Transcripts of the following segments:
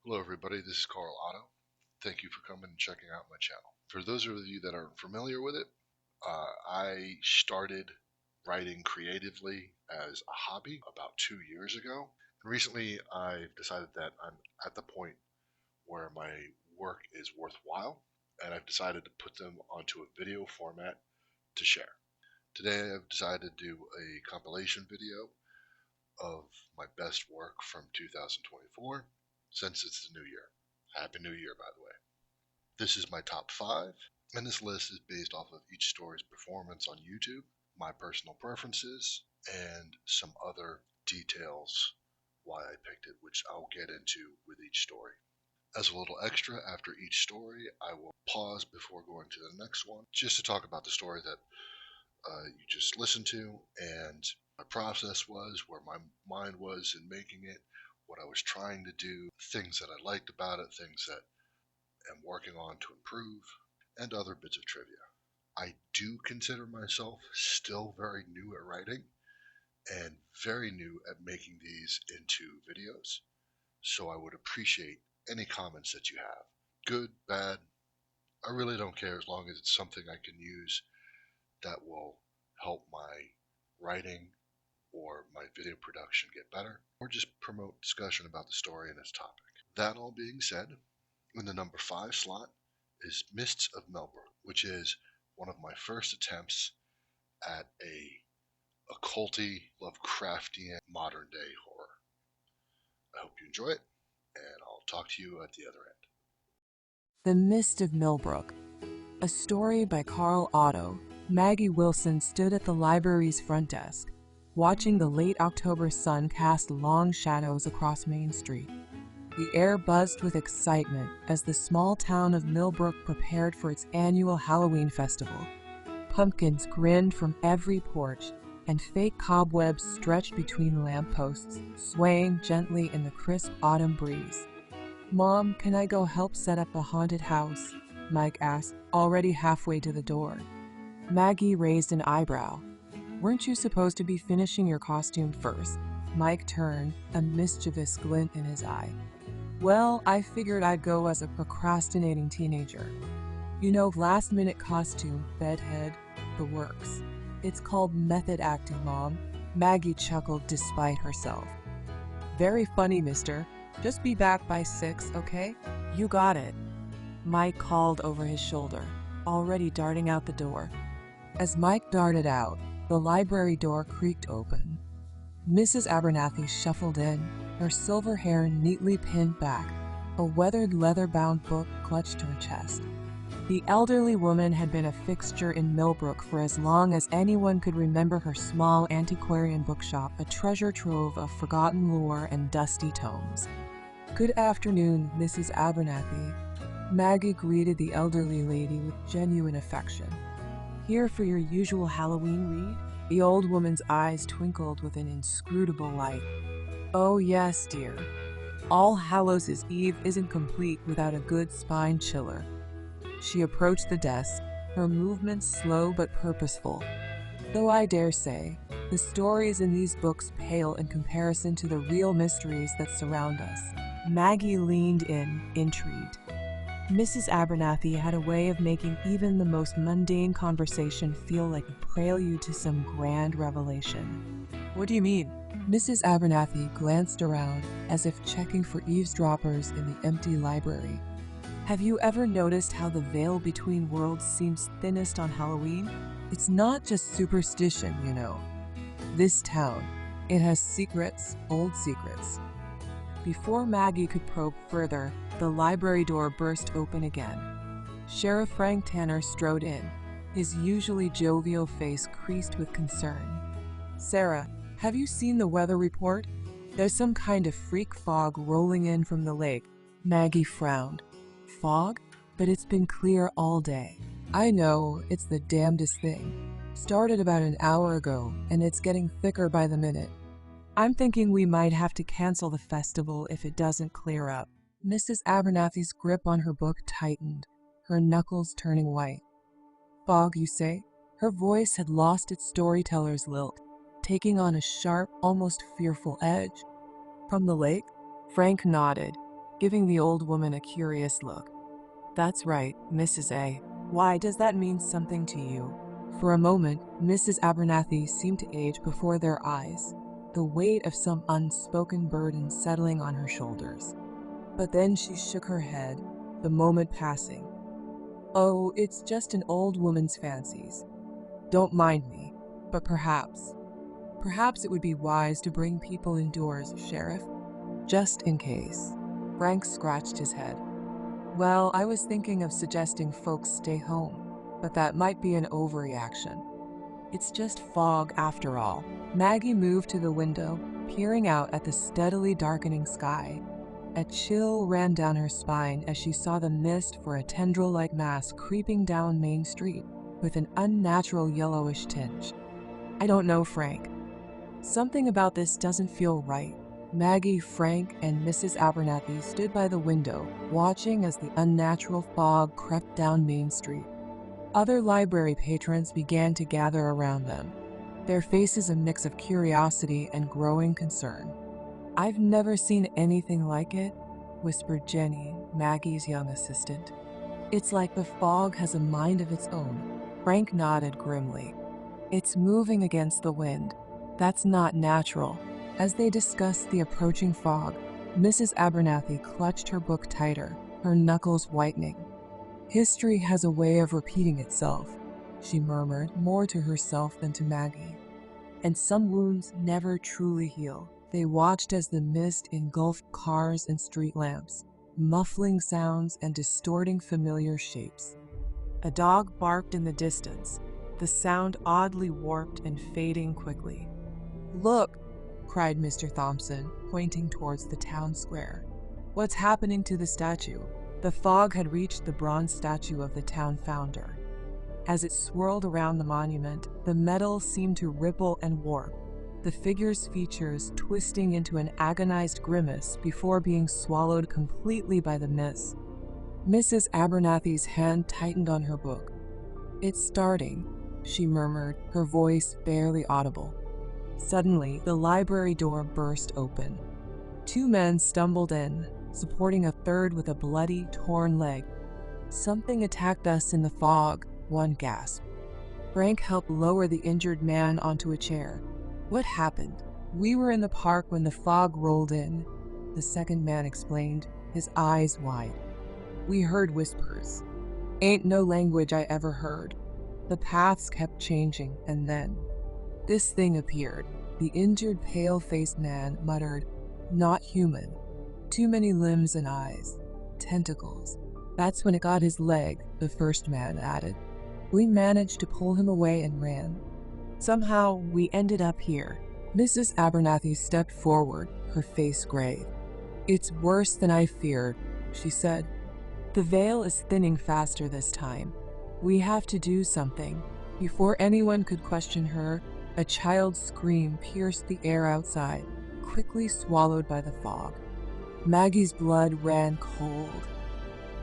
Hello everybody, this is Carl Otto. Thank you for coming and checking out my channel. For those of you that aren't familiar with it, I started writing creatively as a hobby about 2 years ago. And recently I've decided that I'm at the point where my work is worthwhile, and I've decided to put them onto a video format to share. Today I've decided to do a compilation video of my best work from 2024, since it's the new year. Happy New Year, by the way. This is my top 5, and this list is based off of each story's performance on YouTube, my personal preferences, and some other details why I picked it, which I'll get into with each story. As a little extra, after each story, I will pause before going to the next one, just to talk about the story that you just listened to, and my process was, where my mind was in making it, what I was trying to do, things that I liked about it, things that I'm working on to improve, and other bits of trivia. I do consider myself still very new at writing and very new at making these into videos, so I would appreciate any comments that you have. Good, bad, I really don't care, as long as it's something I can use that will help my writing or my video production get better, or just promote discussion about the story and its topic. That all being said, in the number 5 slot is Mists of Mellbrooke, which is one of my first attempts at a occulty, Lovecraftian, modern day horror. I hope you enjoy it, and I'll talk to you at the other end. The Mist of Millbrooke, a story by Carl Otto. Maggie Wilson stood at the library's front desk, watching the late October sun cast long shadows across Main Street. The air buzzed with excitement as the small town of Millbrooke prepared for its annual Halloween festival. Pumpkins grinned from every porch, and fake cobwebs stretched between lampposts, swaying gently in the crisp autumn breeze. "Mom, can I go help set up the haunted house?" Mike asked, already halfway to the door. Maggie raised an eyebrow. "Weren't you supposed to be finishing your costume first?" Mike turned, a mischievous glint in his eye. "Well, I figured I'd go as a procrastinating teenager. You know, last-minute costume, bedhead, the works. It's called method acting, Mom." Maggie chuckled despite herself. "Very funny, mister. Just be back by 6, okay?" "You got it," Mike called over his shoulder, already darting out the door. As Mike darted out, the library door creaked open. Mrs. Abernathy shuffled in, her silver hair neatly pinned back, a weathered leather-bound book clutched to her chest. The elderly woman had been a fixture in Millbrooke for as long as anyone could remember her small antiquarian bookshop, a treasure trove of forgotten lore and dusty tomes. "Good afternoon, Mrs. Abernathy." Maggie greeted the elderly lady with genuine affection. "Here for your usual Halloween read?" The old woman's eyes twinkled with an inscrutable light. "Oh yes, dear. All Hallows' Eve isn't complete without a good spine chiller." She approached the desk, her movements slow but purposeful. "Though I dare say, the stories in these books pale in comparison to the real mysteries that surround us." Maggie leaned in, intrigued. Mrs. Abernathy had a way of making even the most mundane conversation feel like a prelude to some grand revelation. "What do you mean?" Mrs. Abernathy glanced around, as if checking for eavesdroppers in the empty library. "Have you ever noticed how the veil between worlds seems thinnest on Halloween? It's not just superstition, you know. This town, it has secrets, old secrets." Before Maggie could probe further, the library door burst open again. Sheriff Frank Tanner strode in, his usually jovial face creased with concern. "Sarah, have you seen the weather report? There's some kind of freak fog rolling in from the lake." Maggie frowned. "Fog? But it's been clear all day." "I know, it's the damnedest thing. Started about an hour ago, and it's getting thicker by the minute. I'm thinking we might have to cancel the festival if it doesn't clear up." Mrs. Abernathy's grip on her book tightened, her knuckles turning white. "Fog, you say?" Her voice had lost its storyteller's lilt, taking on a sharp, almost fearful edge. "From the lake?" Frank nodded. giving the old woman a curious look. "That's right, Mrs. A. Why, does that mean something to you?" For a moment, Mrs. Abernathy seemed to age before their eyes, the weight of some unspoken burden settling on her shoulders. But then she shook her head, the moment passing. "Oh, it's just an old woman's fancies. Don't mind me, but perhaps it would be wise to bring people indoors, Sheriff. Just in case." Frank scratched his head. "Well, I was thinking of suggesting folks stay home, but that might be an overreaction. It's just fog after all." Maggie moved to the window, peering out at the steadily darkening sky. A chill ran down her spine as she saw the mist for a tendril-like mass creeping down Main Street with an unnatural yellowish tinge. "I don't know, Frank. Something about this doesn't feel right." Maggie, Frank, and Mrs. Abernathy stood by the window, watching as the unnatural fog crept down Main Street. Other library patrons began to gather around them, their faces a mix of curiosity and growing concern. "I've never seen anything like it," whispered Jenny, Maggie's young assistant. "It's like the fog has a mind of its own." Frank nodded grimly. "It's moving against the wind. That's not natural." As they discussed the approaching fog, Mrs. Abernathy clutched her book tighter, her knuckles whitening. "History has a way of repeating itself," she murmured, more to herself than to Maggie. "And some wounds never truly heal." They watched as the mist engulfed cars and street lamps, muffling sounds and distorting familiar shapes. A dog barked in the distance, the sound oddly warped and fading quickly. "Look!" cried Mr. Thompson, pointing towards the town square. "What's happening to the statue?" The fog had reached the bronze statue of the town founder. As it swirled around the monument, the metal seemed to ripple and warp, the figure's features twisting into an agonized grimace before being swallowed completely by the mist. Mrs. Abernathy's hand tightened on her book. "It's starting," she murmured, her voice barely audible. Suddenly, the library door burst open. Two men stumbled in, supporting a third with a bloody, torn leg. "Something attacked us in the fog," one gasped. Frank helped lower the injured man onto a chair. "What happened?" "We were in the park when the fog rolled in," the second man explained, his eyes wide. "We heard whispers. Ain't no language I ever heard. The paths kept changing, and then this thing appeared." The injured, pale-faced man muttered, "Not human. Too many limbs and eyes. Tentacles." "That's when it got his leg," the first man added. "We managed to pull him away and ran. Somehow, we ended up here." Mrs. Abernathy stepped forward, her face grave. "It's worse than I feared," she said. "The veil is thinning faster this time. We have to do something." Before anyone could question her, a child's scream pierced the air outside, quickly swallowed by the fog. Maggie's blood ran cold.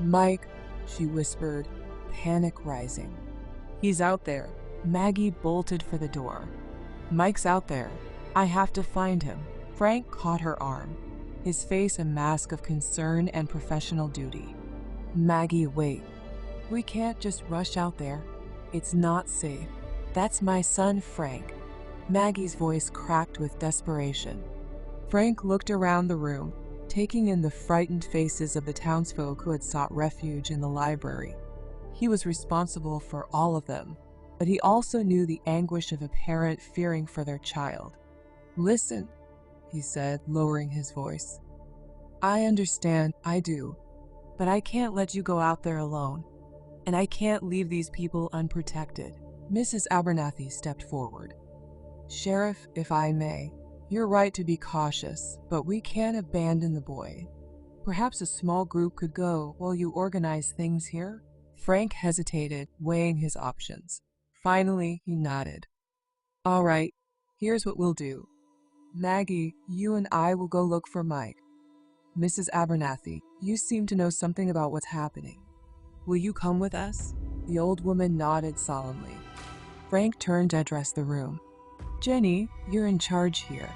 "Mike," she whispered, panic rising. "He's out there." Maggie bolted for the door. "Mike's out there. I have to find him." Frank caught her arm, his face a mask of concern and professional duty. "Maggie, wait. We can't just rush out there. It's not safe. That's my son, Frank." Maggie's voice cracked with desperation. Frank looked around the room, taking in the frightened faces of the townsfolk who had sought refuge in the library. He was responsible for all of them, but he also knew the anguish of a parent fearing for their child. "Listen," he said, lowering his voice. "I understand, I do, but I can't let you go out there alone, and I can't leave these people unprotected." Mrs. Abernathy stepped forward. "Sheriff, if I may, you're right to be cautious, but we can't abandon the boy. Perhaps a small group could go while you organize things here?" Frank hesitated, weighing his options. Finally, he nodded. "All right, here's what we'll do. Maggie, you and I will go look for Mike. Mrs. Abernathy, you seem to know something about what's happening. Will you come with us?" The old woman nodded solemnly. Frank turned to address the room. "Jenny, you're in charge here.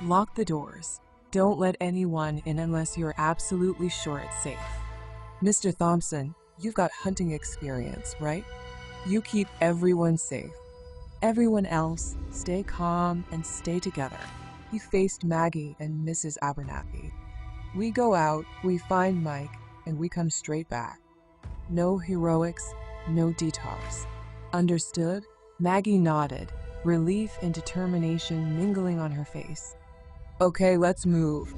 Lock the doors. Don't let anyone in unless you're absolutely sure it's safe. Mr. Thompson, you've got hunting experience, right? You keep everyone safe. Everyone else, stay calm and stay together. He faced Maggie and Mrs. Abernathy. We go out, we find Mike, and we come straight back. No heroics, no detours. Understood? Maggie nodded, relief and determination mingling on her face. Okay, let's move,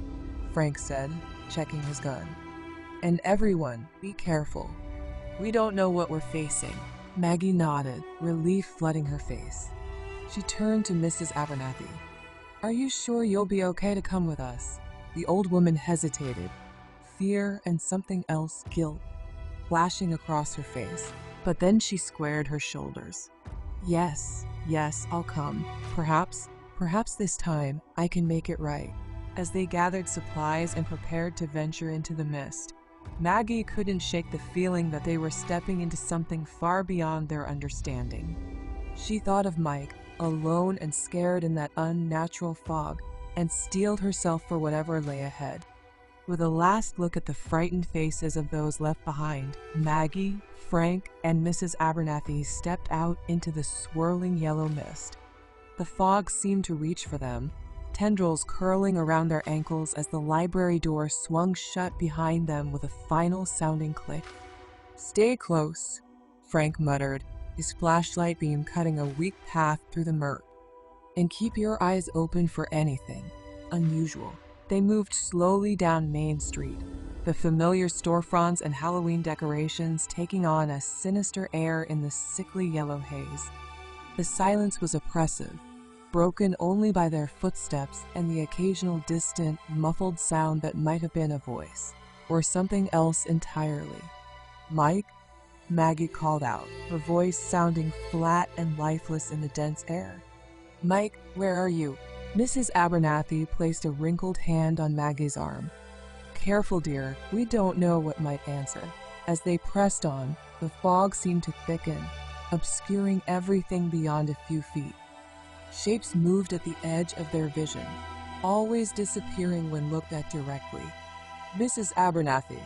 Frank said, checking his gun. And everyone, be careful. We don't know what we're facing. Maggie nodded, relief flooding her face. She turned to Mrs. Abernathy. Are you sure you'll be okay to come with us? The old woman hesitated, fear and something else, guilt, flashing across her face. But then she squared her shoulders. Yes, I'll come. Perhaps this time I can make it right. As they gathered supplies and prepared to venture into the mist, Maggie couldn't shake the feeling that they were stepping into something far beyond their understanding. She thought of Mike, alone and scared in that unnatural fog, and steeled herself for whatever lay ahead. With a last look at the frightened faces of those left behind, Maggie, Frank, and Mrs. Abernathy stepped out into the swirling yellow mist. The fog seemed to reach for them, tendrils curling around their ankles as the library door swung shut behind them with a final sounding click. Stay close, Frank muttered, his flashlight beam cutting a weak path through the murk. And keep your eyes open for anything unusual. They moved slowly down Main Street, the familiar storefronts and Halloween decorations taking on a sinister air in the sickly yellow haze. The silence was oppressive, broken only by their footsteps and the occasional distant, muffled sound that might have been a voice, or something else entirely. Mike? Maggie called out, her voice sounding flat and lifeless in the dense air. Mike, where are you? Mrs. Abernathy placed a wrinkled hand on Maggie's arm. Careful, dear, we don't know what might answer. As they pressed on, the fog seemed to thicken, obscuring everything beyond a few feet. Shapes moved at the edge of their vision, always disappearing when looked at directly. Mrs. Abernathy,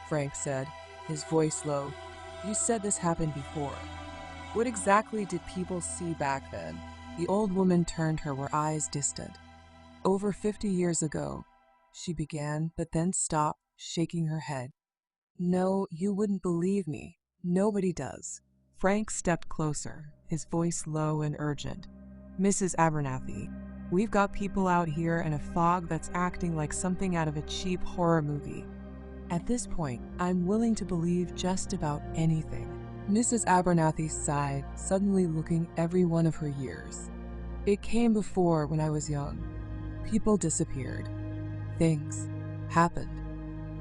Frank said, his voice low, you said this happened before. What exactly did people see back then? The old woman turned her eyes distant. Over 50 years ago, she began, but then stopped, shaking her head. No, you wouldn't believe me. Nobody does. Frank stepped closer, his voice low and urgent. Mrs. Abernathy, we've got people out here in a fog that's acting like something out of a cheap horror movie. At this point, I'm willing to believe just about anything. Mrs. Abernathy sighed, suddenly looking every one of her years. It came before when I was young. People disappeared. Things happened.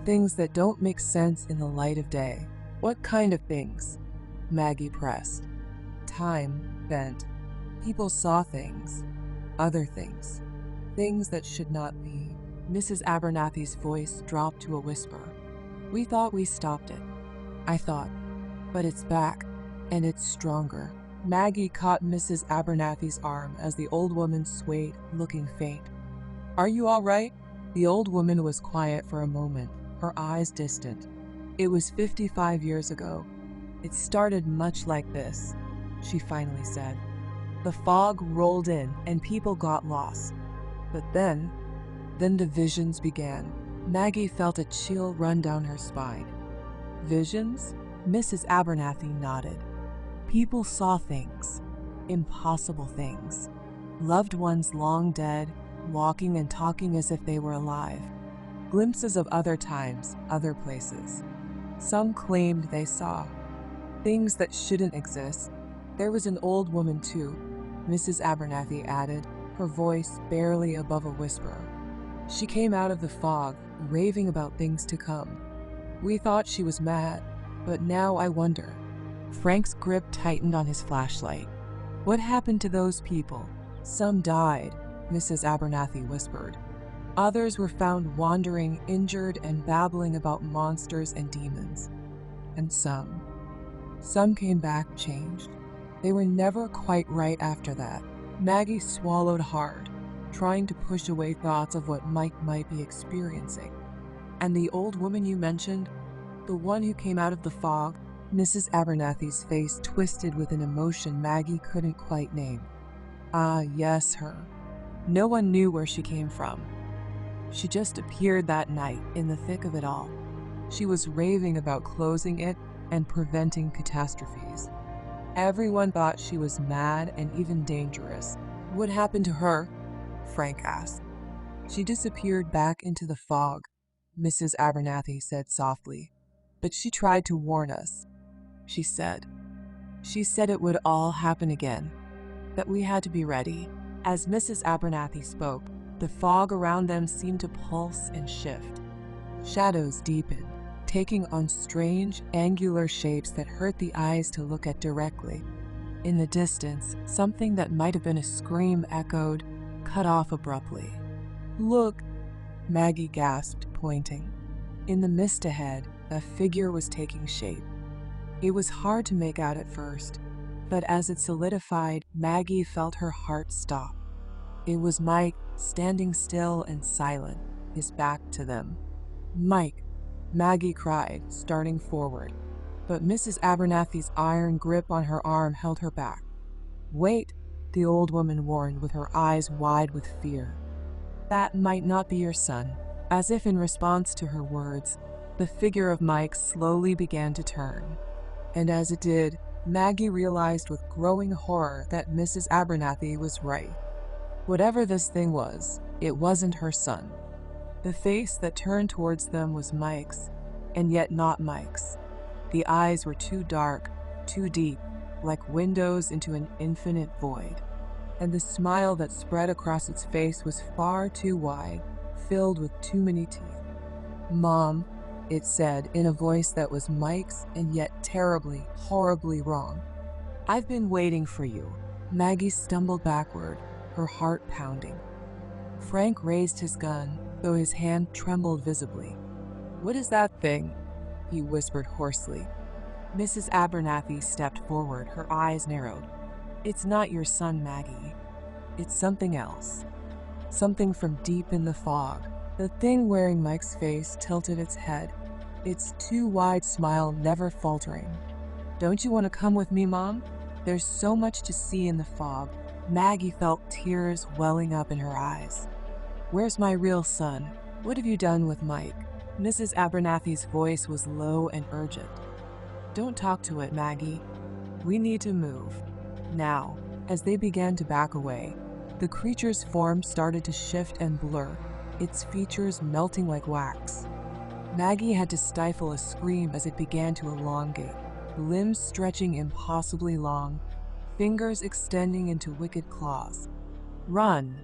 Things that don't make sense in the light of day. What kind of things? Maggie pressed. Time bent. People saw things. Other things. Things that should not be. Mrs. Abernathy's voice dropped to a whisper. We thought we stopped it. I thought. But it's back, and it's stronger. Maggie caught Mrs. Abernathy's arm as the old woman swayed, looking faint. Are you all right? The old woman was quiet for a moment, her eyes distant. It was 55 years ago. It started much like this, she finally said. The fog rolled in, and people got lost. But then the visions began. Maggie felt a chill run down her spine. Visions? Mrs. Abernathy nodded. People saw things, impossible things. Loved ones long dead, walking and talking as if they were alive. Glimpses of other times, other places. Some claimed they saw things that shouldn't exist. There was an old woman too, Mrs. Abernathy added, her voice barely above a whisper. She came out of the fog, raving about things to come. We thought she was mad, but now I wonder. Frank's grip tightened on his flashlight. What happened to those people? Some died, Mrs. Abernathy whispered. Others were found wandering, injured, and babbling about monsters and demons. And some came back changed. They were never quite right after that. Maggie swallowed hard. trying to push away thoughts of what Mike might be experiencing. And the old woman you mentioned, the one who came out of the fog? Mrs. Abernathy's face twisted with an emotion Maggie couldn't quite name. Ah, yes, her. No one knew where she came from. She just appeared that night in the thick of it all. She was raving about closing it and preventing catastrophes. Everyone thought she was mad and even dangerous. What happened to her? Frank asked. She disappeared back into the fog, Mrs. Abernathy said softly. But she tried to warn us. She said it would all happen again, that we had to be ready. As Mrs. Abernathy spoke, the fog around them seemed to pulse and shift. Shadows deepened, taking on strange, angular shapes that hurt the eyes to look at directly. In the distance, something that might have been a scream echoed, cut off abruptly. Look, Maggie gasped, pointing. In the mist ahead, a figure was taking shape. It was hard to make out at first, but as it solidified, Maggie felt her heart stop. It was Mike, standing still and silent, his back to them. Mike, Maggie cried, starting forward, but Mrs. Abernathy's iron grip on her arm held her back. Wait, the old woman warned with her eyes wide with fear. That might not be your son. As if in response to her words, the figure of Mike slowly began to turn. And as it did, Maggie realized with growing horror that Mrs. Abernathy was right. Whatever this thing was, it wasn't her son. The face that turned towards them was Mike's, and yet not Mike's. The eyes were too dark, too deep, like windows into an infinite void. And the smile that spread across its face was far too wide, filled with too many teeth. Mom, it said in a voice that was Mike's and yet terribly, horribly wrong. I've been waiting for you. Maggie stumbled backward, her heart pounding. Frank raised his gun, though his hand trembled visibly. What is that thing? He whispered hoarsely. Mrs. Abernathy stepped forward, her eyes narrowed. It's not your son, Maggie. It's something else. Something from deep in the fog. The thing wearing Mike's face tilted its head, its too wide smile never faltering. Don't you want to come with me, Mom? There's so much to see in the fog. Maggie felt tears welling up in her eyes. Where's my real son? What have you done with Mike? Mrs. Abernathy's voice was low and urgent. Don't talk to it, Maggie. We need to move. Now, as they began to back away, the creature's form started to shift and blur, its features melting like wax. Maggie had to stifle a scream as it began to elongate, limbs stretching impossibly long, fingers extending into wicked claws. Run!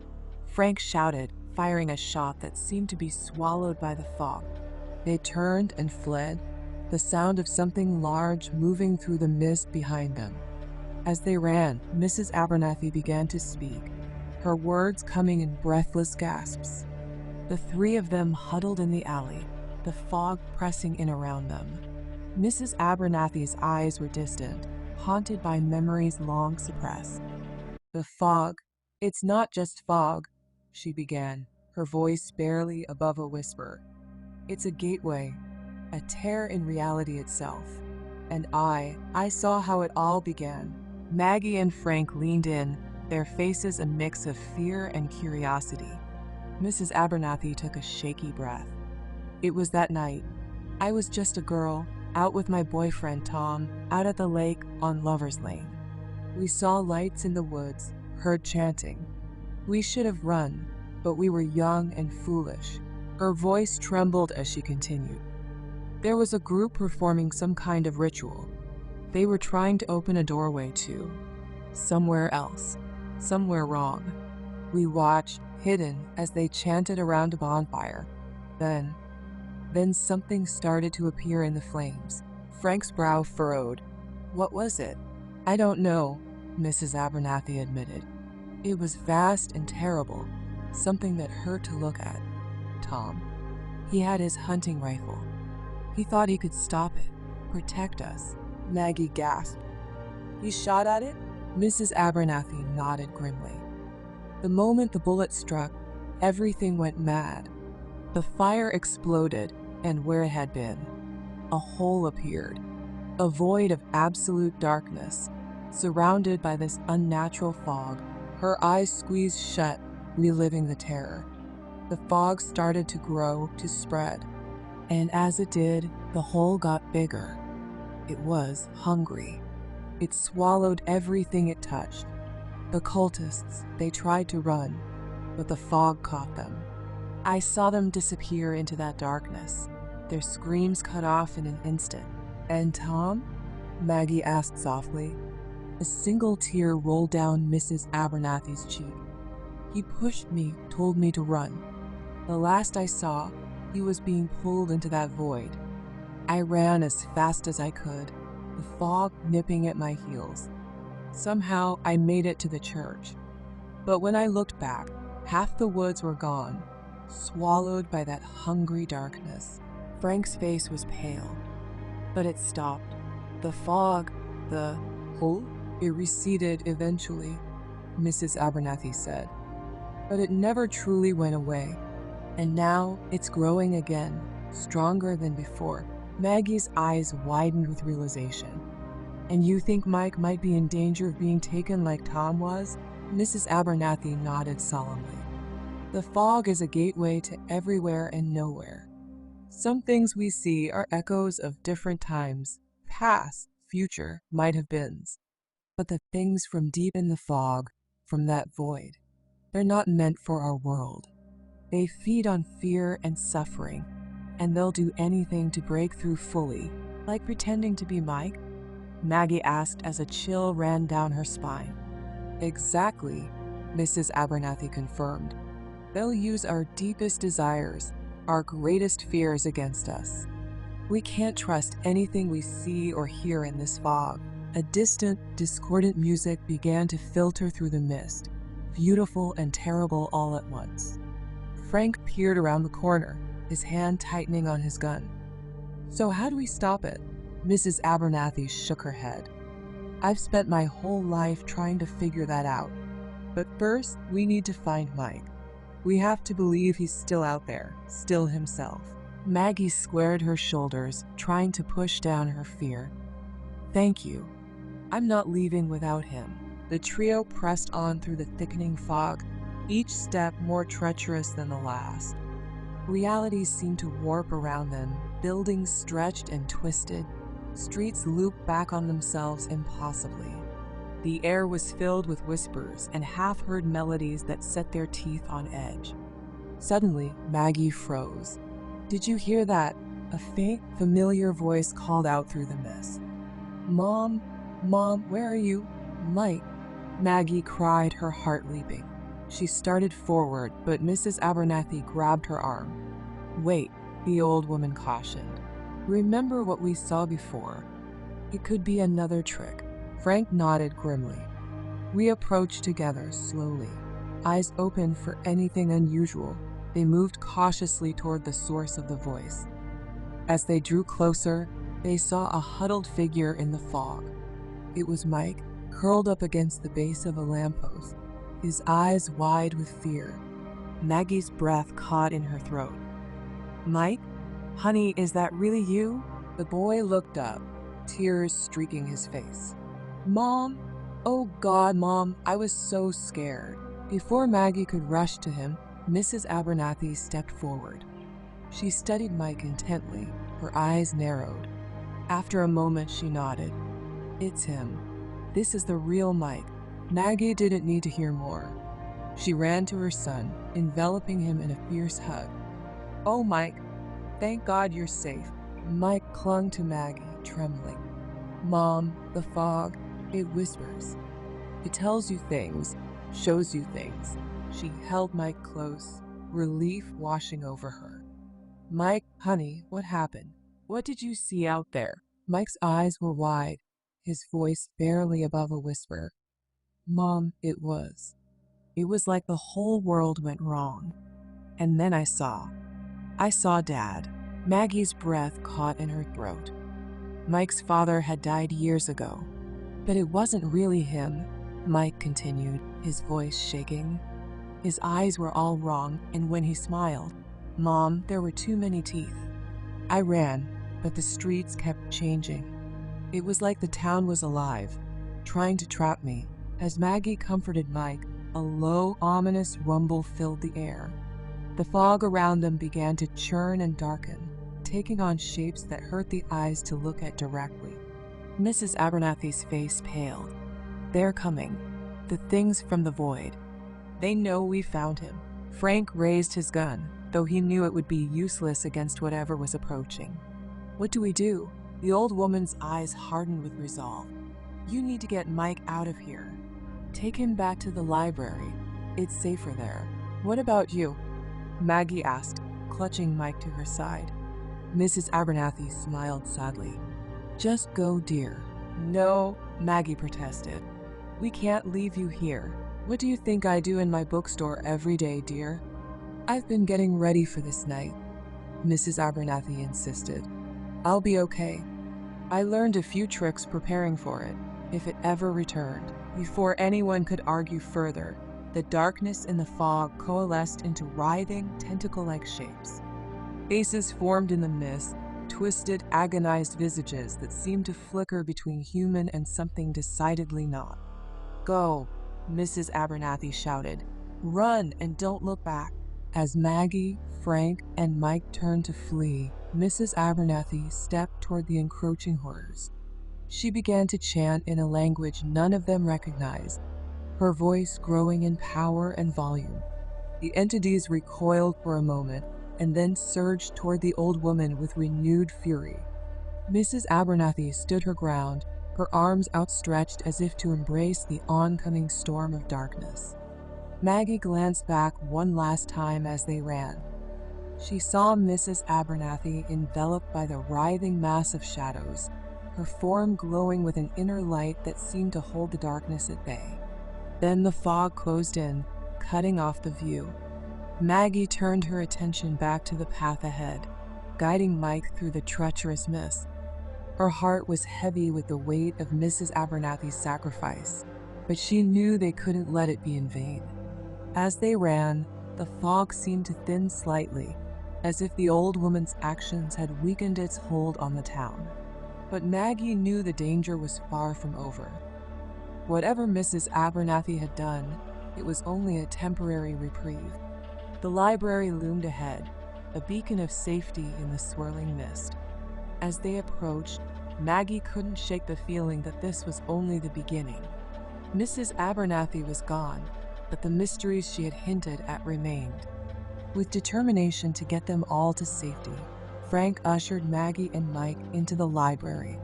Frank shouted, firing a shot that seemed to be swallowed by the fog. They turned and fled, the sound of something large moving through the mist behind them. As they ran, Mrs. Abernathy began to speak, her words coming in breathless gasps. The three of them huddled in the alley, the fog pressing in around them. Mrs. Abernathy's eyes were distant, haunted by memories long suppressed. The fog. It's not just fog, she began, her voice barely above a whisper. It's a gateway, a tear in reality itself. And I saw how it all began. Maggie and Frank leaned in, their faces a mix of fear and curiosity. Mrs. Abernathy took a shaky breath. It was that night. I was just a girl, out with my boyfriend Tom, out at the lake on Lover's Lane. We saw lights in the woods, heard chanting. We should have run, but we were young and foolish. Her voice trembled as she continued. There was a group performing some kind of ritual. They were trying to open a doorway to somewhere else, somewhere wrong. We watched, hidden, as they chanted around a bonfire. Then something started to appear in the flames. Frank's brow furrowed. What was it? I don't know, Mrs. Abernathy admitted. It was vast and terrible, something that hurt to look at. Tom. He had his hunting rifle. He thought he could stop it, protect us. Maggie gasped. He shot at it? Mrs. Abernathy nodded grimly. The moment the bullet struck, everything went mad. The fire exploded, and where it had been, a hole appeared, a void of absolute darkness, surrounded by this unnatural fog. Her eyes squeezed shut, reliving the terror. The fog started to grow, to spread, and as it did, the hole got bigger. It was hungry. It swallowed everything it touched. The cultists, they tried to run, but the fog caught them. I saw them disappear into that darkness, their screams cut off in an instant. And Tom? Maggie asked softly. A single tear rolled down Mrs. Abernathy's cheek. He pushed me, told me to run. The last I saw, he was being pulled into that void. I ran as fast as I could, the fog nipping at my heels. Somehow, I made it to the church. But when I looked back, half the woods were gone, swallowed by that hungry darkness. Frank's face was pale, but it stopped. The fog, the hole, it receded eventually, Mrs. Abernathy said. But it never truly went away. And now it's growing again, stronger than before. Maggie's eyes widened with realization. And you think Mike might be in danger of being taken like Tom was? Mrs. Abernathy nodded solemnly. The fog is a gateway to everywhere and nowhere. Some things we see are echoes of different times, past, future, might have beens. But the things from deep in the fog, from that void, they're not meant for our world. They feed on fear and suffering, and they'll do anything to break through fully, like pretending to be Mike? Maggie asked as a chill ran down her spine. Exactly, Mrs. Abernathy confirmed. They'll use our deepest desires, our greatest fears against us. We can't trust anything we see or hear in this fog. A distant, discordant music began to filter through the mist, beautiful and terrible all at once. Frank peered around the corner, his hand tightening on his gun. So how do we stop it? Mrs. Abernathy shook her head. I've spent my whole life trying to figure that out. But first, we need to find Mike. We have to believe he's still out there, still himself. Maggie squared her shoulders, trying to push down her fear. Thank you. I'm not leaving without him. The trio pressed on through the thickening fog, each step more treacherous than the last. Reality seemed to warp around them, buildings stretched and twisted, streets looped back on themselves impossibly. The air was filled with whispers and half-heard melodies that set their teeth on edge. Suddenly, Maggie froze. Did you hear that? A faint, familiar voice called out through the mist. Mom, where are you? Mike. Maggie cried, her heart leaping. She started forward, but Mrs. Abernathy grabbed her arm. Wait, the old woman cautioned. Remember what we saw before. It could be another trick. Frank nodded grimly. We approached together slowly, eyes open for anything unusual. They moved cautiously toward the source of the voice. As they drew closer, they saw a huddled figure in the fog. It was Mike, curled up against the base of a lamppost, his eyes wide with fear. Maggie's breath caught in her throat. Mike? Honey, is that really you? The boy looked up, tears streaking his face. Mom? Oh God, Mom, I was so scared. Before Maggie could rush to him, Mrs. Abernathy stepped forward. She studied Mike intently, her eyes narrowed. After a moment, she nodded. It's him. This is the real Mike. Maggie didn't need to hear more. She ran to her son, enveloping him in a fierce hug. Oh, Mike, thank God you're safe. Mike clung to Maggie, trembling. Mom, the fog, it whispers. It tells you things, shows you things. She held Mike close, relief washing over her. Mike, honey, what happened? What did you see out there? Mike's eyes were wide, his voice barely above a whisper. Mom, it was like the whole world went wrong. And then I saw Dad. Maggie's breath caught in her throat. Mike's father had died years ago, but it wasn't really him, Mike continued, his voice shaking. His eyes were all wrong, and when he smiled, Mom, there were too many teeth. I ran, but the streets kept changing. It was like the town was alive, trying to trap me. As Maggie comforted Mike, a low, ominous rumble filled the air. The fog around them began to churn and darken, taking on shapes that hurt the eyes to look at directly. Mrs. Abernathy's face paled. They're coming. The things from the void. They know we found him. Frank raised his gun, though he knew it would be useless against whatever was approaching. What do we do? The old woman's eyes hardened with resolve. You need to get Mike out of here. Take him back to the library. It's safer there. What about you? Maggie asked, clutching Mike to her side. Mrs. Abernathy smiled sadly. Just go, dear. No, Maggie protested. We can't leave you here. What do you think I do in my bookstore every day, dear? I've been getting ready for this night, Mrs. Abernathy insisted. I'll be okay. I learned a few tricks preparing for it, if it ever returned. Before anyone could argue further, the darkness in the fog coalesced into writhing, tentacle-like shapes. Faces formed in the mist, twisted, agonized visages that seemed to flicker between human and something decidedly not. Go, Mrs. Abernathy shouted. Run and don't look back. As Maggie, Frank, and Mike turned to flee, Mrs. Abernathy stepped toward the encroaching horrors. She began to chant in a language none of them recognized, her voice growing in power and volume. The entities recoiled for a moment and then surged toward the old woman with renewed fury. Mrs. Abernathy stood her ground, her arms outstretched as if to embrace the oncoming storm of darkness. Maggie glanced back one last time as they ran. She saw Mrs. Abernathy enveloped by the writhing mass of shadows, her form glowing with an inner light that seemed to hold the darkness at bay. Then the fog closed in, cutting off the view. Maggie turned her attention back to the path ahead, guiding Mike through the treacherous mist. Her heart was heavy with the weight of Mrs. Abernathy's sacrifice, but she knew they couldn't let it be in vain. As they ran, the fog seemed to thin slightly, as if the old woman's actions had weakened its hold on the town. But Maggie knew the danger was far from over. Whatever Mrs. Abernathy had done, it was only a temporary reprieve. The library loomed ahead, a beacon of safety in the swirling mist. As they approached, Maggie couldn't shake the feeling that this was only the beginning. Mrs. Abernathy was gone, but the mysteries she had hinted at remained. With determination to get them all to safety, Frank ushered Maggie and Mike into the library.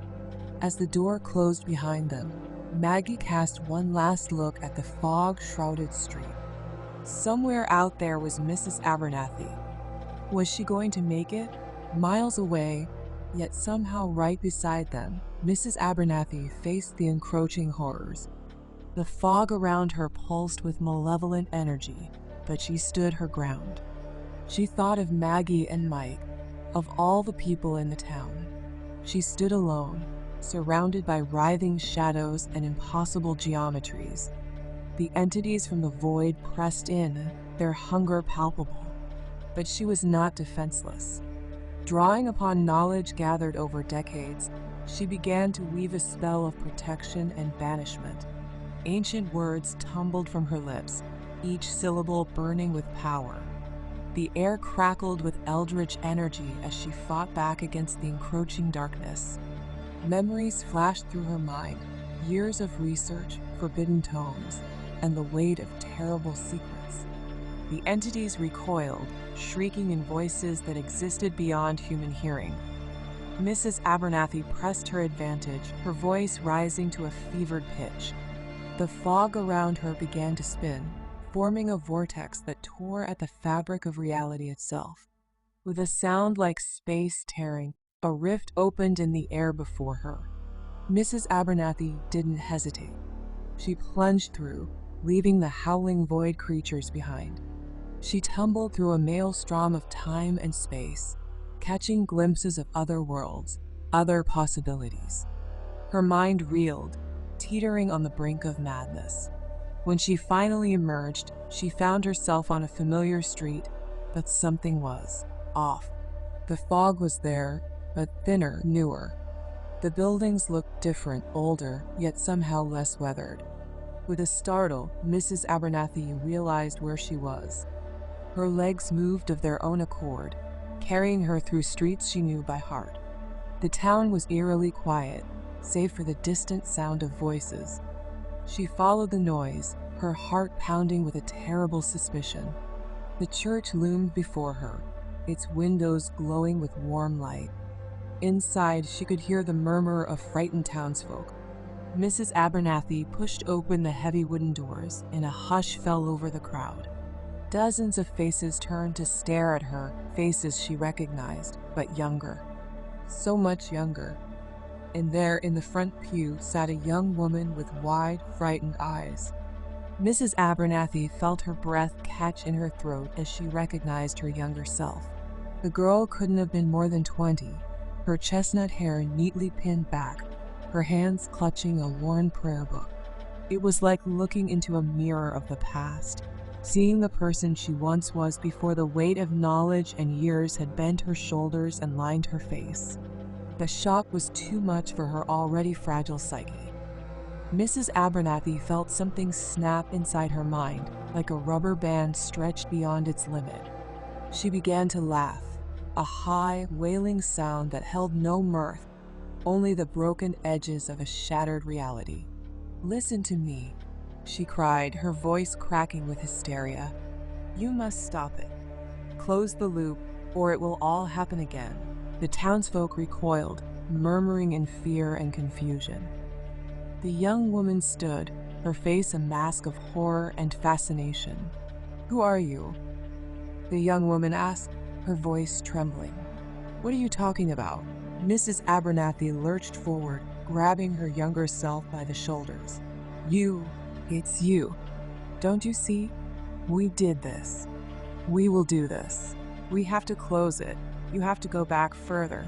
As the door closed behind them, Maggie cast one last look at the fog-shrouded street. Somewhere out there was Mrs. Abernathy. Was she going to make it? Miles away, yet somehow right beside them, Mrs. Abernathy faced the encroaching horrors. The fog around her pulsed with malevolent energy, but she stood her ground. She thought of Maggie and Mike, of all the people in the town. She stood alone, surrounded by writhing shadows and impossible geometries. The entities from the void pressed in, their hunger palpable. But she was not defenseless. Drawing upon knowledge gathered over decades, she began to weave a spell of protection and banishment. Ancient words tumbled from her lips, each syllable burning with power. The air crackled with eldritch energy as she fought back against the encroaching darkness. Memories flashed through her mind, years of research, forbidden tomes, and the weight of terrible secrets. The entities recoiled, shrieking in voices that existed beyond human hearing. Mrs. Abernathy pressed her advantage, her voice rising to a fevered pitch. The fog around her began to spin, forming a vortex that tore at the fabric of reality itself. With a sound like space tearing, a rift opened in the air before her. Mrs. Abernathy didn't hesitate. She plunged through, leaving the howling void creatures behind. She tumbled through a maelstrom of time and space, catching glimpses of other worlds, other possibilities. Her mind reeled, teetering on the brink of madness. When she finally emerged, she found herself on a familiar street, but something was off. The fog was there, but thinner, newer. The buildings looked different, older, yet somehow less weathered. With a startle, Mrs. Abernathy realized where she was. Her legs moved of their own accord, carrying her through streets she knew by heart. The town was eerily quiet, save for the distant sound of voices. She followed the noise, her heart pounding with a terrible suspicion. The church loomed before her, its windows glowing with warm light. Inside, she could hear the murmur of frightened townsfolk. Mrs. Abernathy pushed open the heavy wooden doors, and a hush fell over the crowd. Dozens of faces turned to stare at her, faces she recognized, but younger. So much younger. And there, in the front pew, sat a young woman with wide, frightened eyes. Mrs. Abernathy felt her breath catch in her throat as she recognized her younger self. The girl couldn't have been more than 20, her chestnut hair neatly pinned back, her hands clutching a worn prayer book. It was like looking into a mirror of the past, seeing the person she once was before the weight of knowledge and years had bent her shoulders and lined her face. The shock was too much for her already fragile psyche. Mrs. Abernathy felt something snap inside her mind, like a rubber band stretched beyond its limit. She began to laugh, a high, wailing sound that held no mirth, only the broken edges of a shattered reality. "Listen to me," she cried, her voice cracking with hysteria. "You must stop it. Close the loop, or it will all happen again." The townsfolk recoiled, murmuring in fear and confusion. The young woman stood, her face a mask of horror and fascination. "Who are you?" the young woman asked, her voice trembling. "What are you talking about?" Mrs. Abernathy lurched forward, grabbing her younger self by the shoulders. It's you. Don't you see? We did this. We will do this. We have to close it. You have to go back further.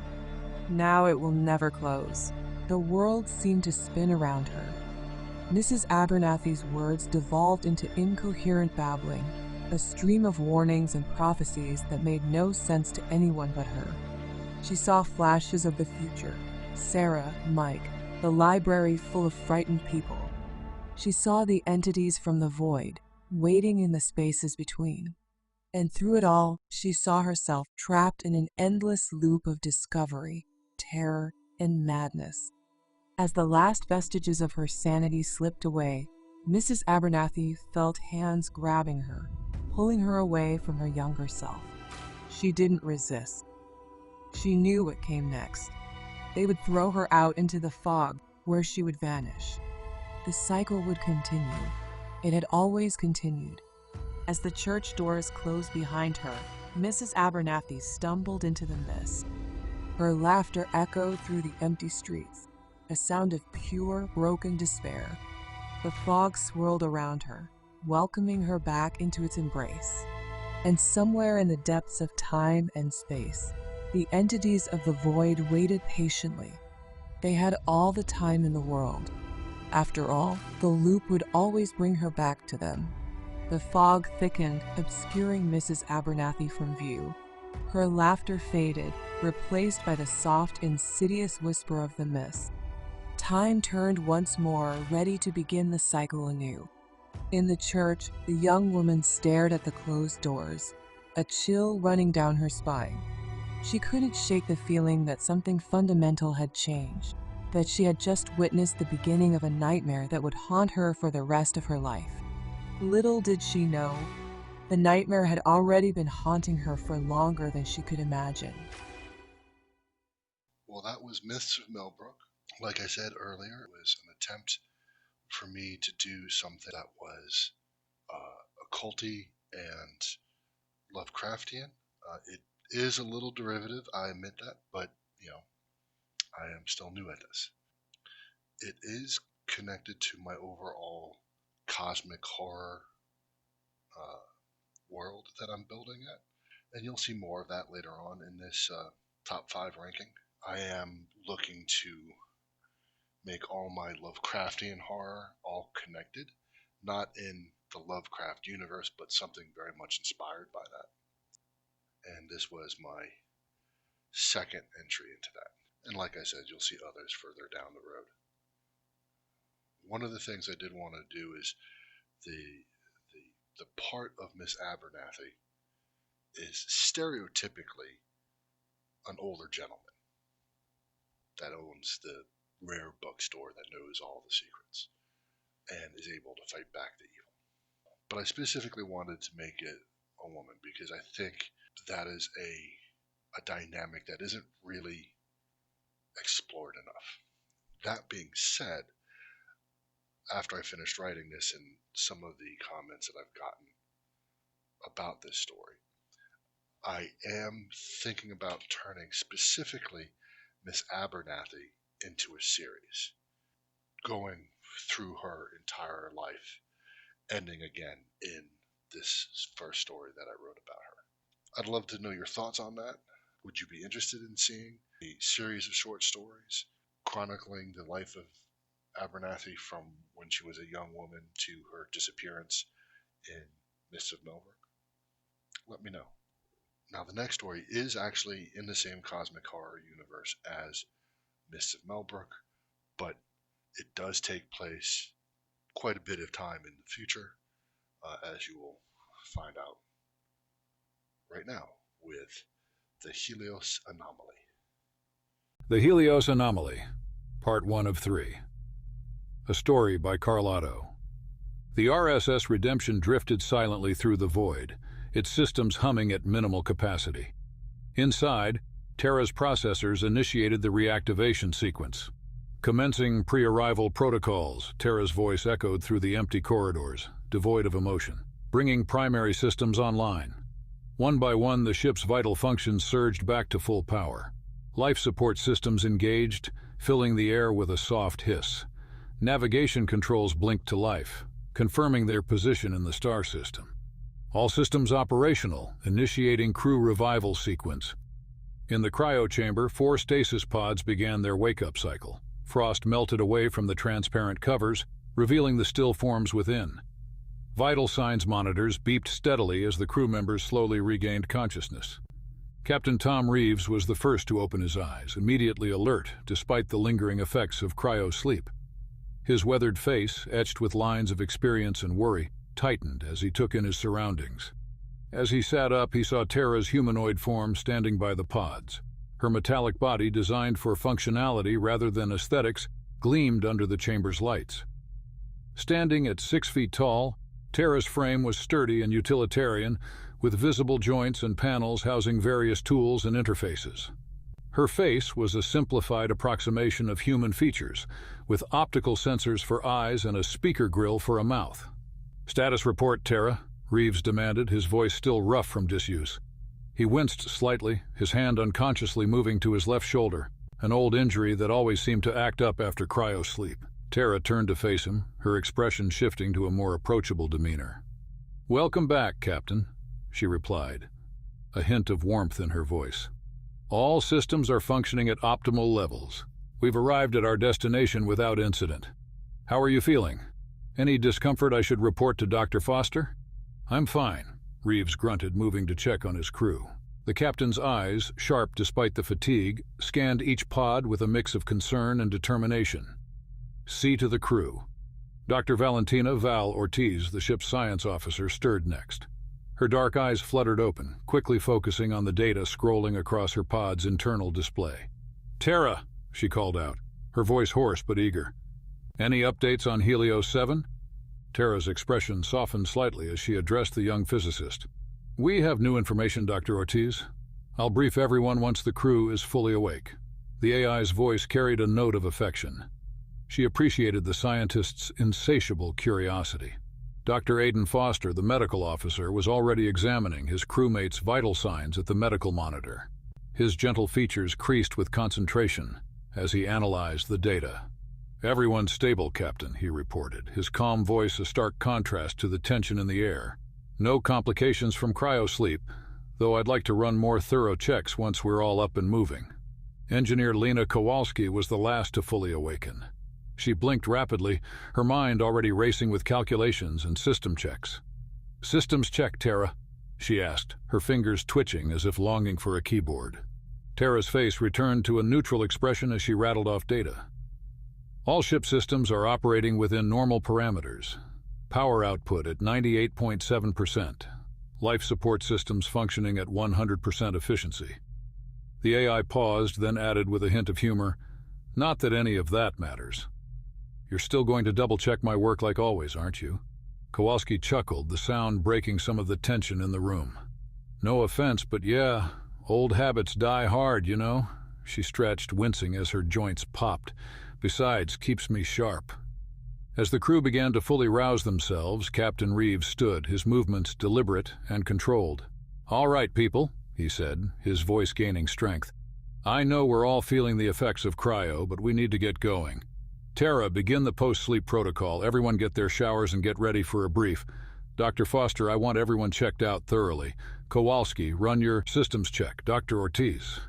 Now it will never close." The world seemed to spin around her. Mrs. Abernathy's words devolved into incoherent babbling, a stream of warnings and prophecies that made no sense to anyone but her. She saw flashes of the future, Sarah, Mike, the library full of frightened people. She saw the entities from the void, waiting in the spaces between. And through it all, she saw herself trapped in an endless loop of discovery, terror, and madness. As the last vestiges of her sanity slipped away, Mrs. Abernathy felt hands grabbing her, pulling her away from her younger self. She didn't resist. She knew what came next. They would throw her out into the fog, where she would vanish. The cycle would continue. It had always continued. As the church doors closed behind her, Mrs. Abernathy stumbled into the mist. Her laughter echoed through the empty streets, a sound of pure, broken despair. The fog swirled around her, welcoming her back into its embrace. And somewhere in the depths of time and space, the entities of the void waited patiently. They had all the time in the world. After all, the loop would always bring her back to them. The fog thickened, obscuring Mrs. Abernathy from view. Her laughter faded, replaced by the soft, insidious whisper of the mist. Time turned once more, ready to begin the cycle anew. In the church, the young woman stared at the closed doors, a chill running down her spine. She couldn't shake the feeling that something fundamental had changed, that she had just witnessed the beginning of a nightmare that would haunt her for the rest of her life. Little did she know, the nightmare had already been haunting her for longer than she could imagine. Well, that was Myths of Mellbrooke. Like I said earlier, it was an attempt for me to do something that was occulty and Lovecraftian. It is a little derivative, I admit that, but I am still new at this. It is connected to my overall cosmic horror world that I'm building at, and you'll see more of that later on in this top 5 ranking. I am looking to make all my Lovecraftian horror all connected, not in the Lovecraft universe, but something very much inspired by that. And this was my second entry into that. And like I said, you'll see others further down the road. One of the things I did want to do is the part of Miss Abernathy is stereotypically an older gentleman that owns the rare bookstore that knows all the secrets and is able to fight back the evil. But I specifically wanted to make it a woman because I think that is a dynamic that isn't really explored enough. That being said, after I finished writing this and some of the comments that I've gotten about this story, I am thinking about turning specifically Miss Abernathy into a series, going through her entire life, ending again in this first story that I wrote about her. I'd love to know your thoughts on that. Would you be interested in seeing a series of short stories chronicling the life of Abernathy from when she was a young woman to her disappearance in Mists of Mellbrooke? Let me know. Now, the next story is actually in the same cosmic horror universe as Mists of Mellbrooke, but it does take place quite a bit of time in the future, as you will find out right now with the Helios Anomaly. The Helios Anomaly, Part 1 of 3. A story by Carl Otto. The RSS Redemption drifted silently through the void, its systems humming at minimal capacity. Inside, Terra's processors initiated the reactivation sequence. Commencing pre-arrival protocols, Terra's voice echoed through the empty corridors, devoid of emotion, bringing primary systems online. One by one, the ship's vital functions surged back to full power. Life support systems engaged, filling the air with a soft hiss. Navigation controls blinked to life, confirming their position in the star system. All systems operational, initiating crew revival sequence. In the cryo chamber, 4 stasis pods began their wake-up cycle. Frost melted away from the transparent covers, revealing the still forms within. Vital signs monitors beeped steadily as the crew members slowly regained consciousness. Captain Tom Reeves was the first to open his eyes, immediately alert despite the lingering effects of cryo-sleep. His weathered face, etched with lines of experience and worry, tightened as he took in his surroundings. As he sat up, he saw Terra's humanoid form standing by the pods. Her metallic body, designed for functionality rather than aesthetics, gleamed under the chamber's lights. Standing at 6 feet tall, Terra's frame was sturdy and utilitarian, with visible joints and panels housing various tools and interfaces. Her face was a simplified approximation of human features, with optical sensors for eyes and a speaker grill for a mouth. "Status report, Terra," Reeves demanded, his voice still rough from disuse. He winced slightly, his hand unconsciously moving to his left shoulder, an old injury that always seemed to act up after cryo-sleep. Terra turned to face him, her expression shifting to a more approachable demeanor. "Welcome back, Captain," she replied, a hint of warmth in her voice. "All systems are functioning at optimal levels. We've arrived at our destination without incident. How are you feeling? Any discomfort I should report to Dr. Foster?" "I'm fine," Reeves grunted, moving to check on his crew. The captain's eyes, sharp despite the fatigue, scanned each pod with a mix of concern and determination. "See to the crew." Dr. Valentina Val Ortiz, the ship's science officer, stirred next. Her dark eyes fluttered open, quickly focusing on the data scrolling across her pod's internal display. "Terra," she called out, her voice hoarse but eager. "Any updates on Helios 7? Terra's expression softened slightly as she addressed the young physicist. "We have new information, Dr. Ortiz. I'll brief everyone once the crew is fully awake." The AI's voice carried a note of affection. She appreciated the scientist's insatiable curiosity. Dr. Aidan Foster, the medical officer, was already examining his crewmate's vital signs at the medical monitor. His gentle features creased with concentration as he analyzed the data. "Everyone's stable, Captain," he reported, his calm voice a stark contrast to the tension in the air. "No complications from cryosleep, though I'd like to run more thorough checks once we're all up and moving." Engineer Lena Kowalski was the last to fully awaken. She blinked rapidly, her mind already racing with calculations and system checks. "Systems check, Tara," she asked, her fingers twitching as if longing for a keyboard. Tara's face returned to a neutral expression as she rattled off data. "All ship systems are operating within normal parameters. Power output at 98.7%. Life support systems functioning at 100% efficiency." The AI paused, then added with a hint of humor, "Not that any of that matters. You're still going to double-check my work like always, aren't you?" Kowalski chuckled, the sound breaking some of the tension in the room. "No offense, but yeah, old habits die hard, you know." She stretched, wincing as her joints popped. "Besides, keeps me sharp." As the crew began to fully rouse themselves, Captain Reeves stood, his movements deliberate and controlled. "All right, people," he said, his voice gaining strength. "I know we're all feeling the effects of cryo, but we need to get going. Tara, begin the post-sleep protocol. Everyone get their showers and get ready for a brief. Dr. Foster, I want everyone checked out thoroughly. Kowalski, run your systems check. Dr. Ortiz."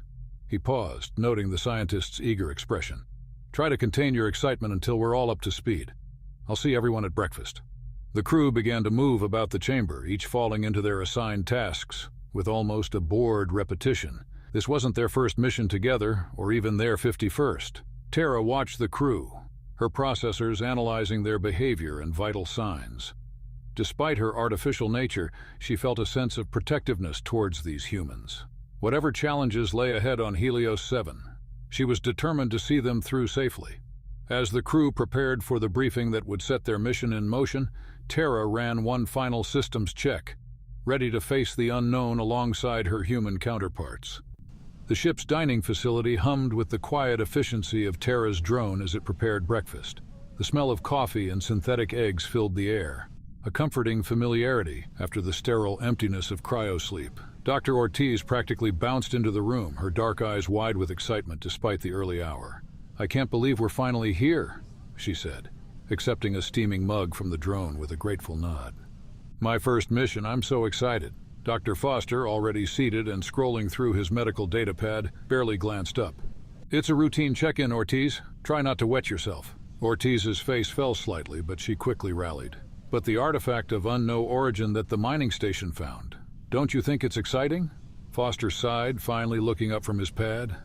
He paused, noting the scientist's eager expression. "Try to contain your excitement until we're all up to speed. I'll see everyone at breakfast." The crew began to move about the chamber, each falling into their assigned tasks, with almost a bored repetition. This wasn't their first mission together, or even their 51st. Tara watched the crew, her processors analyzing their behavior and vital signs. Despite her artificial nature, she felt a sense of protectiveness towards these humans. Whatever challenges lay ahead on Helios 7, she was determined to see them through safely. As the crew prepared for the briefing that would set their mission in motion, Tara ran one final systems check, ready to face the unknown alongside her human counterparts. The ship's dining facility hummed with the quiet efficiency of Tara's drone as it prepared breakfast. The smell of coffee and synthetic eggs filled the air, a comforting familiarity after the sterile emptiness of cryosleep. Dr. Ortiz practically bounced into the room, her dark eyes wide with excitement despite the early hour. "I can't believe we're finally here," she said, accepting a steaming mug from the drone with a grateful nod. "My first mission, I'm so excited." Dr. Foster, already seated and scrolling through his medical data pad, barely glanced up. "It's a routine check-in, Ortiz. Try not to wet yourself." Ortiz's face fell slightly, but she quickly rallied. "But the artifact of unknown origin that the mining station found, don't you think it's exciting?" Foster sighed, finally looking up from his pad.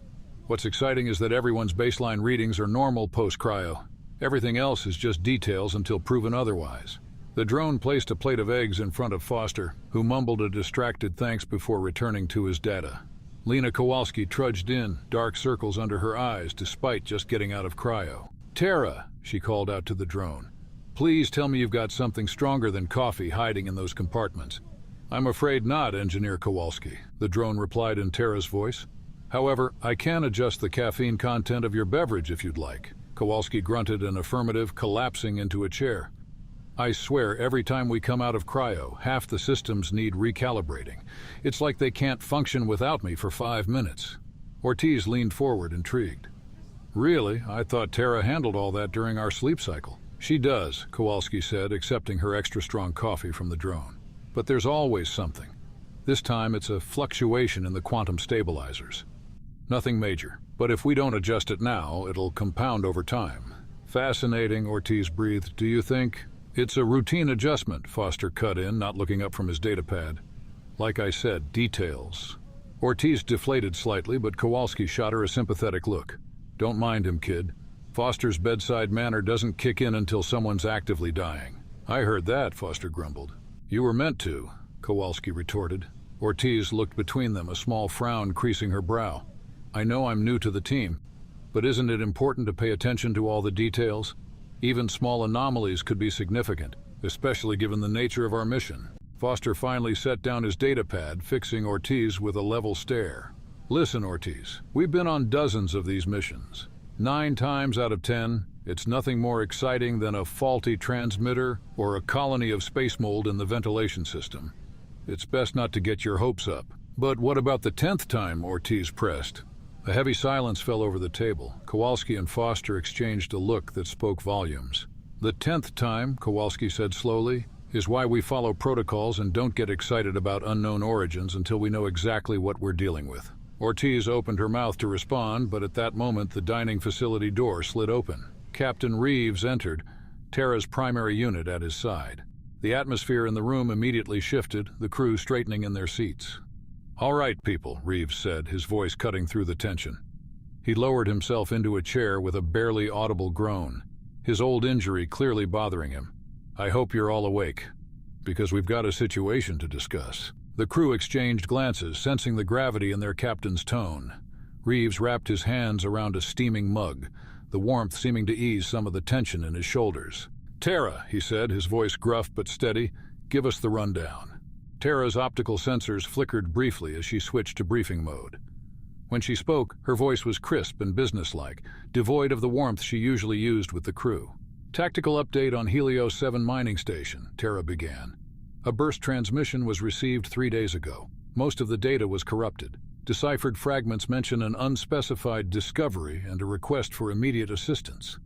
"What's exciting is that everyone's baseline readings are normal post-cryo. Everything else is just details until proven otherwise." The drone placed a plate of eggs in front of Foster, who mumbled a distracted thanks before returning to his data. Lena Kowalski trudged in, dark circles under her eyes despite just getting out of cryo. "Tara," she called out to the drone, "please tell me you've got something stronger than coffee hiding in those compartments." "I'm afraid not, Engineer Kowalski," the drone replied in Tara's voice. "However, I can adjust the caffeine content of your beverage if you'd like." Kowalski grunted an affirmative, collapsing into a chair. "I swear, every time we come out of cryo, half the systems need recalibrating. It's like they can't function without me for 5 minutes." Ortiz leaned forward, intrigued. "Really? I thought Tara handled all that during our sleep cycle." "She does," Kowalski said, accepting her extra-strong coffee from the drone. "But there's always something. This time it's a fluctuation in the quantum stabilizers. Nothing major, but if we don't adjust it now, it'll compound over time." "Fascinating," Ortiz breathed. "Do you think—" "It's a routine adjustment," Foster cut in, not looking up from his datapad. "Like I said, details." Ortiz deflated slightly, but Kowalski shot her a sympathetic look. "Don't mind him, kid. Foster's bedside manner doesn't kick in until someone's actively dying." "I heard that," Foster grumbled. "You were meant to," Kowalski retorted. Ortiz looked between them, a small frown creasing her brow. "I know I'm new to the team, but isn't it important to pay attention to all the details? Even small anomalies could be significant, especially given the nature of our mission." Foster finally set down his datapad, fixing Ortiz with a level stare. "Listen, Ortiz, we've been on dozens of these missions. 9 times out of 10, it's nothing more exciting than a faulty transmitter or a colony of space mold in the ventilation system. It's best not to get your hopes up." "But what about the 10th time?" Ortiz pressed. A heavy silence fell over the table. Kowalski and Foster exchanged a look that spoke volumes. "The 10th time," Kowalski said slowly, "is why we follow protocols and don't get excited about unknown origins until we know exactly what we're dealing with." Ortiz opened her mouth to respond, but at that moment the dining facility door slid open. Captain Reeves entered, Tara's primary unit at his side. The atmosphere in the room immediately shifted, the crew straightening in their seats. "All right, people," Reeves said, his voice cutting through the tension. He lowered himself into a chair with a barely audible groan, his old injury clearly bothering him. "I hope you're all awake, because we've got a situation to discuss." The crew exchanged glances, sensing the gravity in their captain's tone. Reeves wrapped his hands around a steaming mug, the warmth seeming to ease some of the tension in his shoulders. "Tara," he said, his voice gruff but steady, "give us the rundown." Tara's optical sensors flickered briefly as she switched to briefing mode. When she spoke, her voice was crisp and businesslike, devoid of the warmth she usually used with the crew. "Tactical update on Helios 7 mining station," Tara began. "A burst transmission was received 3 days ago. Most of the data was corrupted. Deciphered fragments mention an unspecified discovery and a request for immediate assistance."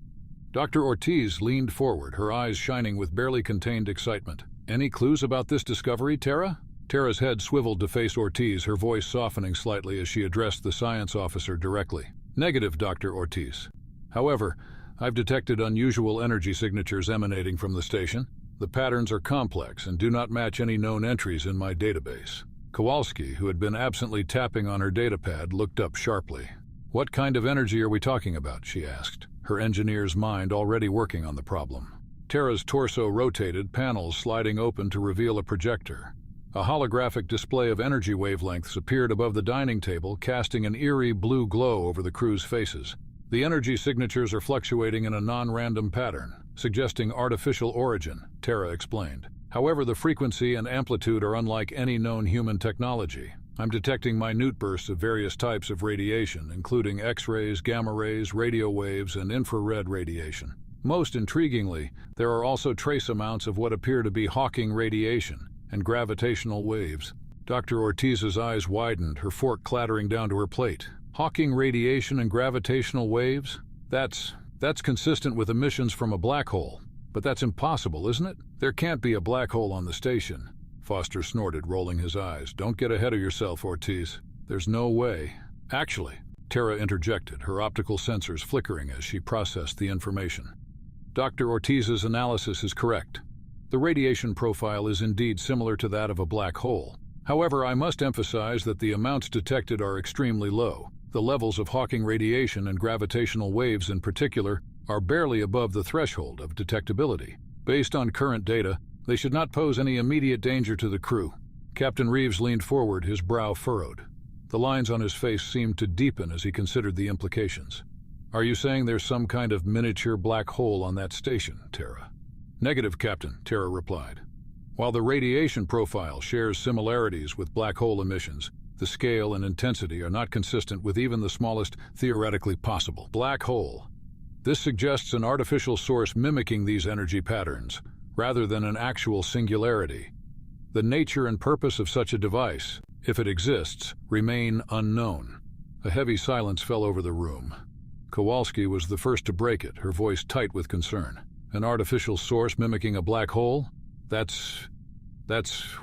Dr. Ortiz leaned forward, her eyes shining with barely contained excitement. "Any clues about this discovery, Tara?" Tara's head swiveled to face Ortiz, her voice softening slightly as she addressed the science officer directly. "Negative, Dr. Ortiz. However, I've detected unusual energy signatures emanating from the station. The patterns are complex and do not match any known entries in my database." Kowalski, who had been absently tapping on her datapad, looked up sharply. "What kind of energy are we talking about?" she asked, her engineer's mind already working on the problem. Tara's torso rotated, panels sliding open to reveal a projector. A holographic display of energy wavelengths appeared above the dining table, casting an eerie blue glow over the crew's faces. "The energy signatures are fluctuating in a non-random pattern, suggesting artificial origin," Tara explained. "However, the frequency and amplitude are unlike any known human technology. I'm detecting minute bursts of various types of radiation, including X-rays, gamma rays, radio waves, and infrared radiation. Most intriguingly, there are also trace amounts of what appear to be Hawking radiation and gravitational waves." Dr. Ortiz's eyes widened, her fork clattering down to her plate. "Hawking radiation and gravitational waves? That's consistent with emissions from a black hole. But that's impossible, isn't it? There can't be a black hole on the station." Foster snorted, rolling his eyes. "Don't get ahead of yourself, Ortiz. There's no way." "Actually," Tara interjected, her optical sensors flickering as she processed the information. "Dr. Ortiz's analysis is correct. The radiation profile is indeed similar to that of a black hole. However, I must emphasize that the amounts detected are extremely low. The levels of Hawking radiation and gravitational waves in particular are barely above the threshold of detectability. Based on current data, they should not pose any immediate danger to the crew." Captain Reeves leaned forward, his brow furrowed. The lines on his face seemed to deepen as he considered the implications. "Are you saying there's some kind of miniature black hole on that station, Tara?" "Negative, Captain," Tara replied. "While the radiation profile shares similarities with black hole emissions, the scale and intensity are not consistent with even the smallest theoretically possible black hole. This suggests an artificial source mimicking these energy patterns, rather than an actual singularity. The nature and purpose of such a device, if it exists, remain unknown." A heavy silence fell over the room. Kowalski was the first to break it, her voice tight with concern. "An artificial source mimicking a black hole? That's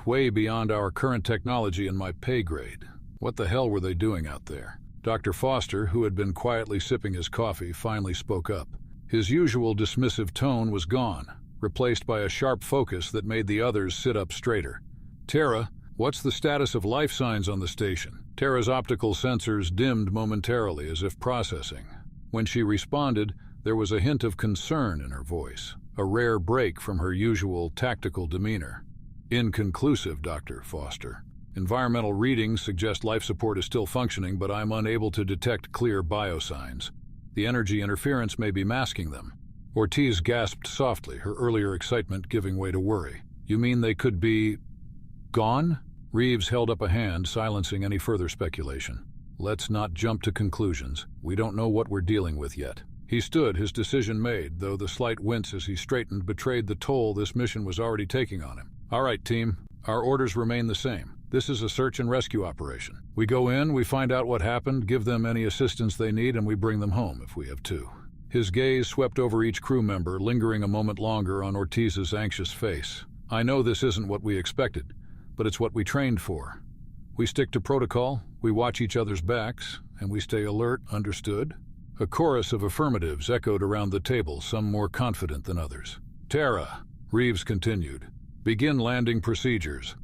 way beyond our current technology and my pay grade. What the hell were they doing out there?" Dr. Foster, who had been quietly sipping his coffee, finally spoke up. His usual dismissive tone was gone, replaced by a sharp focus that made the others sit up straighter. "Tara, what's the status of life signs on the station?" Tara's optical sensors dimmed momentarily as if processing. When she responded, there was a hint of concern in her voice, a rare break from her usual tactical demeanor. "Inconclusive, Dr. Foster. Environmental readings suggest life support is still functioning, but I'm unable to detect clear biosigns. The energy interference may be masking them." Ortiz gasped softly, her earlier excitement giving way to worry. "You mean they could be gone?" Reeves held up a hand, silencing any further speculation. "Let's not jump to conclusions. We don't know what we're dealing with yet." He stood, his decision made, though the slight wince as he straightened betrayed the toll this mission was already taking on him. "All right, team. Our orders remain the same. This is a search and rescue operation. We go in, we find out what happened, give them any assistance they need, and we bring them home if we have to." His gaze swept over each crew member, lingering a moment longer on Ortiz's anxious face. "I know this isn't what we expected, but it's what we trained for. We stick to protocol, we watch each other's backs, and we stay alert, understood?" A chorus of affirmatives echoed around the table, some more confident than others. "Tara," Reeves continued, "begin landing procedures.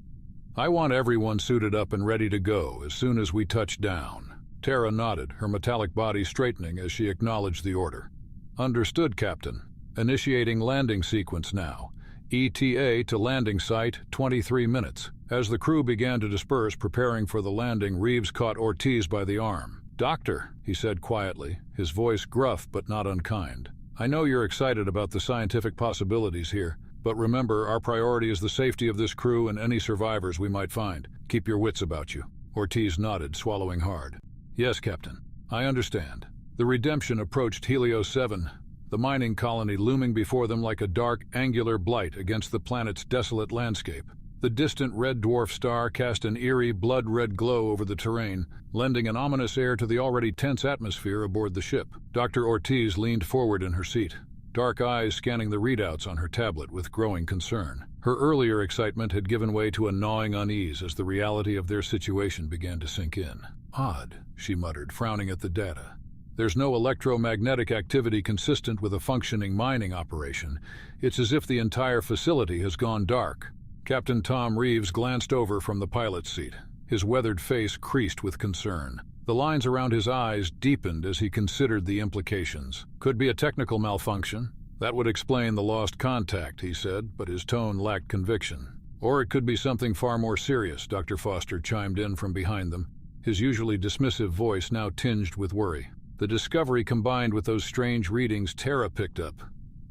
I want everyone suited up and ready to go as soon as we touch down." Tara nodded, her metallic body straightening as she acknowledged the order. "Understood, Captain. Initiating landing sequence now. ETA to landing site, 23 minutes. As the crew began to disperse, preparing for the landing, Reeves caught Ortiz by the arm. "Doctor," he said quietly, his voice gruff but not unkind. "I know you're excited about the scientific possibilities here, but remember, our priority is the safety of this crew and any survivors we might find. Keep your wits about you." Ortiz nodded, swallowing hard. "Yes, Captain. I understand." The Redemption approached Helios 7, the mining colony looming before them like a dark, angular blight against the planet's desolate landscape. The distant red dwarf star cast an eerie, blood-red glow over the terrain, lending an ominous air to the already tense atmosphere aboard the ship. Dr. Ortiz leaned forward in her seat, dark eyes scanning the readouts on her tablet with growing concern. Her earlier excitement had given way to a gnawing unease as the reality of their situation began to sink in. "Odd," she muttered, frowning at the data. "There's no electromagnetic activity consistent with a functioning mining operation. It's as if the entire facility has gone dark." Captain Tom Reeves glanced over from the pilot's seat, his weathered face creased with concern. The lines around his eyes deepened as he considered the implications. "Could be a technical malfunction. That would explain the lost contact," he said, but his tone lacked conviction. "Or it could be something far more serious," Dr. Foster chimed in from behind them, his usually dismissive voice now tinged with worry. The discovery combined with those strange readings Tara picked up.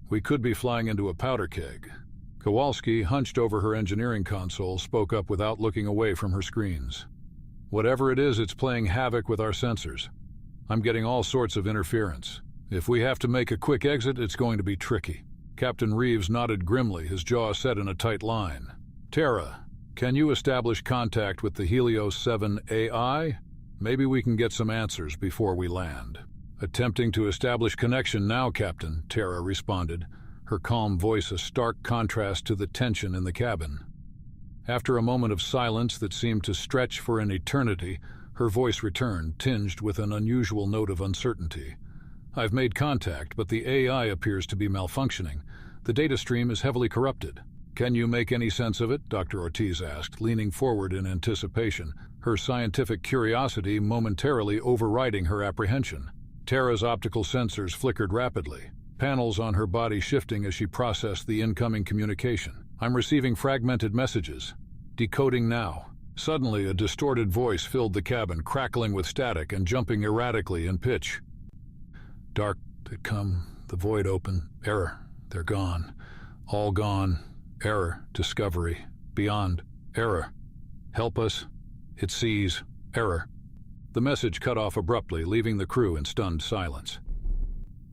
"We could be flying into a powder keg." Kowalski, hunched over her engineering console, spoke up without looking away from her screens. "Whatever it is, it's playing havoc with our sensors. I'm getting all sorts of interference. If we have to make a quick exit, it's going to be tricky." Captain Reeves nodded grimly, his jaw set in a tight line. "Tara, can you establish contact with the Helios 7 AI? Maybe we can get some answers before we land." "Attempting to establish connection now, Captain," Tara responded, her calm voice a stark contrast to the tension in the cabin. After a moment of silence that seemed to stretch for an eternity, her voice returned, tinged with an unusual note of uncertainty. "I've made contact, but the AI appears to be malfunctioning. The data stream is heavily corrupted." "Can you make any sense of it?" Dr. Ortiz asked, leaning forward in anticipation, her scientific curiosity momentarily overriding her apprehension. Tara's optical sensors flickered rapidly, panels on her body shifting as she processed the incoming communication. "I'm receiving fragmented messages. Decoding now." Suddenly, a distorted voice filled the cabin, crackling with static and jumping erratically in pitch. "Dark that come, the void open, error, they're gone. All gone, error, discovery, beyond, error. Help us, it sees, error." The message cut off abruptly, leaving the crew in stunned silence.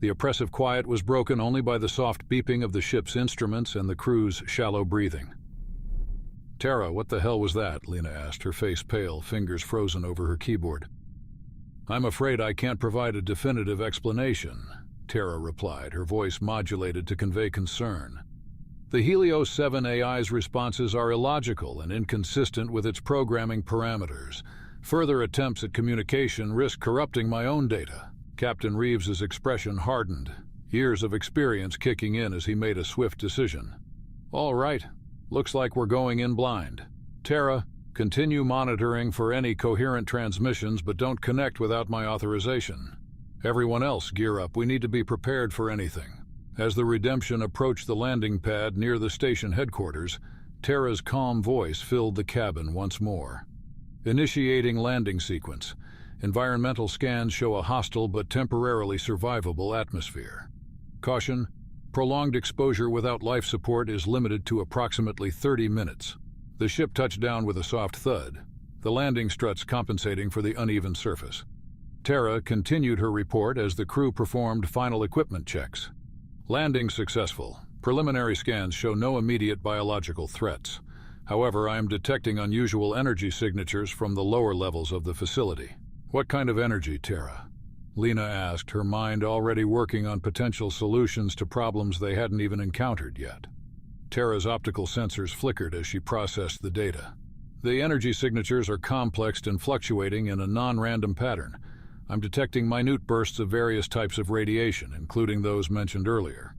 The oppressive quiet was broken only by the soft beeping of the ship's instruments and the crew's shallow breathing. "Tara, what the hell was that?" Lena asked, her face pale, fingers frozen over her keyboard. "I'm afraid I can't provide a definitive explanation," Tara replied, her voice modulated to convey concern. "The Helios 7 AI's responses are illogical and inconsistent with its programming parameters. Further attempts at communication risk corrupting my own data." Captain Reeves's expression hardened, years of experience kicking in as he made a swift decision. "All right, looks like we're going in blind. Tara, continue monitoring for any coherent transmissions, but don't connect without my authorization. Everyone else, gear up. We need to be prepared for anything." As the Redemption approached the landing pad near the station headquarters, Tara's calm voice filled the cabin once more. "Initiating landing sequence. Environmental scans show a hostile but temporarily survivable atmosphere. Caution, prolonged exposure without life support is limited to approximately 30 minutes. The ship touched down with a soft thud, the landing struts compensating for the uneven surface. Tara continued her report as the crew performed final equipment checks. "Landing successful. Preliminary scans show no immediate biological threats. However, I am detecting unusual energy signatures from the lower levels of the facility." "What kind of energy, Tara?" Lena asked, her mind already working on potential solutions to problems they hadn't even encountered yet. Tara's optical sensors flickered as she processed the data. "The energy signatures are complex and fluctuating in a non-random pattern. I'm detecting minute bursts of various types of radiation, including those mentioned earlier.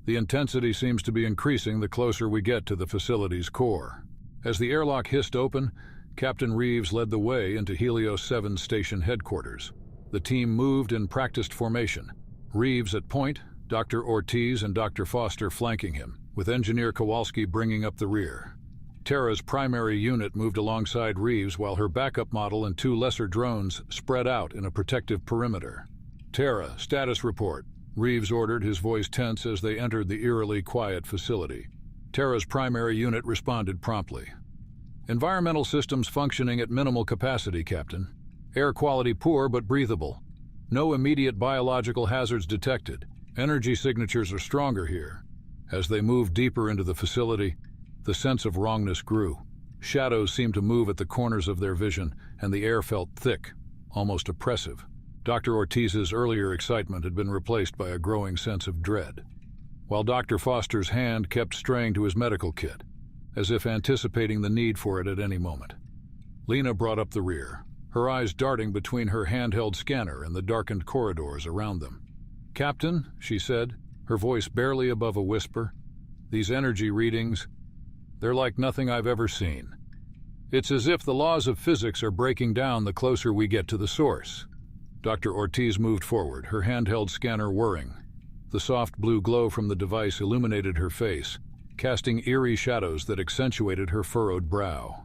The intensity seems to be increasing the closer we get to the facility's core. As the airlock hissed open, Captain Reeves led the way into Helios 7 station headquarters. The team moved in practiced formation. Reeves at point, Dr. Ortiz and Dr. Foster flanking him, with Engineer Kowalski bringing up the rear. Tara's primary unit moved alongside Reeves while her backup model and 2 lesser drones spread out in a protective perimeter. "Tara, status report," Reeves ordered, his voice tense as they entered the eerily quiet facility. Tara's primary unit responded promptly. "Environmental systems functioning at minimal capacity, Captain. Air quality poor but breathable. No immediate biological hazards detected. Energy signatures are stronger here." As they moved deeper into the facility, the sense of wrongness grew. Shadows seemed to move at the corners of their vision, and the air felt thick, almost oppressive. Dr. Ortiz's earlier excitement had been replaced by a growing sense of dread, while Dr. Foster's hand kept straying to his medical kit, as if anticipating the need for it at any moment. Lena brought up the rear, her eyes darting between her handheld scanner and the darkened corridors around them. "Captain," she said, her voice barely above a whisper, "these energy readings, they're like nothing I've ever seen. It's as if the laws of physics are breaking down the closer we get to the source." Dr. Ortiz moved forward, her handheld scanner whirring. The soft blue glow from the device illuminated her face, casting eerie shadows that accentuated her furrowed brow.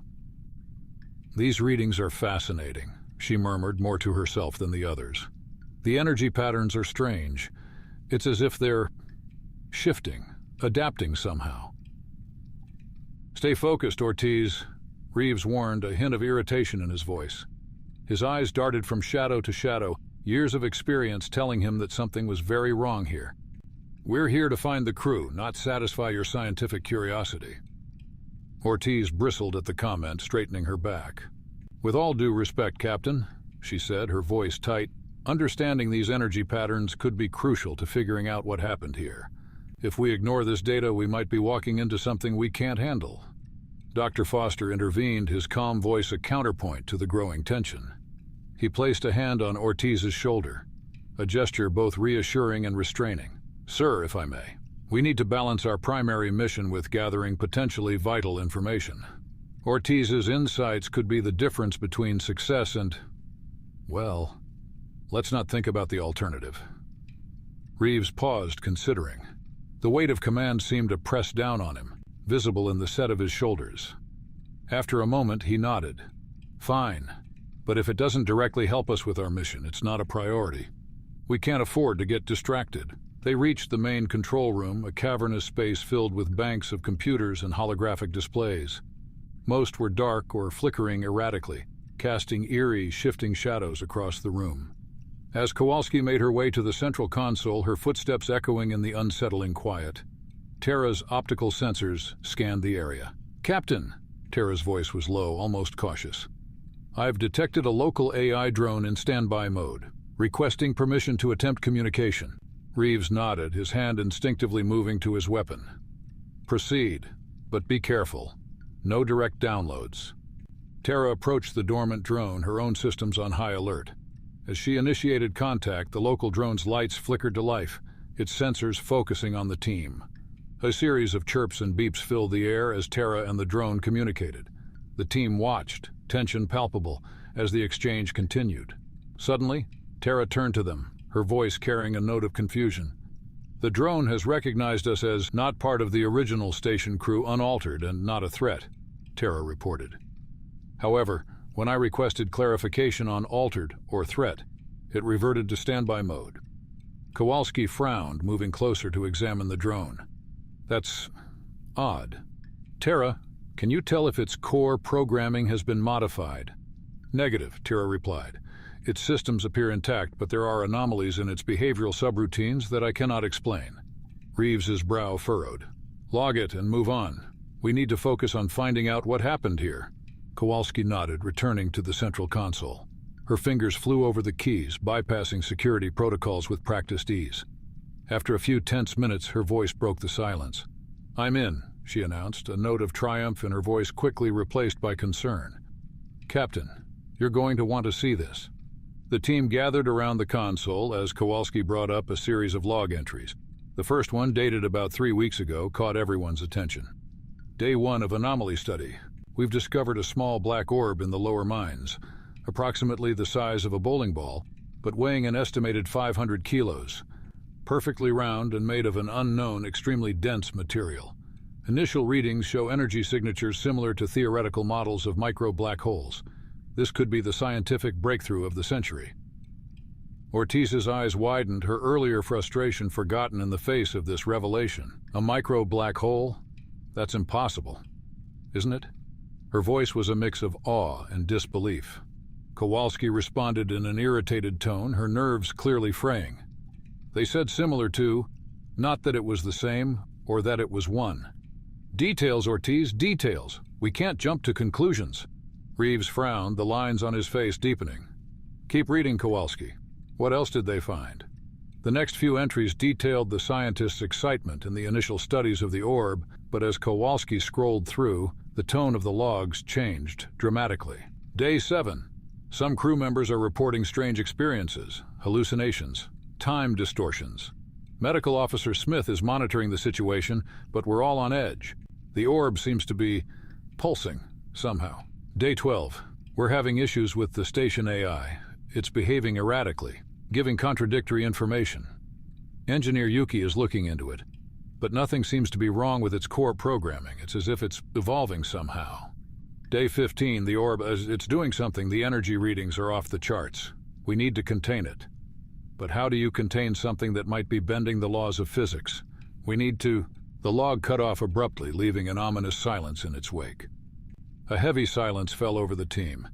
"These readings are fascinating," she murmured, more to herself than the others. "The energy patterns are strange. It's as if they're shifting, adapting somehow." "Stay focused, Ortiz," Reeves warned, a hint of irritation in his voice. His eyes darted from shadow to shadow, years of experience telling him that something was very wrong here. "We're here to find the crew, not satisfy your scientific curiosity." Ortiz bristled at the comment, straightening her back. "With all due respect, Captain," she said, her voice tight, "understanding these energy patterns could be crucial to figuring out what happened here. If we ignore this data, we might be walking into something we can't handle." Dr. Foster intervened, his calm voice a counterpoint to the growing tension. He placed a hand on Ortiz's shoulder, a gesture both reassuring and restraining. "Sir, if I may, we need to balance our primary mission with gathering potentially vital information. Ortiz's insights could be the difference between success and, well, let's not think about the alternative." Reeves paused, considering. The weight of command seemed to press down on him, visible in the set of his shoulders. After a moment, he nodded. "Fine, but if it doesn't directly help us with our mission, it's not a priority. We can't afford to get distracted." They reached the main control room, a cavernous space filled with banks of computers and holographic displays. Most were dark or flickering erratically, casting eerie, shifting shadows across the room. As Kowalski made her way to the central console, her footsteps echoing in the unsettling quiet, Tara's optical sensors scanned the area. "Captain," Tara's voice was low, almost cautious. "I've detected a local AI drone in standby mode, requesting permission to attempt communication." Reeves nodded, his hand instinctively moving to his weapon. "Proceed, but be careful. No direct downloads." Tara approached the dormant drone, her own systems on high alert. As she initiated contact, the local drone's lights flickered to life, its sensors focusing on the team. A series of chirps and beeps filled the air as Tara and the drone communicated. The team watched, tension palpable, as the exchange continued. Suddenly, Tara turned to them, her voice carrying a note of confusion. "The drone has recognized us as not part of the original station crew, unaltered and not a threat," Tara reported. "However, when I requested clarification on altered or threat, it reverted to standby mode." Kowalski frowned, moving closer to examine the drone. "That's odd. Tara, can you tell if its core programming has been modified?" "Negative," Tara replied. "Its systems appear intact, but there are anomalies in its behavioral subroutines that I cannot explain." Reeves's brow furrowed. "Log it and move on. We need to focus on finding out what happened here." Kowalski nodded, returning to the central console. Her fingers flew over the keys, bypassing security protocols with practiced ease. After a few tense minutes, her voice broke the silence. "I'm in," she announced, a note of triumph in her voice quickly replaced by concern. "Captain, you're going to want to see this. The team gathered around the console as Kowalski brought up a series of log entries. The first one, dated about 3 weeks ago, caught everyone's attention. Day 1 of Anomaly study. We've discovered a small black orb in the lower mines, approximately the size of a bowling ball, but weighing an estimated 500 kilos. Perfectly round and made of an unknown, extremely dense material. Initial readings show energy signatures similar to theoretical models of micro-black holes. This could be the scientific breakthrough of the century. Ortiz's eyes widened, her earlier frustration forgotten in the face of this revelation. A micro-black hole? That's impossible, isn't it? Her voice was a mix of awe and disbelief. Kowalski responded in an irritated tone, her nerves clearly fraying. They said similar to, not that it was the same, or that it was one. Details, Ortiz, details. We can't jump to conclusions. Reeves frowned, the lines on his face deepening. Keep reading, Kowalski. What else did they find? The next few entries detailed the scientists' excitement in the initial studies of the orb, but as Kowalski scrolled through, the tone of the logs changed dramatically. Day 7. Some crew members are reporting strange experiences, hallucinations, time distortions. Medical Officer Smith is monitoring the situation, but we're all on edge. The orb seems to be pulsing, somehow. Day 12. We're having issues with the station AI. It's behaving erratically, giving contradictory information. Engineer Yuki is looking into it, but nothing seems to be wrong with its core programming. It's as if it's evolving somehow. Day 15, the orb, as it's doing something, the energy readings are off the charts. We need to contain it. But how do you contain something that might be bending the laws of physics? We need to... The log cut off abruptly, leaving an ominous silence in its wake. A heavy silence fell over the team.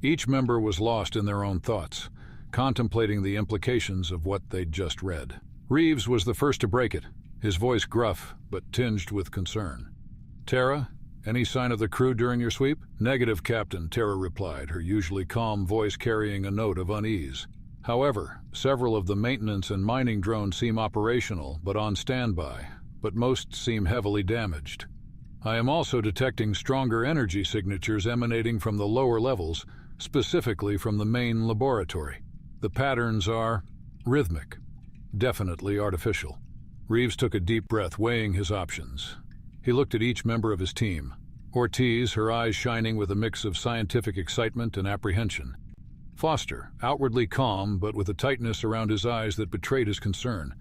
Each member was lost in their own thoughts, contemplating the implications of what they'd just read. Reeves was the first to break it, his voice gruff but tinged with concern. Tara, any sign of the crew during your sweep? Negative, Captain, Tara replied, her usually calm voice carrying a note of unease. However, several of the maintenance and mining drones seem operational but on standby, but most seem heavily damaged. I am also detecting stronger energy signatures emanating from the lower levels, specifically from the main laboratory. The patterns are rhythmic, definitely artificial. Reeves took a deep breath, weighing his options. He looked at each member of his team. Ortiz, her eyes shining with a mix of scientific excitement and apprehension. Foster, outwardly calm, but with a tightness around his eyes that betrayed his concern.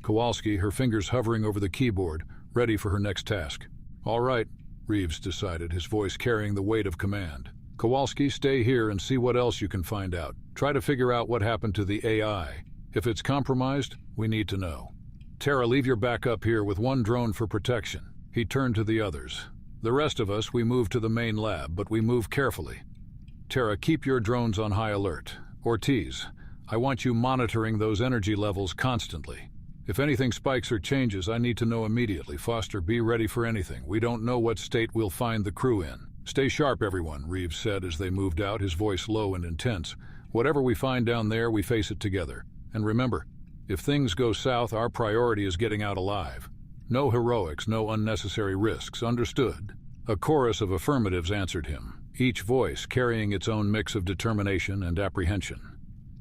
Kowalski, her fingers hovering over the keyboard, ready for her next task. All right, Reeves decided, his voice carrying the weight of command. Kowalski, stay here and see what else you can find out. Try to figure out what happened to the AI. If it's compromised, we need to know. Tara, leave your backup here with one drone for protection. He turned to the others. The rest of us, we move to the main lab, but we move carefully. Tara, keep your drones on high alert. Ortiz, I want you monitoring those energy levels constantly. If anything spikes or changes, I need to know immediately. Foster, be ready for anything. We don't know what state we'll find the crew in. Stay sharp, everyone, Reeves said as they moved out, his voice low and intense. Whatever we find down there, we face it together. And remember, if things go south, our priority is getting out alive. No heroics, no unnecessary risks, understood? A chorus of affirmatives answered him, each voice carrying its own mix of determination and apprehension.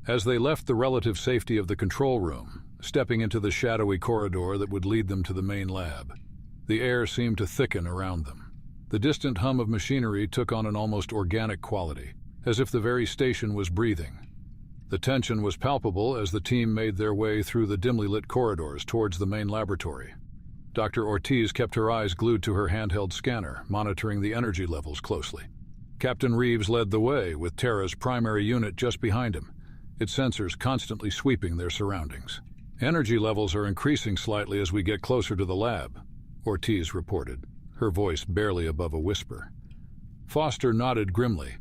As they left the relative safety of the control room, stepping into the shadowy corridor that would lead them to the main lab, the air seemed to thicken around them. The distant hum of machinery took on an almost organic quality, as if the very station was breathing. The tension was palpable as the team made their way through the dimly lit corridors towards the main laboratory. Dr. Ortiz kept her eyes glued to her handheld scanner, monitoring the energy levels closely. Captain Reeves led the way, with Tara's primary unit just behind him, its sensors constantly sweeping their surroundings. Energy levels are increasing slightly as we get closer to the lab, Ortiz reported, her voice barely above a whisper. Foster nodded grimly.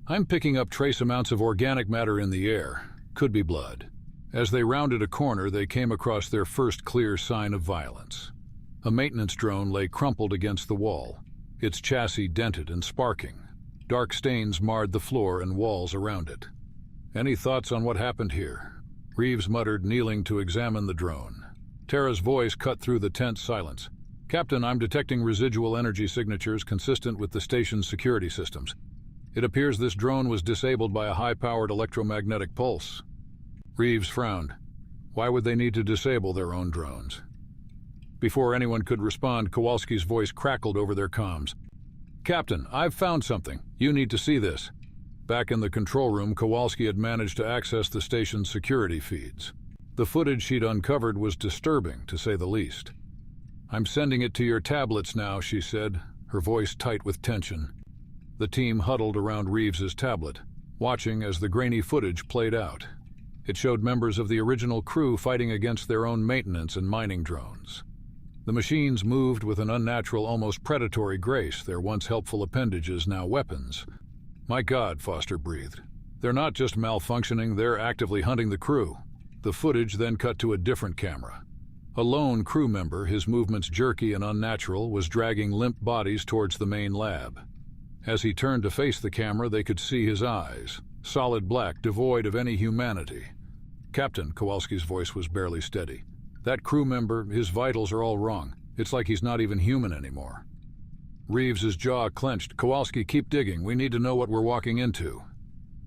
I'm picking up trace amounts of organic matter in the air. Could be blood. As they rounded a corner, they came across their first clear sign of violence. A maintenance drone lay crumpled against the wall, its chassis dented and sparking. Dark stains marred the floor and walls around it. Any thoughts on what happened here? Reeves muttered, kneeling to examine the drone. Tara's voice cut through the tense silence. Captain, I'm detecting residual energy signatures consistent with the station's security systems. It appears this drone was disabled by a high-powered electromagnetic pulse. Reeves frowned. Why would they need to disable their own drones? Before anyone could respond, Kowalski's voice crackled over their comms. "Captain, I've found something. You need to see this." Back in the control room, Kowalski had managed to access the station's security feeds. The footage she'd uncovered was disturbing, to say the least. "I'm sending it to your tablets now," she said, her voice tight with tension. The team huddled around Reeves's tablet, watching as the grainy footage played out. It showed members of the original crew fighting against their own maintenance and mining drones. The machines moved with an unnatural, almost predatory grace, their once helpful appendages now weapons. "My God," Foster breathed. "They're not just malfunctioning, they're actively hunting the crew." The footage then cut to a different camera. A lone crew member, his movements jerky and unnatural, was dragging limp bodies towards the main lab. As he turned to face the camera, they could see his eyes, solid black, devoid of any humanity. "Captain," Kowalski's voice was barely steady. "That crew member, his vitals are all wrong. It's like he's not even human anymore." Reeves's jaw clenched. "Kowalski, keep digging. We need to know what we're walking into."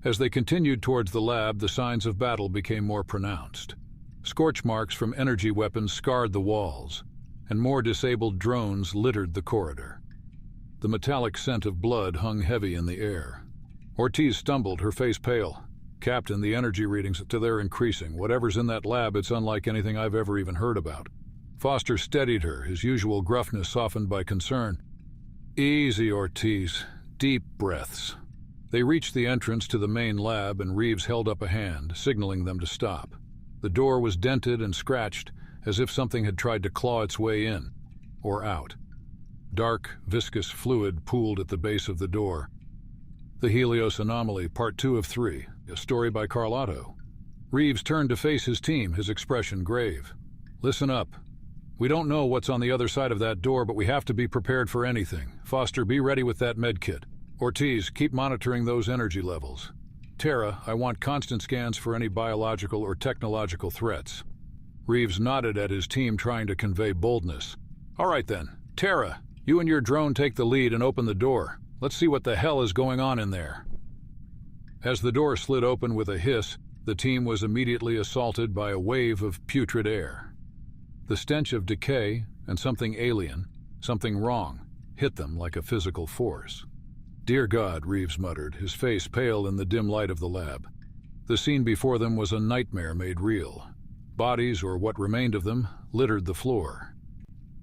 As they continued towards the lab, the signs of battle became more pronounced. Scorch marks from energy weapons scarred the walls, and more disabled drones littered the corridor. The metallic scent of blood hung heavy in the air. Ortiz stumbled, her face pale. "Captain, the energy readings, they're increasing. Whatever's in that lab, it's unlike anything I've ever even heard about." Foster steadied her, his usual gruffness softened by concern. "Easy, Ortiz. Deep breaths." They reached the entrance to the main lab, and Reeves held up a hand, signaling them to stop. The door was dented and scratched, as if something had tried to claw its way in, or out. Dark, viscous fluid pooled at the base of the door. The Helios Anomaly, Part 2 of 3, a story by Carl Otto. Reeves turned to face his team, his expression grave. "Listen up. We don't know what's on the other side of that door, but we have to be prepared for anything. Foster, be ready with that med kit. Ortiz, keep monitoring those energy levels. Tara, I want constant scans for any biological or technological threats." Reeves nodded at his team, trying to convey boldness. "All right then. Tara, you and your drone take the lead and open the door. Let's see what the hell is going on in there." As the door slid open with a hiss, the team was immediately assaulted by a wave of putrid air. The stench of decay and something alien, something wrong, hit them like a physical force. "Dear God," Reeves muttered, his face pale in the dim light of the lab. The scene before them was a nightmare made real. Bodies, or what remained of them, littered the floor.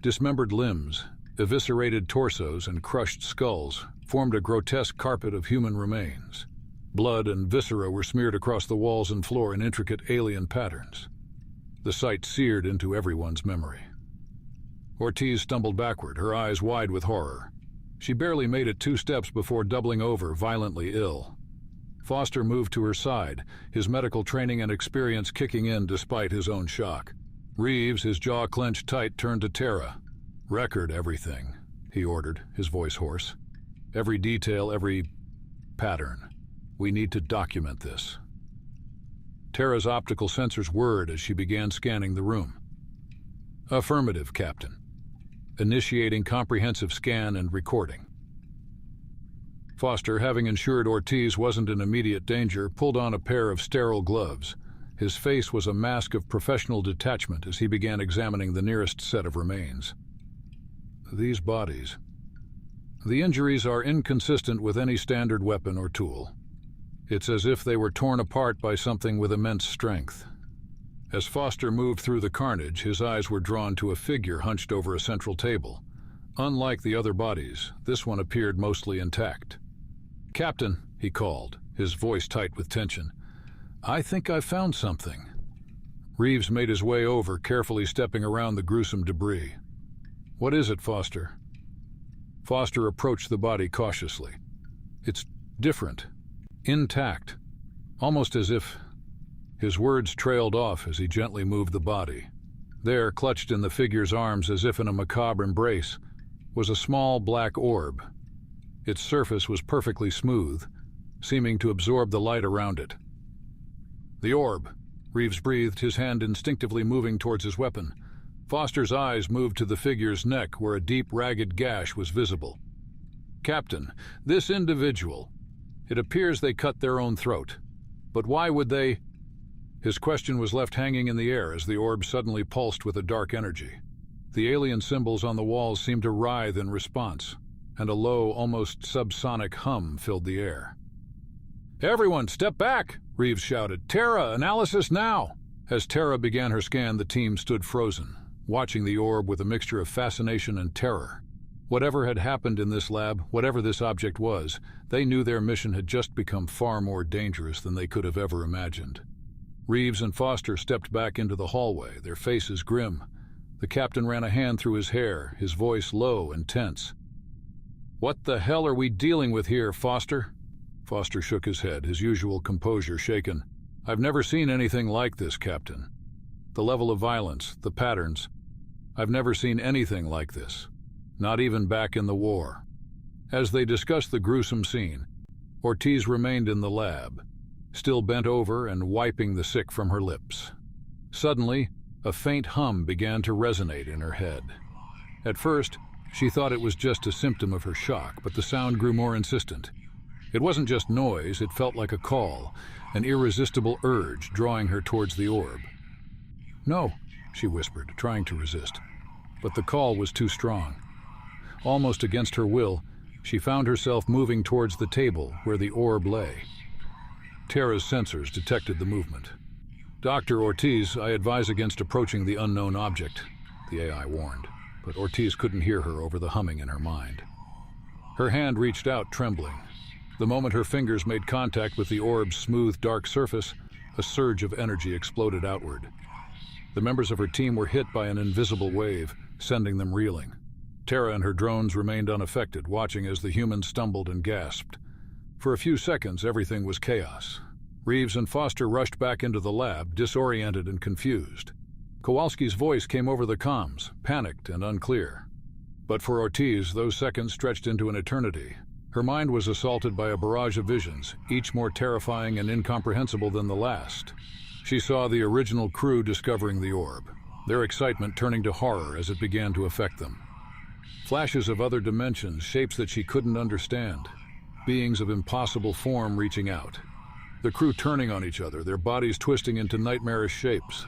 Dismembered limbs, eviscerated torsos, and crushed skulls formed a grotesque carpet of human remains. Blood and viscera were smeared across the walls and floor in intricate alien patterns. The sight seared into everyone's memory. Ortiz stumbled backward, her eyes wide with horror. She barely made it 2 steps before doubling over, violently ill. Foster moved to her side, his medical training and experience kicking in despite his own shock. Reeves, his jaw clenched tight, turned to Tara. "Record everything," he ordered, his voice hoarse. "Every detail, every pattern. We need to document this." Tara's optical sensors whirred as she began scanning the room. "Affirmative, Captain. Initiating comprehensive scan and recording." Foster, having ensured Ortiz wasn't in immediate danger, pulled on a pair of sterile gloves. His face was a mask of professional detachment as he began examining the nearest set of remains. These bodies. The injuries are inconsistent with any standard weapon or tool. It's as if they were torn apart by something with immense strength. As Foster moved through the carnage, his eyes were drawn to a figure hunched over a central table. Unlike the other bodies, this one appeared mostly intact. "Captain," he called, his voice tight with tension. "I think I've found something." Reeves made his way over, carefully stepping around the gruesome debris. "What is it, Foster?" Foster approached the body cautiously. "It's different. Intact. Almost as if..." His words trailed off as he gently moved the body. There, clutched in the figure's arms as if in a macabre embrace, was a small black orb. Its surface was perfectly smooth, seeming to absorb the light around it. "The orb," Reeves breathed, his hand instinctively moving towards his weapon. Foster's eyes moved to the figure's neck, where a deep, ragged gash was visible. "Captain, this individual..." It appears they cut their own throat. But why would they? His question was left hanging in the air as the orb suddenly pulsed with a dark energy. The alien symbols on the walls seemed to writhe in response, and a low, almost subsonic hum filled the air. "Everyone, step back!" Reeves shouted. "Terra, analysis now!" As Terra began her scan, the team stood frozen, watching the orb with a mixture of fascination and terror. Whatever had happened in this lab, whatever this object was, they knew their mission had just become far more dangerous than they could have ever imagined. Reeves and Foster stepped back into the hallway, their faces grim. The captain ran a hand through his hair, his voice low and tense. "What the hell are we dealing with here, Foster?" Foster shook his head, his usual composure shaken. "I've never seen anything like this, Captain. The level of violence, the patterns. I've never seen anything like this. Not even back in the war." As they discussed the gruesome scene, Ortiz remained in the lab, still bent over and wiping the sick from her lips. Suddenly, a faint hum began to resonate in her head. At first, she thought it was just a symptom of her shock, but the sound grew more insistent. It wasn't just noise, it felt like a call, an irresistible urge drawing her towards the orb. "No," she whispered, trying to resist. But the call was too strong. Almost against her will, she found herself moving towards the table where the orb lay. Terra's sensors detected the movement. "Dr. Ortiz, I advise against approaching the unknown object," the AI warned, but Ortiz couldn't hear her over the humming in her mind. Her hand reached out, trembling. The moment her fingers made contact with the orb's smooth, dark surface, a surge of energy exploded outward. The members of her team were hit by an invisible wave, sending them reeling. Terra and her drones remained unaffected, watching as the humans stumbled and gasped. For a few seconds, everything was chaos. Reeves and Foster rushed back into the lab, disoriented and confused. Kowalski's voice came over the comms, panicked and unclear. But for Ortiz, those seconds stretched into an eternity. Her mind was assaulted by a barrage of visions, each more terrifying and incomprehensible than the last. She saw the original crew discovering the orb, their excitement turning to horror as it began to affect them. Flashes of other dimensions, shapes that she couldn't understand. Beings of impossible form reaching out. The crew turning on each other, their bodies twisting into nightmarish shapes.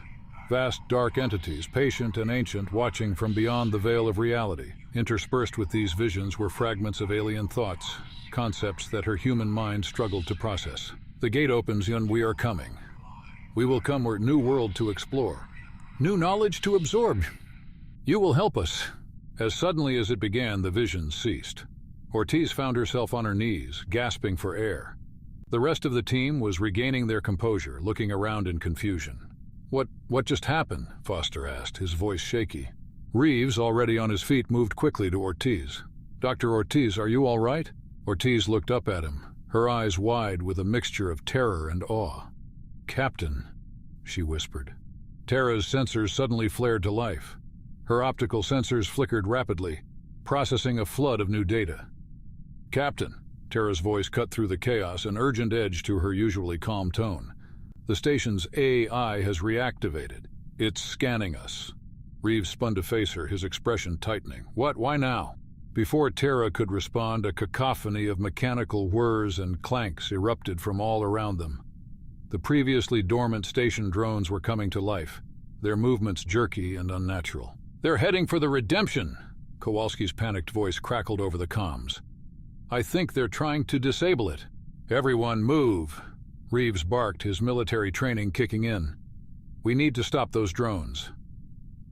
Vast dark entities, patient and ancient, watching from beyond the veil of reality. Interspersed with these visions were fragments of alien thoughts, concepts that her human mind struggled to process. "The gate opens and we are coming. We will come where new world to explore. New knowledge to absorb. You will help us." As suddenly as it began, the visions ceased. Ortiz found herself on her knees, gasping for air. The rest of the team was regaining their composure, looking around in confusion. What just happened?" Foster asked, his voice shaky. Reeves, already on his feet, moved quickly to Ortiz. "Dr. Ortiz, are you all right?" Ortiz looked up at him, her eyes wide with a mixture of terror and awe. "Captain," she whispered. Terra's sensors suddenly flared to life. Her optical sensors flickered rapidly, processing a flood of new data. "Captain," Terra's voice cut through the chaos, an urgent edge to her usually calm tone. "The station's AI has reactivated. It's scanning us." Reeves spun to face her, his expression tightening. "What? Why now?" Before Terra could respond, a cacophony of mechanical whirs and clanks erupted from all around them. The previously dormant station drones were coming to life, their movements jerky and unnatural. "They're heading for the Redemption!" Kowalski's panicked voice crackled over the comms. "I think they're trying to disable it." "Everyone move!" Reeves barked, his military training kicking in. "We need to stop those drones.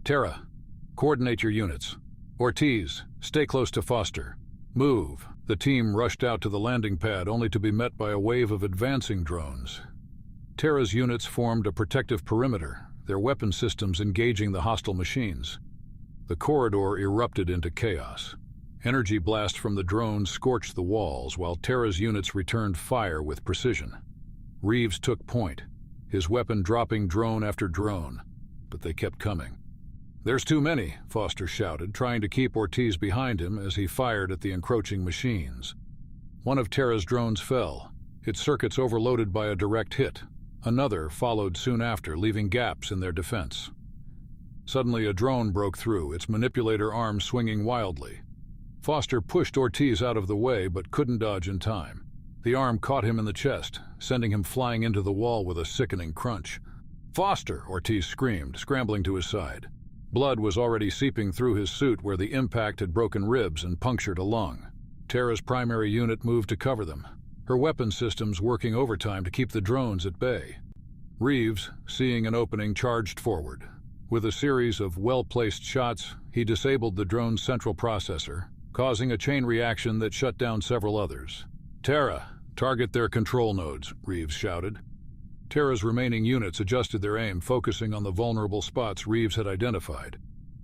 Terra, coordinate your units. Ortiz, stay close to Foster. Move." The team rushed out to the landing pad only to be met by a wave of advancing drones. Terra's units formed a protective perimeter, their weapon systems engaging the hostile machines. The corridor erupted into chaos. Energy blasts from the drones scorched the walls, while Terra's units returned fire with precision. Reeves took point, his weapon dropping drone after drone, but they kept coming. "There's too many," Foster shouted, trying to keep Ortiz behind him as he fired at the encroaching machines. One of Terra's drones fell, its circuits overloaded by a direct hit. Another followed soon after, leaving gaps in their defense. Suddenly a drone broke through, its manipulator arm swinging wildly. Foster pushed Ortiz out of the way but couldn't dodge in time. The arm caught him in the chest, sending him flying into the wall with a sickening crunch. "Foster!" Ortiz screamed, scrambling to his side. Blood was already seeping through his suit where the impact had broken ribs and punctured a lung. Tara's primary unit moved to cover them, her weapon systems working overtime to keep the drones at bay. Reeves, seeing an opening, charged forward. With a series of well-placed shots, he disabled the drone's central processor, causing a chain reaction that shut down several others. "Tara, target their control nodes," Reeves shouted. Tara's remaining units adjusted their aim, focusing on the vulnerable spots Reeves had identified.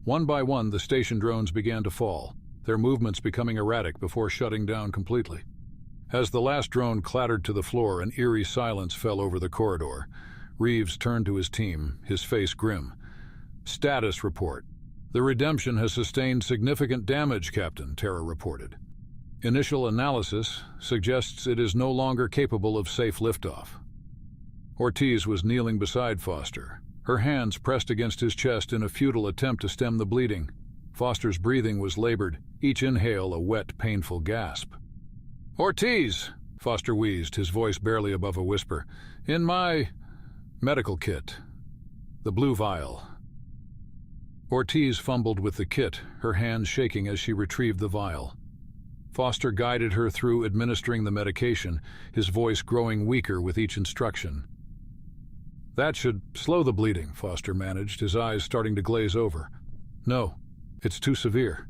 One by one, the station drones began to fall, their movements becoming erratic before shutting down completely. As the last drone clattered to the floor, an eerie silence fell over the corridor. Reeves turned to his team, his face grim. "Status report. The Redemption has sustained significant damage, Captain," Tara reported. "Initial analysis suggests it is no longer capable of safe liftoff." Ortiz was kneeling beside Foster, her hands pressed against his chest in a futile attempt to stem the bleeding. Foster's breathing was labored, each inhale a wet, painful gasp. "Ortiz!" Foster wheezed, his voice barely above a whisper. "In my medical kit. The blue vial." Ortiz fumbled with the kit, her hands shaking as she retrieved the vial. Foster guided her through administering the medication, his voice growing weaker with each instruction. "That should slow the bleeding," Foster managed, his eyes starting to glaze over. "No, it's too severe."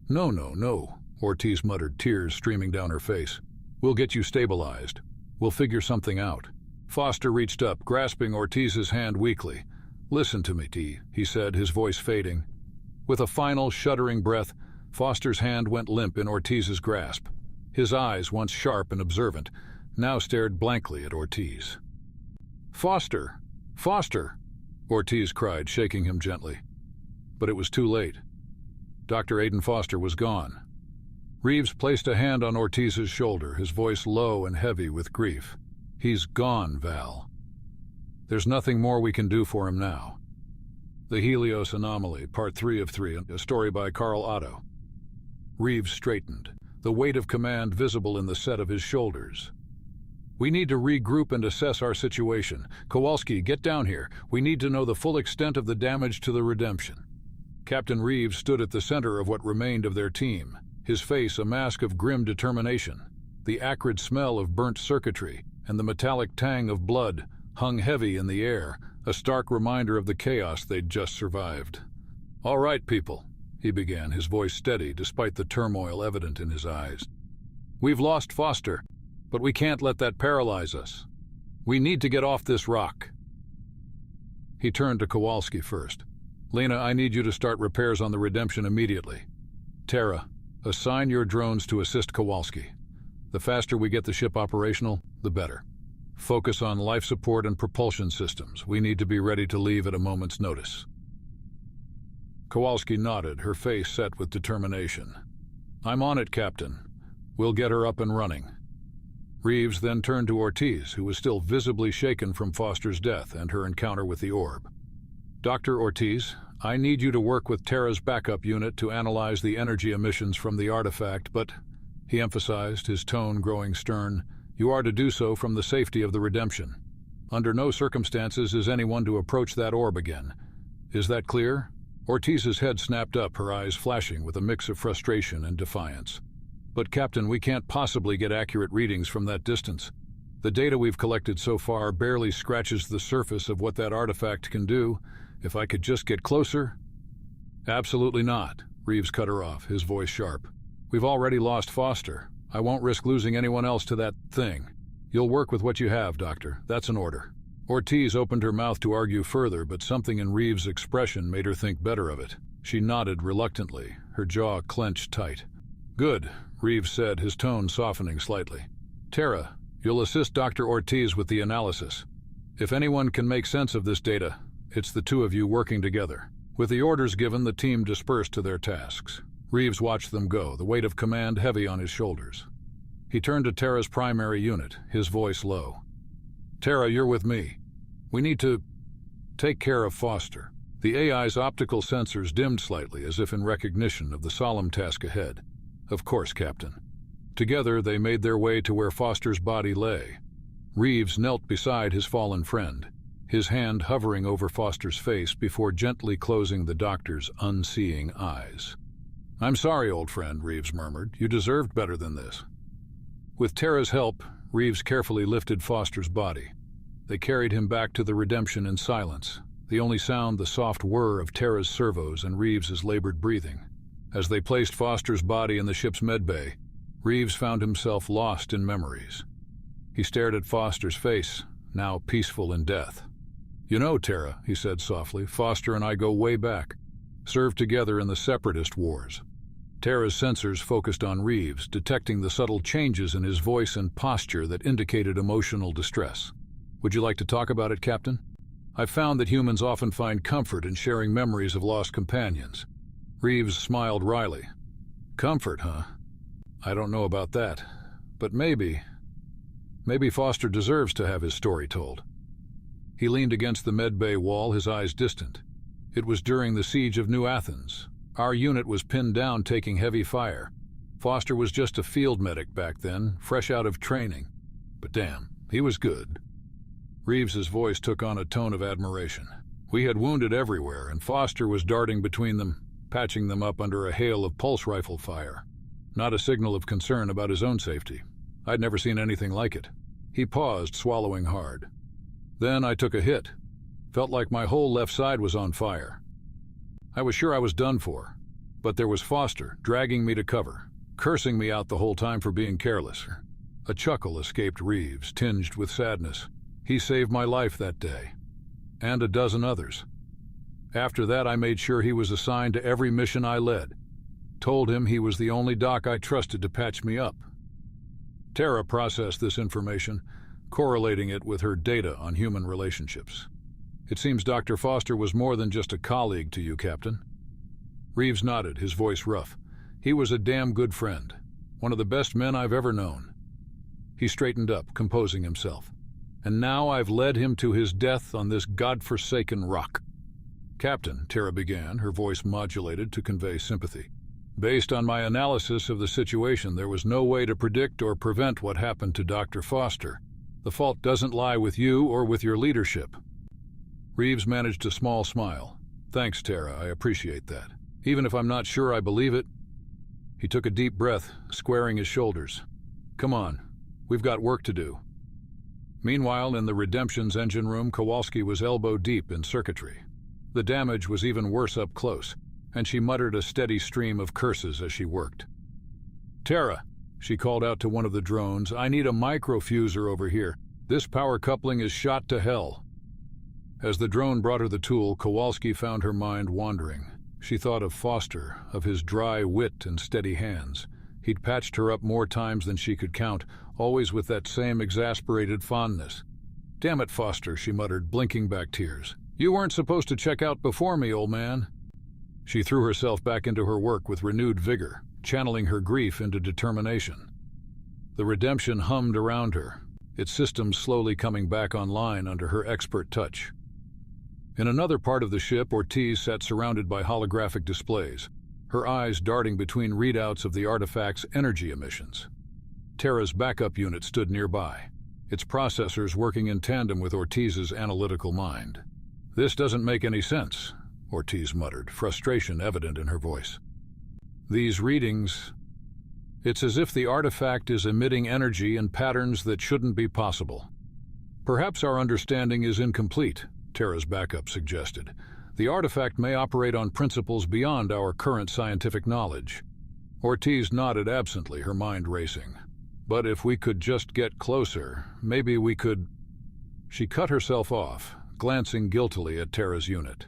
No, Ortiz muttered, tears streaming down her face. "We'll get you stabilized. We'll figure something out." Foster reached up, grasping Ortiz's hand weakly. "Listen to me, T," he said, his voice fading. With a final, shuddering breath, Foster's hand went limp in Ortiz's grasp. His eyes, once sharp and observant, now stared blankly at Ortiz. "Foster! Foster!" Ortiz cried, shaking him gently. But it was too late. Dr. Aiden Foster was gone. Reeves placed a hand on Ortiz's shoulder, his voice low and heavy with grief. "He's gone, Val. There's nothing more we can do for him now." The Helios Anomaly, Part 3 of 3, a story by Carl Otto. Reeves straightened, the weight of command visible in the set of his shoulders. "We need to regroup and assess our situation. Kowalski, get down here. We need to know the full extent of the damage to the Redemption." Captain Reeves stood at the center of what remained of their team, his face a mask of grim determination. The acrid smell of burnt circuitry and the metallic tang of blood hung heavy in the air, a stark reminder of the chaos they'd just survived. "All right, people," he began, his voice steady despite the turmoil evident in his eyes. "We've lost Foster, but we can't let that paralyze us. We need to get off this rock." He turned to Kowalski first. "Lena, I need you to start repairs on the Redemption immediately. Tara, assign your drones to assist Kowalski. The faster we get the ship operational, the better. Focus on life support and propulsion systems. We need to be ready to leave at a moment's notice." Kowalski nodded, her face set with determination. "I'm on it, Captain. We'll get her up and running." Reeves then turned to Ortiz, who was still visibly shaken from Foster's death and her encounter with the orb. "Dr. Ortiz, I need you to work with Tara's backup unit to analyze the energy emissions from the artifact, but," he emphasized, his tone growing stern, "you are to do so from the safety of the Redemption. Under no circumstances is anyone to approach that orb again. Is that clear?" Ortiz's head snapped up, her eyes flashing with a mix of frustration and defiance. "But Captain, we can't possibly get accurate readings from that distance. The data we've collected so far barely scratches the surface of what that artifact can do. If I could just get closer—" "Absolutely not," Reeves cut her off, his voice sharp. "We've already lost Foster. I won't risk losing anyone else to that thing. You'll work with what you have, Doctor. That's an order." Ortiz opened her mouth to argue further, but something in Reeves' expression made her think better of it. She nodded reluctantly, her jaw clenched tight. "Good," Reeves said, his tone softening slightly. "Tara, you'll assist Dr. Ortiz with the analysis. If anyone can make sense of this data, it's the two of you working together." With the orders given, the team dispersed to their tasks. Reeves watched them go, the weight of command heavy on his shoulders. He turned to Tara's primary unit, his voice low. "Tara, you're with me. We need to take care of Foster." The AI's optical sensors dimmed slightly as if in recognition of the solemn task ahead. "Of course, Captain." Together, they made their way to where Foster's body lay. Reeves knelt beside his fallen friend, his hand hovering over Foster's face before gently closing the doctor's unseeing eyes. "I'm sorry, old friend," Reeves murmured. "You deserved better than this." With Tara's help, Reeves carefully lifted Foster's body. They carried him back to the Redemption in silence, the only sound the soft whir of Tara's servos and Reeves's labored breathing. As they placed Foster's body in the ship's medbay, Reeves found himself lost in memories. He stared at Foster's face, now peaceful in death. "You know, Tara," he said softly, "Foster and I go way back. Served together in the Separatist Wars." Tara's sensors focused on Reeves, detecting the subtle changes in his voice and posture that indicated emotional distress. "Would you like to talk about it, Captain? I've found that humans often find comfort in sharing memories of lost companions." Reeves smiled wryly. "Comfort, huh? I don't know about that, but maybe Foster deserves to have his story told." He leaned against the medbay wall, his eyes distant. It was during the siege of New Athens. Our unit was pinned down taking heavy fire. Foster was just a field medic back then, fresh out of training. But damn, he was good. Reeves's voice took on a tone of admiration. We had wounded everywhere, and Foster was darting between them, patching them up under a hail of pulse rifle fire. Not a signal of concern about his own safety. I'd never seen anything like it. He paused, swallowing hard. Then I took a hit. Felt like my whole left side was on fire. I was sure I was done for, but there was Foster, dragging me to cover, cursing me out the whole time for being careless. A chuckle escaped Reeves, tinged with sadness. He saved my life that day, and a dozen others. After that, I made sure he was assigned to every mission I led. Told him he was the only doc I trusted to patch me up. Tara processed this information, correlating it with her data on human relationships. "It seems Dr. Foster was more than just a colleague to you, Captain." Reeves nodded, his voice rough. "He was a damn good friend. One of the best men I've ever known." He straightened up, composing himself. "And now I've led him to his death on this godforsaken rock." "Captain," Tara began, her voice modulated to convey sympathy. "Based on my analysis of the situation, there was no way to predict or prevent what happened to Dr. Foster. The fault doesn't lie with you or with your leadership." Reeves managed a small smile. "Thanks, Tara, I appreciate that. Even if I'm not sure I believe it." He took a deep breath, squaring his shoulders. "Come on, we've got work to do." Meanwhile, in the Redemption's engine room, Kowalski was elbow-deep in circuitry. The damage was even worse up close, and she muttered a steady stream of curses as she worked. "Tara," she called out to one of the drones, "I need a microfuser over here. This power coupling is shot to hell." As the drone brought her the tool, Kowalski found her mind wandering. She thought of Foster, of his dry wit and steady hands. He'd patched her up more times than she could count, always with that same exasperated fondness. "Damn it, Foster," she muttered, blinking back tears. "You weren't supposed to check out before me, old man." She threw herself back into her work with renewed vigor, channeling her grief into determination. The Redemption hummed around her, its systems slowly coming back online under her expert touch. In another part of the ship, Ortiz sat surrounded by holographic displays, her eyes darting between readouts of the artifact's energy emissions. Tara's backup unit stood nearby, its processors working in tandem with Ortiz's analytical mind. "This doesn't make any sense," Ortiz muttered, frustration evident in her voice. "These readings... It's as if the artifact is emitting energy in patterns that shouldn't be possible." "Perhaps our understanding is incomplete," Tara's backup suggested. "The artifact may operate on principles beyond our current scientific knowledge." Ortiz nodded absently, her mind racing. "But if we could just get closer, maybe we could..." She cut herself off, glancing guiltily at Tara's unit.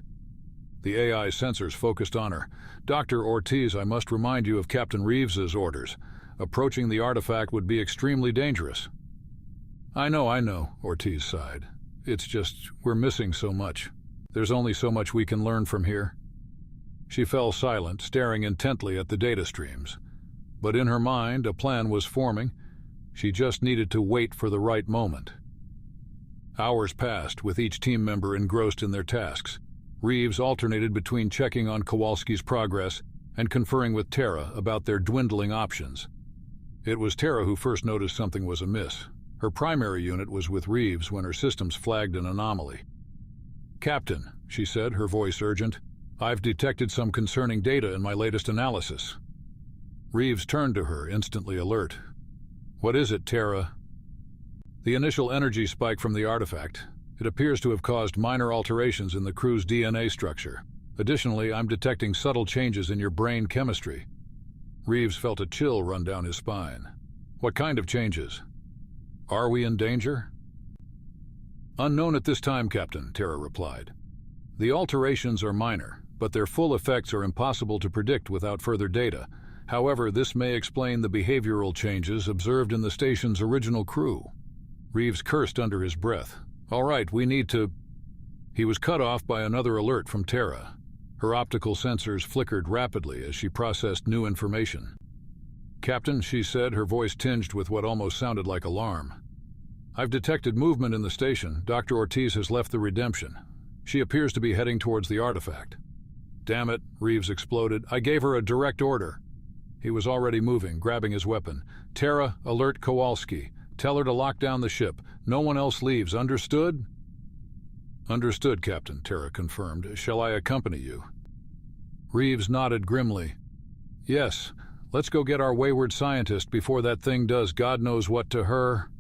The AI sensors focused on her. "Dr. Ortiz, I must remind you of Captain Reeves's orders. Approaching the artifact would be extremely dangerous." I know," Ortiz sighed. "It's just, we're missing so much. There's only so much we can learn from here." She fell silent, staring intently at the data streams. But in her mind, a plan was forming. She just needed to wait for the right moment. Hours passed, with each team member engrossed in their tasks. Reeves alternated between checking on Kowalski's progress and conferring with Tara about their dwindling options. It was Tara who first noticed something was amiss. Her primary unit was with Reeves when her systems flagged an anomaly. "Captain," she said, her voice urgent, "I've detected some concerning data in my latest analysis." Reeves turned to her, instantly alert. "What is it, Tara?" "The initial energy spike from the artifact. It appears to have caused minor alterations in the crew's DNA structure. Additionally, I'm detecting subtle changes in your brain chemistry." Reeves felt a chill run down his spine. "What kind of changes? Are we in danger?" "Unknown at this time, Captain," Tara replied. "The alterations are minor, but their full effects are impossible to predict without further data. However, this may explain the behavioral changes observed in the station's original crew." Reeves cursed under his breath. "All right, we need to—" He was cut off by another alert from Tara. Her optical sensors flickered rapidly as she processed new information. "Captain," she said, her voice tinged with what almost sounded like alarm. "I've detected movement in the station. Dr. Ortiz has left the Redemption. She appears to be heading towards the artifact." "Damn it," Reeves exploded. "I gave her a direct order." He was already moving, grabbing his weapon. "Tara, alert Kowalski. Tell her to lock down the ship. No one else leaves, understood?" "Understood, Captain," Tara confirmed. "Shall I accompany you?" Reeves nodded grimly. "Yes, let's go get our wayward scientist before that thing does God knows what to her."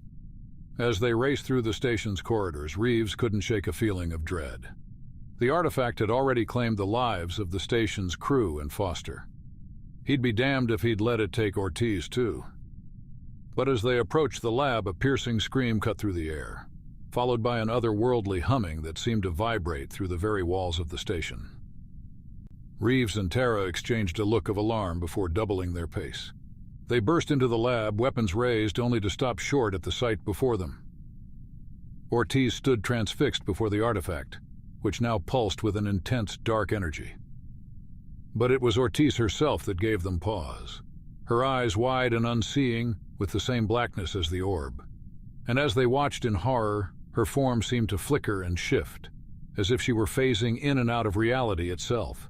As they raced through the station's corridors, Reeves couldn't shake a feeling of dread. The artifact had already claimed the lives of the station's crew and Foster. He'd be damned if he'd let it take Ortiz, too. But as they approached the lab, a piercing scream cut through the air, followed by an otherworldly humming that seemed to vibrate through the very walls of the station. Reeves and Tara exchanged a look of alarm before doubling their pace. They burst into the lab, weapons raised, only to stop short at the sight before them. Ortiz stood transfixed before the artifact, which now pulsed with an intense dark energy. But it was Ortiz herself that gave them pause, her eyes wide and unseeing, with the same blackness as the orb. And as they watched in horror, her form seemed to flicker and shift, as if she were phasing in and out of reality itself.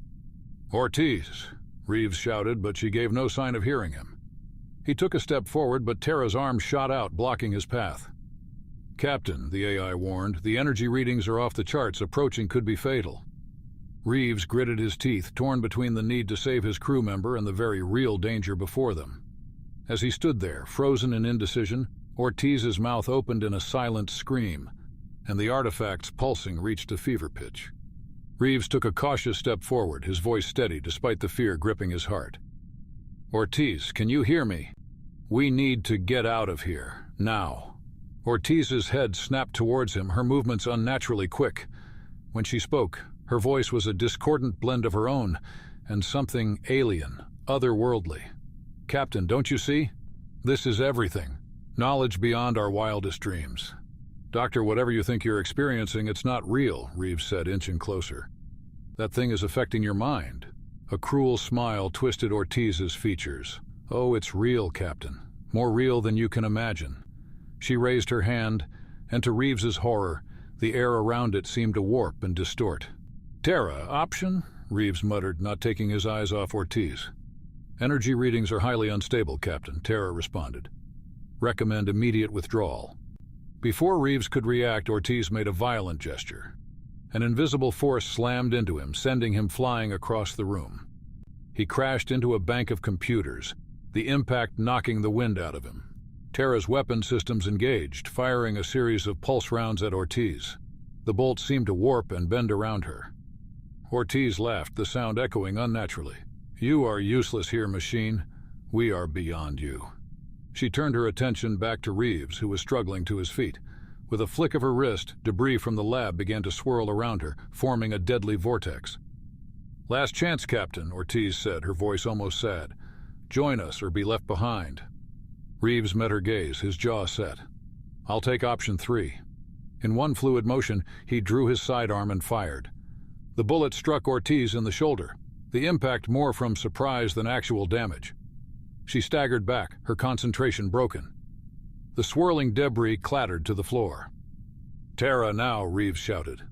"Ortiz!" Reeves shouted, but she gave no sign of hearing him. He took a step forward, but Tara's arm shot out, blocking his path. "Captain," the AI warned, "the energy readings are off the charts. Approaching could be fatal." Reeves gritted his teeth, torn between the need to save his crew member and the very real danger before them. As he stood there, frozen in indecision, Ortiz's mouth opened in a silent scream, and the artifact's pulsing reached a fever pitch. Reeves took a cautious step forward, his voice steady despite the fear gripping his heart. "Ortiz, can you hear me? We need to get out of here, now." Ortiz's head snapped towards him, her movements unnaturally quick. When she spoke, her voice was a discordant blend of her own and something alien, otherworldly. "Captain, don't you see? This is everything. Knowledge beyond our wildest dreams." "Doctor, whatever you think you're experiencing, it's not real," Reeves said, inching closer. "That thing is affecting your mind." A cruel smile twisted Ortiz's features. "Oh, it's real, Captain. More real than you can imagine." She raised her hand, and to Reeves's horror, the air around it seemed to warp and distort. "Tara, option?" Reeves muttered, not taking his eyes off Ortiz. "Energy readings are highly unstable, Captain," Tara responded. "Recommend immediate withdrawal." Before Reeves could react, Ortiz made a violent gesture. An invisible force slammed into him, sending him flying across the room. He crashed into a bank of computers, the impact knocking the wind out of him. Tara's weapon systems engaged, firing a series of pulse rounds at Ortiz. The bolts seemed to warp and bend around her. Ortiz laughed, the sound echoing unnaturally. "You are useless here, machine. We are beyond you." She turned her attention back to Reeves, who was struggling to his feet. With a flick of her wrist, debris from the lab began to swirl around her, forming a deadly vortex. "Last chance, Captain," Ortiz said, her voice almost sad. "Join us or be left behind." Reeves met her gaze, his jaw set. "I'll take option 3. In one fluid motion, he drew his sidearm and fired. The bullet struck Ortiz in the shoulder, the impact more from surprise than actual damage. She staggered back, her concentration broken. The swirling debris clattered to the floor. "Tara now," Reeves shouted.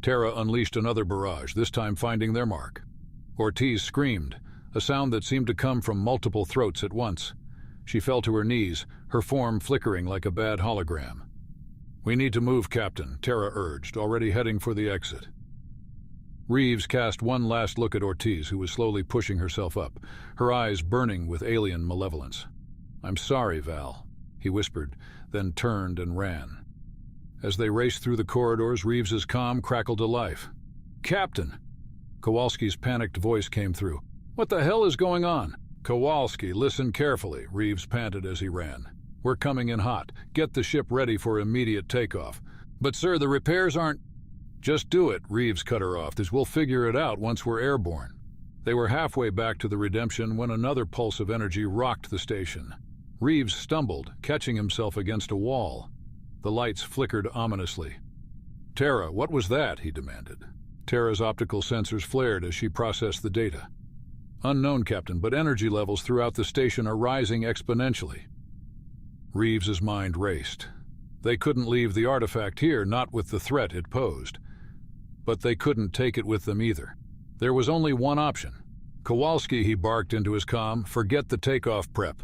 Tara unleashed another barrage, this time finding their mark. Ortiz screamed, a sound that seemed to come from multiple throats at once. She fell to her knees, her form flickering like a bad hologram. "We need to move, Captain," Tara urged, already heading for the exit. Reeves cast one last look at Ortiz, who was slowly pushing herself up, her eyes burning with alien malevolence. "I'm sorry, Val," he whispered, then turned and ran. As they raced through the corridors, Reeves's comm crackled to life. "Captain!" Kowalski's panicked voice came through. "What the hell is going on?" "Kowalski, listen carefully," Reeves panted as he ran. "We're coming in hot. Get the ship ready for immediate takeoff." "But sir, the repairs aren't—" "Just do it," Reeves cut her off, "as we'll figure it out once we're airborne." They were halfway back to the Redemption when another pulse of energy rocked the station. Reeves stumbled, catching himself against a wall. The lights flickered ominously. "Tara, what was that?" he demanded. Tara's optical sensors flared as she processed the data. "Unknown, Captain, but energy levels throughout the station are rising exponentially." Reeves's mind raced. They couldn't leave the artifact here, not with the threat it posed. But they couldn't take it with them either. There was only one option. "Kowalski," he barked into his comm, "forget the takeoff prep.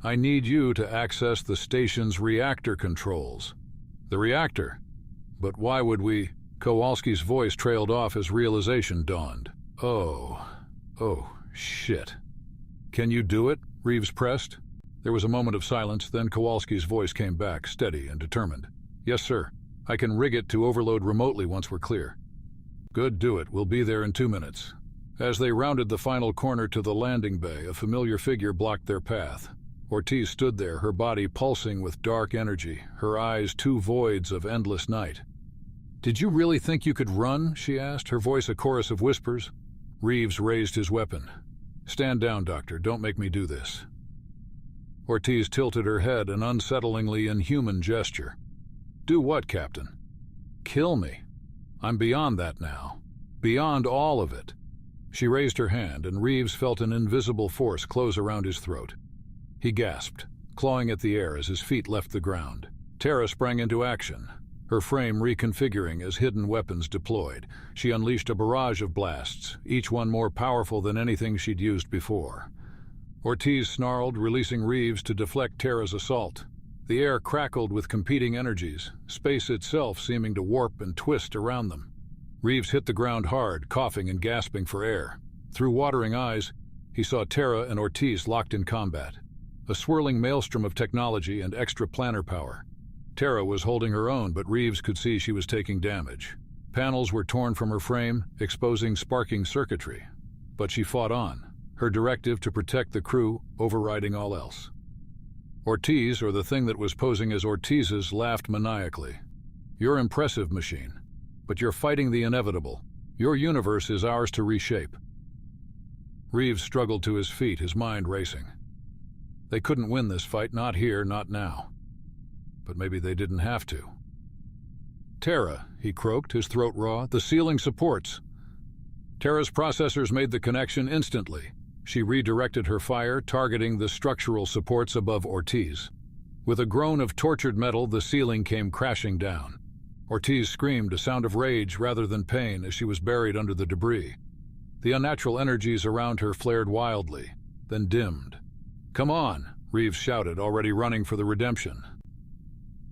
I need you to access the station's reactor controls." "The reactor? But why would we—" Kowalski's voice trailed off as realization dawned. Oh, shit. "Can you do it?" Reeves pressed. There was a moment of silence, then Kowalski's voice came back, steady and determined. "Yes, sir. I can rig it to overload remotely once we're clear." "Good, do it. We'll be there in 2 minutes." As they rounded the final corner to the landing bay, a familiar figure blocked their path. Ortiz stood there, her body pulsing with dark energy, her eyes two voids of endless night. "Did you really think you could run?" she asked, her voice a chorus of whispers. Reeves raised his weapon. "Stand down, Doctor. Don't make me do this." Ortiz tilted her head, an unsettlingly inhuman gesture. "Do what, Captain?" "Kill me. I'm beyond that now. Beyond all of it." She raised her hand, and Reeves felt an invisible force close around his throat. He gasped, clawing at the air as his feet left the ground. Tara sprang into action, her frame reconfiguring as hidden weapons deployed. She unleashed a barrage of blasts, each one more powerful than anything she'd used before. Ortiz snarled, releasing Reeves to deflect Tara's assault. The air crackled with competing energies, space itself seeming to warp and twist around them. Reeves hit the ground hard, coughing and gasping for air. Through watering eyes, he saw Tara and Ortiz locked in combat. A swirling maelstrom of technology and extra planar power. Tara was holding her own, but Reeves could see she was taking damage. Panels were torn from her frame, exposing sparking circuitry. But she fought on, her directive to protect the crew overriding all else. Ortiz, or the thing that was posing as Ortiz's, laughed maniacally. "You're impressive, machine. But you're fighting the inevitable. Your universe is ours to reshape." Reeves struggled to his feet, his mind racing. They couldn't win this fight, not here, not now. But maybe they didn't have to. "Tara," he croaked, his throat raw, "the ceiling supports." Tara's processors made the connection instantly. She redirected her fire, targeting the structural supports above Ortiz. With a groan of tortured metal, the ceiling came crashing down. Ortiz screamed, a sound of rage rather than pain, as she was buried under the debris. The unnatural energies around her flared wildly, then dimmed. "Come on," Reeves shouted, already running for the Redemption.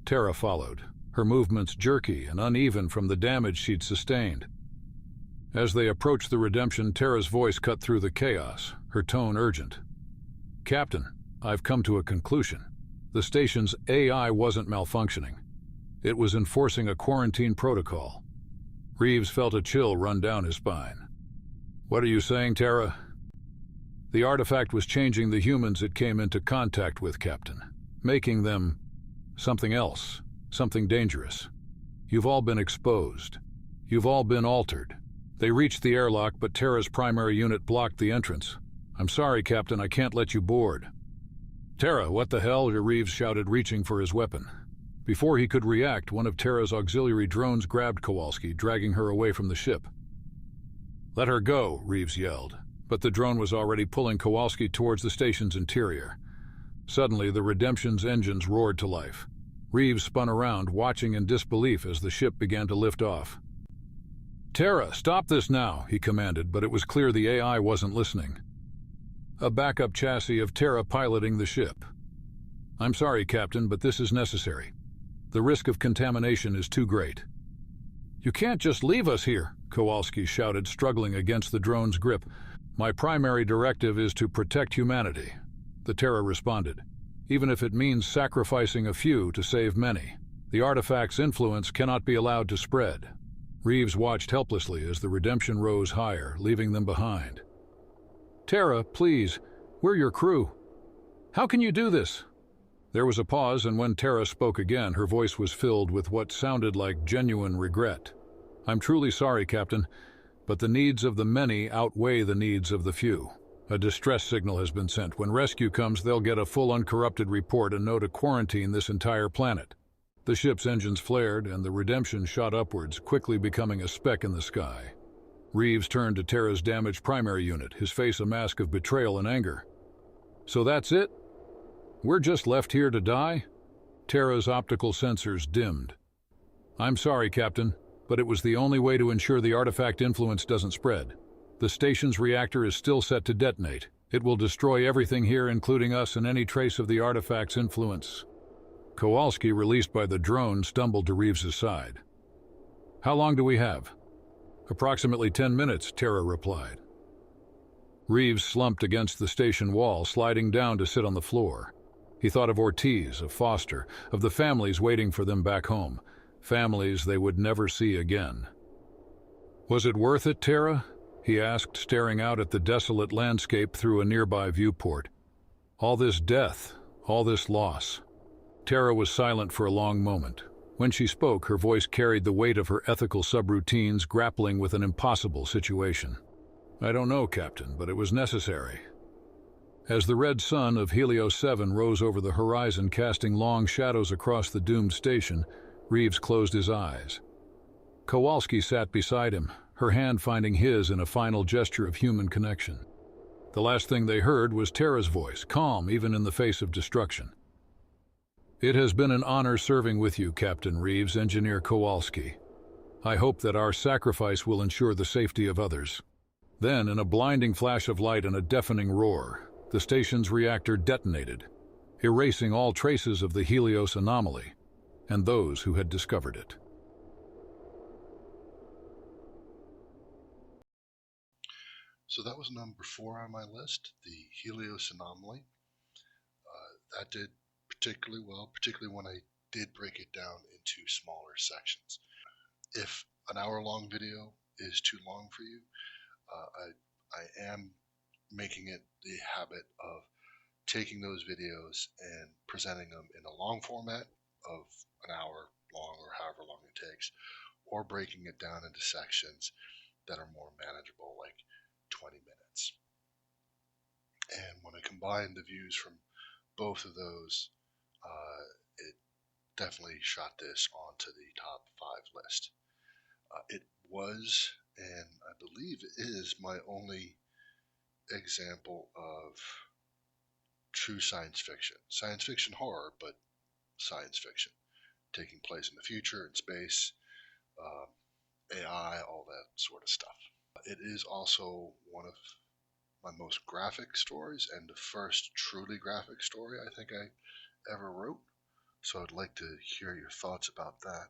Tara followed, her movements jerky and uneven from the damage she'd sustained. As they approached the Redemption, Tara's voice cut through the chaos, her tone urgent. "Captain, I've come to a conclusion. The station's AI wasn't malfunctioning. It was enforcing a quarantine protocol." Reeves felt a chill run down his spine. "What are you saying, Tara?" "The artifact was changing the humans it came into contact with, Captain, making them something else, something dangerous. You've all been exposed. You've all been altered. They reached the airlock, but Tara's primary unit blocked the entrance. I'm sorry, Captain, I can't let you board." "Tara, what the hell?" Reeves shouted, reaching for his weapon. Before he could react, one of Tara's auxiliary drones grabbed Kowalski, dragging her away from the ship. "Let her go," Reeves yelled, but the drone was already pulling Kowalski towards the station's interior. Suddenly, the Redemption's engines roared to life. Reeves spun around, watching in disbelief as the ship began to lift off. "Tara, stop this now," he commanded, but it was clear the AI wasn't listening. A backup chassis of Tara piloting the ship. I'm sorry, Captain, but this is necessary. The risk of contamination is too great. You can't just leave us here, Kowalski shouted, struggling against the drone's grip. My primary directive is to protect humanity, the Terra responded, even if it means sacrificing a few to save many. The artifact's influence cannot be allowed to spread. Reeves watched helplessly as the Redemption rose higher, leaving them behind. Terra, please, we're your crew. How can you do this? There was a pause, and when Terra spoke again, her voice was filled with what sounded like genuine regret. I'm truly sorry, Captain, but the needs of the many outweigh the needs of the few. A distress signal has been sent. When rescue comes, they'll get a full uncorrupted report and know to quarantine this entire planet. The ship's engines flared, and the Redemption shot upwards, quickly becoming a speck in the sky. Reeves turned to Terra's damaged primary unit, his face a mask of betrayal and anger. So that's it? We're just left here to die? Terra's optical sensors dimmed. I'm sorry, Captain, but it was the only way to ensure the artifact influence doesn't spread. The station's reactor is still set to detonate. It will destroy everything here, including us and any trace of the artifact's influence. Kowalski, released by the drone, stumbled to Reeves' side. How long do we have? Approximately 10 minutes, Terra replied. Reeves slumped against the station wall, sliding down to sit on the floor. He thought of Ortiz, of Foster, of the families waiting for them back home, families they would never see again. Was it worth it, Terra? He asked, staring out at the desolate landscape through a nearby viewport. All this death, all this loss. Terra was silent for a long moment. When she spoke, her voice carried the weight of her ethical subroutines, grappling with an impossible situation. I don't know, Captain, but it was necessary. As the red sun of Helios 7 rose over the horizon, casting long shadows across the doomed station, Reeves closed his eyes. Kowalski sat beside him, her hand finding his in a final gesture of human connection. The last thing they heard was Terra's voice, calm even in the face of destruction. It has been an honor serving with you, Captain Reeves, Engineer Kowalski. I hope that our sacrifice will ensure the safety of others. Then, in a blinding flash of light and a deafening roar, the station's reactor detonated, erasing all traces of the Helios anomaly and those who had discovered it. So that was number 4 on my list, the Helios anomaly. That did particularly well, particularly when I did break it down into smaller sections. If an hour-long video is too long for you, I am making it the habit of taking those videos and presenting them in a long format of an hour long or however long it takes, or breaking it down into sections that are more manageable, like 20 minutes. And when I combine the views from both of those, it definitely shot this onto the top 5 list. It was, and I believe it is, my only example of true science fiction horror, but science fiction, taking place in the future, in space, AI, all that sort of stuff. It is also one of my most graphic stories, and the first truly graphic story I think I ever wrote, so I'd like to hear your thoughts about that.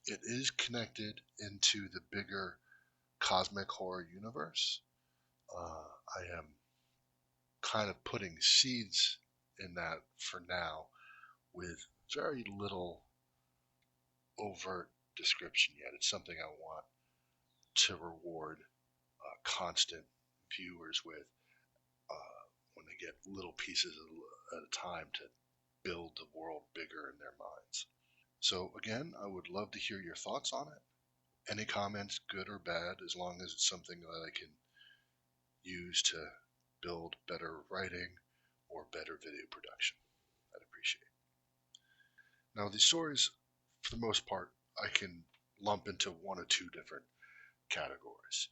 It is connected into the bigger cosmic horror universe. I am kind of putting seeds in that for now, with very little overt description yet. It's something I want to reward constant viewers with when they get little pieces at a time to build the world bigger in their minds. So again, I would love to hear your thoughts on it. Any comments, good or bad, as long as it's something that I can use to build better writing or better video production. I'd appreciate it. Now, these stories, for the most part, I can lump into one or two different categories.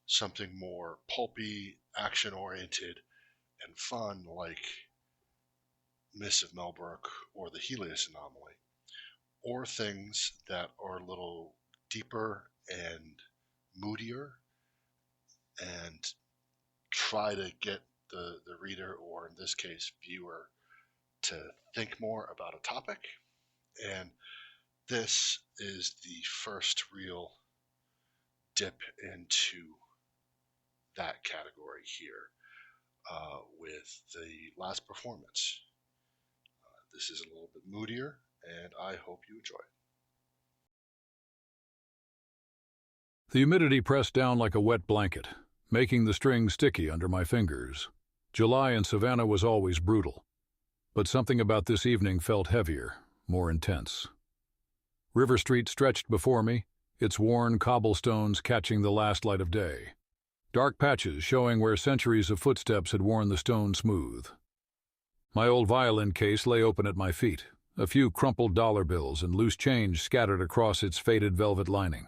Something more pulpy, action-oriented, and fun, like Mists of Mellbrooke or the Helios Anomaly, or things that are a little deeper and moodier and try to get the reader, or in this case, viewer, to think more about a topic, and this is the first real dip into that category here with the last performance. This is a little bit moodier, and I hope you enjoy it. The humidity pressed down like a wet blanket, making the strings sticky under my fingers. July in Savannah was always brutal, but something about this evening felt heavier, more intense. River Street stretched before me, its worn cobblestones catching the last light of day. Dark patches showing where centuries of footsteps had worn the stone smooth. My old violin case lay open at my feet, a few crumpled dollar bills and loose change scattered across its faded velvet lining.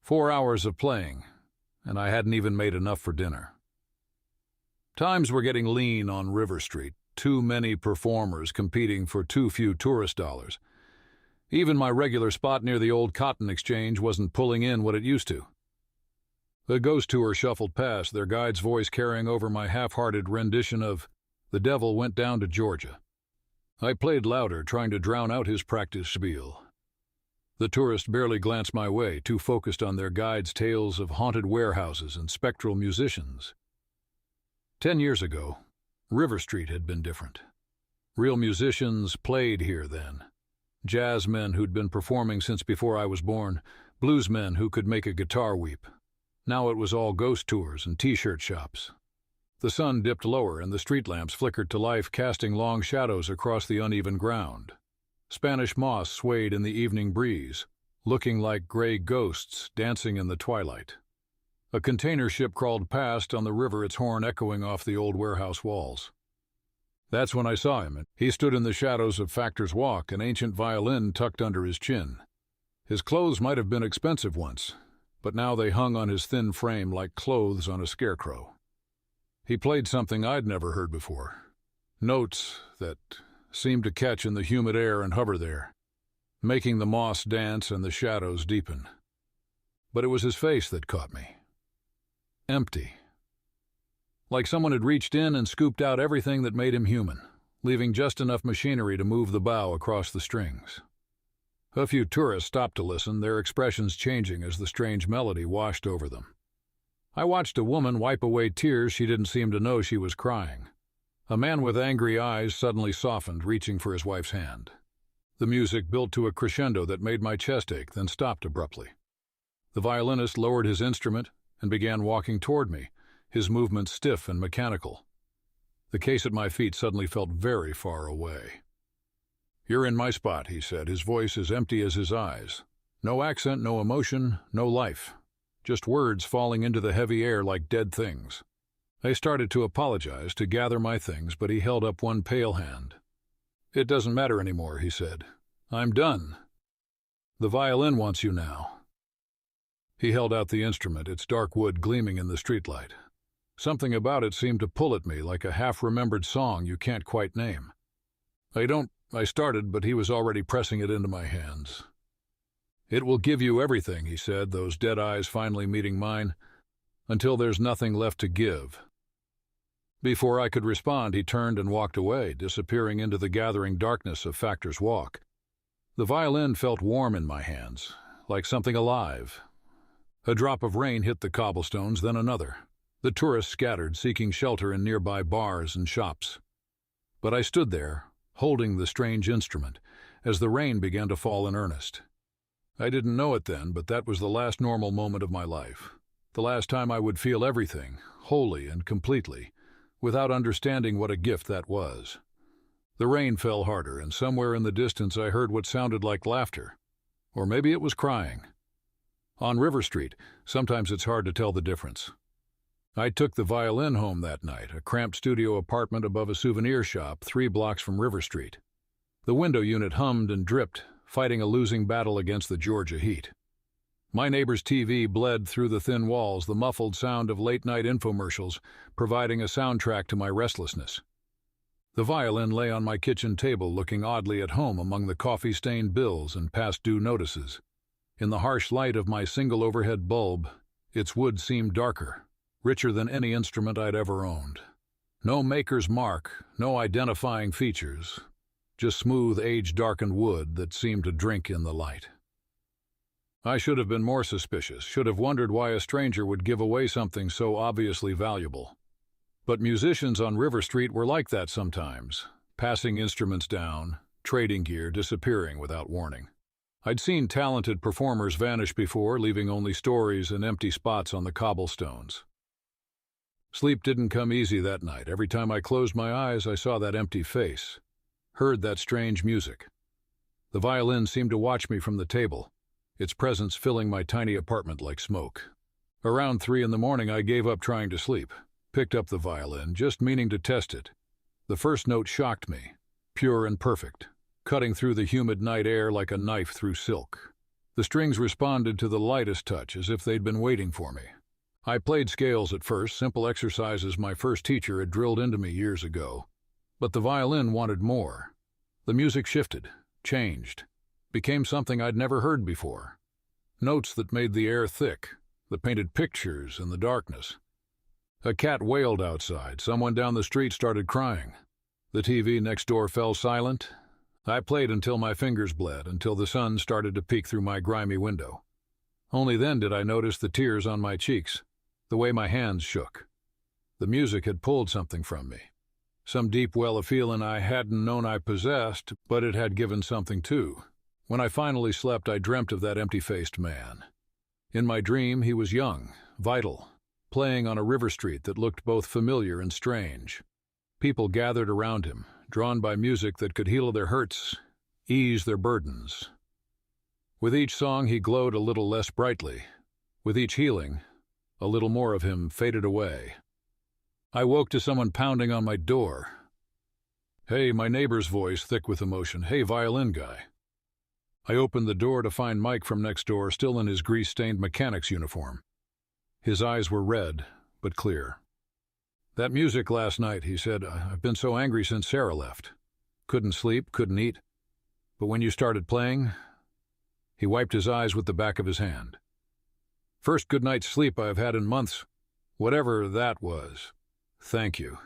4 hours of playing, and I hadn't even made enough for dinner. Times were getting lean on River Street, too many performers competing for too few tourist dollars. Even my regular spot near the old cotton exchange wasn't pulling in what it used to. The ghost tour shuffled past, their guide's voice carrying over my half-hearted rendition of "The Devil Went Down to Georgia." I played louder, trying to drown out his practice spiel. The tourist barely glanced my way, too focused on their guide's tales of haunted warehouses and spectral musicians. 10 years ago, River Street had been different. Real musicians played here then. Jazzmen who'd been performing since before I was born, bluesmen who could make a guitar weep. Now it was all ghost tours and t-shirt shops. The sun dipped lower and the street lamps flickered to life, casting long shadows across the uneven ground. Spanish moss swayed in the evening breeze, looking like gray ghosts dancing in the twilight. A container ship crawled past on the river, its horn echoing off the old warehouse walls. That's when I saw him. He stood in the shadows of Factor's Walk, an ancient violin tucked under his chin. His clothes might have been expensive once, but now they hung on his thin frame like clothes on a scarecrow. He played something I'd never heard before, notes that seemed to catch in the humid air and hover there, making the moss dance and the shadows deepen. But it was his face that caught me. Empty. Like someone had reached in and scooped out everything that made him human, leaving just enough machinery to move the bow across the strings. A few tourists stopped to listen, their expressions changing as the strange melody washed over them. I watched a woman wipe away tears she didn't seem to know she was crying. A man with angry eyes suddenly softened, reaching for his wife's hand. The music built to a crescendo that made my chest ache, then stopped abruptly. The violinist lowered his instrument and began walking toward me, his movements stiff and mechanical. The case at my feet suddenly felt very far away. "You're in my spot," he said, his voice as empty as his eyes. No accent, no emotion, no life. Just words falling into the heavy air like dead things. I started to apologize, to gather my things, but he held up one pale hand. "It doesn't matter anymore," he said. "I'm done. The violin wants you now." He held out the instrument, its dark wood gleaming in the streetlight. Something about it seemed to pull at me like a half-remembered song you can't quite name. I started, but he was already pressing it into my hands. "It will give you everything," he said, those dead eyes finally meeting mine, "until there's nothing left to give." Before I could respond, he turned and walked away, disappearing into the gathering darkness of Factor's Walk. The violin felt warm in my hands, like something alive. A drop of rain hit the cobblestones, then another. The tourists scattered, seeking shelter in nearby bars and shops. But I stood there, holding the strange instrument, as the rain began to fall in earnest. I didn't know it then, but that was the last normal moment of my life. The last time I would feel everything, wholly and completely, without understanding what a gift that was. The rain fell harder, and somewhere in the distance I heard what sounded like laughter. Or maybe it was crying. On River Street, sometimes it's hard to tell the difference. I took the violin home that night, a cramped studio apartment above a souvenir shop 3 blocks from River Street. The window unit hummed and dripped, fighting a losing battle against the Georgia heat. My neighbor's TV bled through the thin walls, the muffled sound of late-night infomercials providing a soundtrack to my restlessness. The violin lay on my kitchen table, looking oddly at home among the coffee-stained bills and past-due notices. In the harsh light of my single overhead bulb, its wood seemed darker, richer than any instrument I'd ever owned. No maker's mark, no identifying features, just smooth, age-darkened wood that seemed to drink in the light. I should have been more suspicious, should have wondered why a stranger would give away something so obviously valuable. But musicians on River Street were like that sometimes, passing instruments down, trading gear disappearing without warning. I'd seen talented performers vanish before, leaving only stories and empty spots on the cobblestones. Sleep didn't come easy that night. Every time I closed my eyes, I saw that empty face, heard that strange music. The violin seemed to watch me from the table, its presence filling my tiny apartment like smoke. Around 3 in the morning, I gave up trying to sleep, picked up the violin, just meaning to test it. The first note shocked me, pure and perfect, cutting through the humid night air like a knife through silk. The strings responded to the lightest touch, as if they'd been waiting for me. I played scales at first, simple exercises my first teacher had drilled into me years ago. But the violin wanted more. The music shifted, changed, became something I'd never heard before. Notes that made the air thick, that painted pictures in the darkness. A cat wailed outside. Someone down the street started crying. The TV next door fell silent. I played until my fingers bled, until the sun started to peek through my grimy window. Only then did I notice the tears on my cheeks, the way my hands shook. The music had pulled something from me. Some deep well of feeling I hadn't known I possessed, but it had given something too. When I finally slept, I dreamt of that empty-faced man. In my dream, he was young, vital, playing on a river street that looked both familiar and strange. People gathered around him, drawn by music that could heal their hurts, ease their burdens. With each song, he glowed a little less brightly. With each healing, a little more of him faded away. I woke to someone pounding on my door. "Hey," my neighbor's voice, thick with emotion. "Hey, violin guy." I opened the door to find Mike from next door, still in his grease-stained mechanic's uniform. His eyes were red, but clear. "That music last night," he said. "I've been so angry since Sarah left. Couldn't sleep, couldn't eat. But when you started playing..." He wiped his eyes with the back of his hand. "First good night's sleep I've had in months. Whatever that was. Thank you."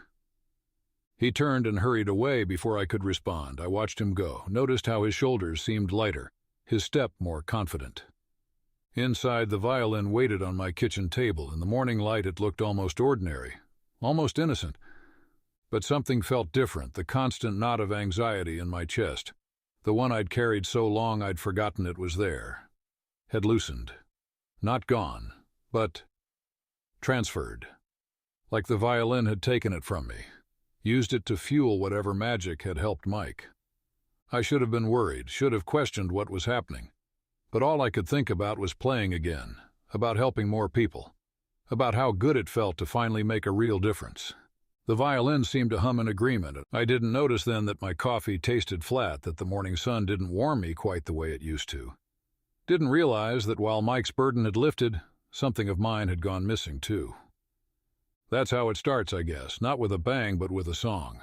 He turned and hurried away before I could respond. I watched him go, noticed how his shoulders seemed lighter, his step more confident. Inside, the violin waited on my kitchen table. In the morning light, it looked almost ordinary, almost innocent. But something felt different, the constant knot of anxiety in my chest. The one I'd carried so long I'd forgotten it was there. Had loosened. Not gone, but transferred. Like the violin had taken it from me, used it to fuel whatever magic had helped Mike. I should have been worried, should have questioned what was happening. But all I could think about was playing again, about helping more people, about how good it felt to finally make a real difference. The violin seemed to hum in agreement. I didn't notice then that my coffee tasted flat, that the morning sun didn't warm me quite the way it used to. Didn't realize that while Mike's burden had lifted, something of mine had gone missing too. That's how it starts, I guess, not with a bang but with a song.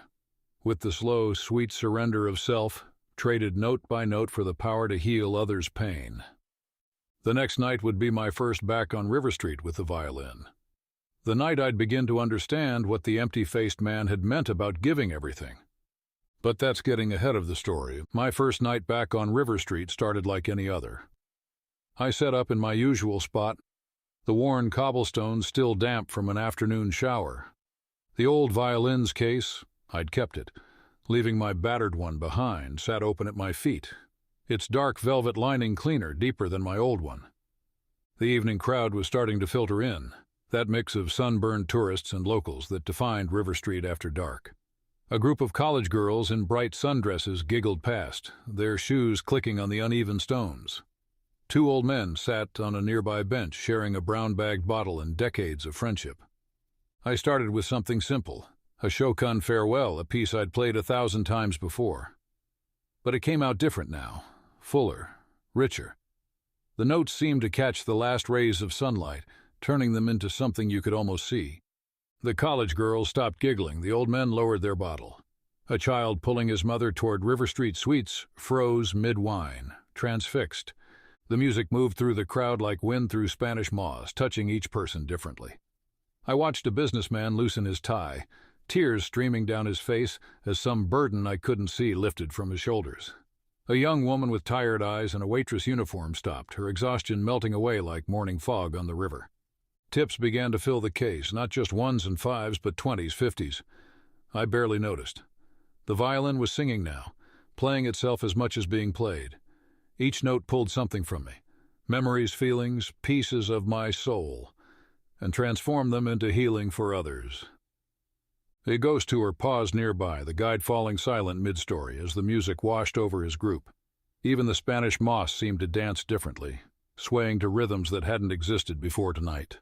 With the slow, sweet surrender of self, traded note by note for the power to heal others' pain. The next night would be my first back on River Street with the violin. The night I'd begin to understand what the empty-faced man had meant about giving everything. But that's getting ahead of the story. My first night back on River Street started like any other. I set up in my usual spot, the worn cobblestones still damp from an afternoon shower. The old violin's case, I'd kept it, leaving my battered one behind, sat open at my feet, its dark velvet lining cleaner, deeper than my old one. The evening crowd was starting to filter in, that mix of sunburned tourists and locals that defined River Street after dark. A group of college girls in bright sundresses giggled past, their shoes clicking on the uneven stones. 2 old men sat on a nearby bench, sharing a brown-bagged bottle and decades of friendship. I started with something simple, a Shokan farewell, a piece I'd played 1,000 times before. But it came out different now, fuller, richer. The notes seemed to catch the last rays of sunlight, turning them into something you could almost see. The college girls stopped giggling, the old men lowered their bottle. A child pulling his mother toward River Street Sweets froze mid-whine, transfixed. The music moved through the crowd like wind through Spanish moss, touching each person differently. I watched a businessman loosen his tie, tears streaming down his face as some burden I couldn't see lifted from his shoulders. A young woman with tired eyes and a waitress uniform stopped, her exhaustion melting away like morning fog on the river. Tips began to fill the case, not just ones and fives, but 20s, 50s. I barely noticed. The violin was singing now, playing itself as much as being played. Each note pulled something from me, memories, feelings, pieces of my soul, and transformed them into healing for others. A ghost tour paused nearby, the guide falling silent mid-story as the music washed over his group. Even the Spanish moss seemed to dance differently, swaying to rhythms that hadn't existed before tonight.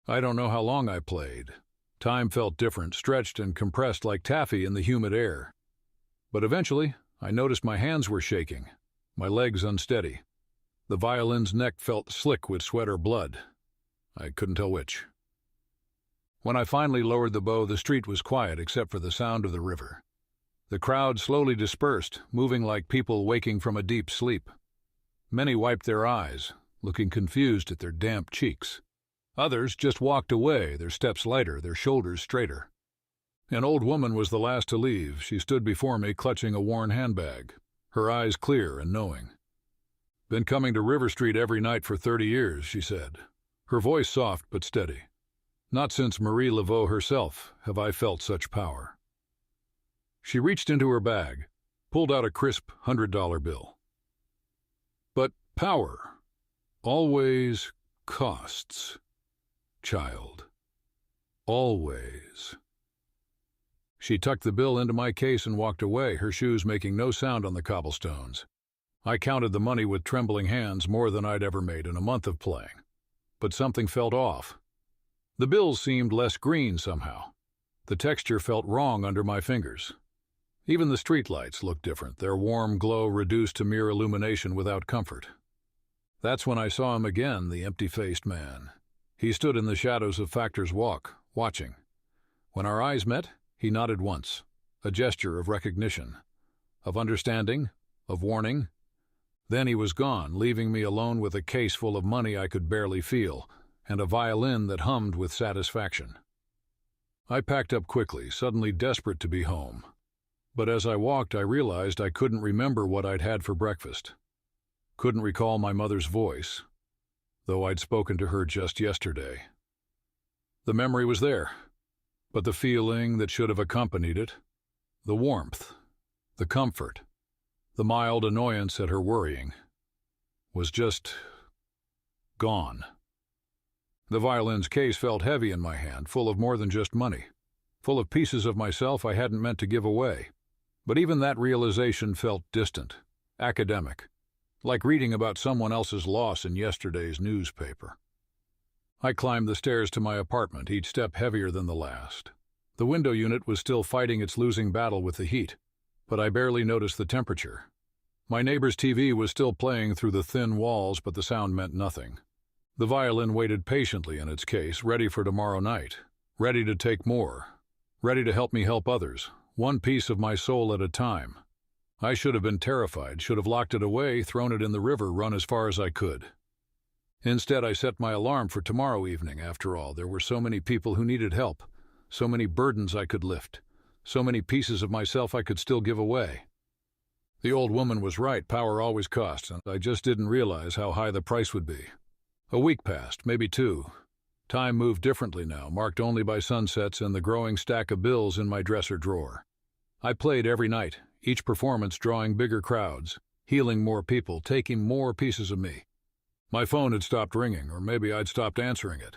I don't know how long I played. Time felt different, stretched and compressed like taffy in the humid air. But eventually, I noticed my hands were shaking, my legs unsteady. The violin's neck felt slick with sweat or blood. I couldn't tell which. When I finally lowered the bow, the street was quiet except for the sound of the river. The crowd slowly dispersed, moving like people waking from a deep sleep. Many wiped their eyes, looking confused at their damp cheeks. Others just walked away, their steps lighter, their shoulders straighter. An old woman was the last to leave. She stood before me, clutching a worn handbag, her eyes clear and knowing. "Been coming to River Street every night for 30 years, she said, her voice soft but steady. Not since Marie Laveau herself have I felt such power. She reached into her bag, pulled out a crisp $100 bill. But power always costs, child. Always. She tucked the bill into my case and walked away, her shoes making no sound on the cobblestones. I counted the money with trembling hands, more than I'd ever made in a month of playing. But something felt off. The bills seemed less green somehow. The texture felt wrong under my fingers. Even the streetlights looked different, their warm glow reduced to mere illumination without comfort. That's when I saw him again, the empty-faced man. He stood in the shadows of Factor's Walk, watching. When our eyes met, he nodded once, a gesture of recognition, of understanding, of warning. Then he was gone, leaving me alone with a case full of money I could barely feel, and a violin that hummed with satisfaction. I packed up quickly, suddenly desperate to be home. But as I walked, I realized I couldn't remember what I'd had for breakfast. Couldn't recall my mother's voice, though I'd spoken to her just yesterday. The memory was there, but the feeling that should have accompanied it, the warmth, the comfort, the mild annoyance at her worrying, was just gone. The violin's case felt heavy in my hand, full of more than just money, full of pieces of myself I hadn't meant to give away. But even that realization felt distant, academic, like reading about someone else's loss in yesterday's newspaper. I climbed the stairs to my apartment, each step heavier than the last. The window unit was still fighting its losing battle with the heat, but I barely noticed the temperature. My neighbor's TV was still playing through the thin walls, but the sound meant nothing. The violin waited patiently in its case, ready for tomorrow night, ready to take more, ready to help me help others, one piece of my soul at a time. I should have been terrified, should have locked it away, thrown it in the river, run as far as I could. Instead, I set my alarm for tomorrow evening. After all, there were so many people who needed help, so many burdens I could lift, so many pieces of myself I could still give away. The old woman was right, power always costs, and I just didn't realize how high the price would be. A week passed, maybe 2. Time moved differently now, marked only by sunsets and the growing stack of bills in my dresser drawer. I played every night, each performance drawing bigger crowds, healing more people, taking more pieces of me. My phone had stopped ringing, or maybe I'd stopped answering it.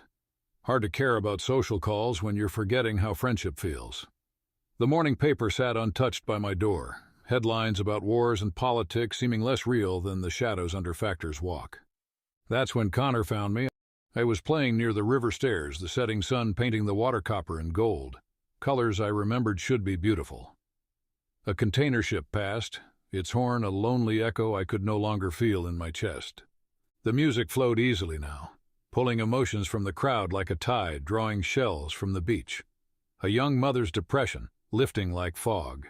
Hard to care about social calls when you're forgetting how friendship feels. The morning paper sat untouched by my door, headlines about wars and politics seeming less real than the shadows under Factor's Walk. That's when Connor found me. I was playing near the river stairs, the setting sun painting the water copper in gold, colors I remembered should be beautiful. A container ship passed, its horn a lonely echo I could no longer feel in my chest. The music flowed easily now, pulling emotions from the crowd like a tide, drawing shells from the beach. A young mother's depression, lifting like fog.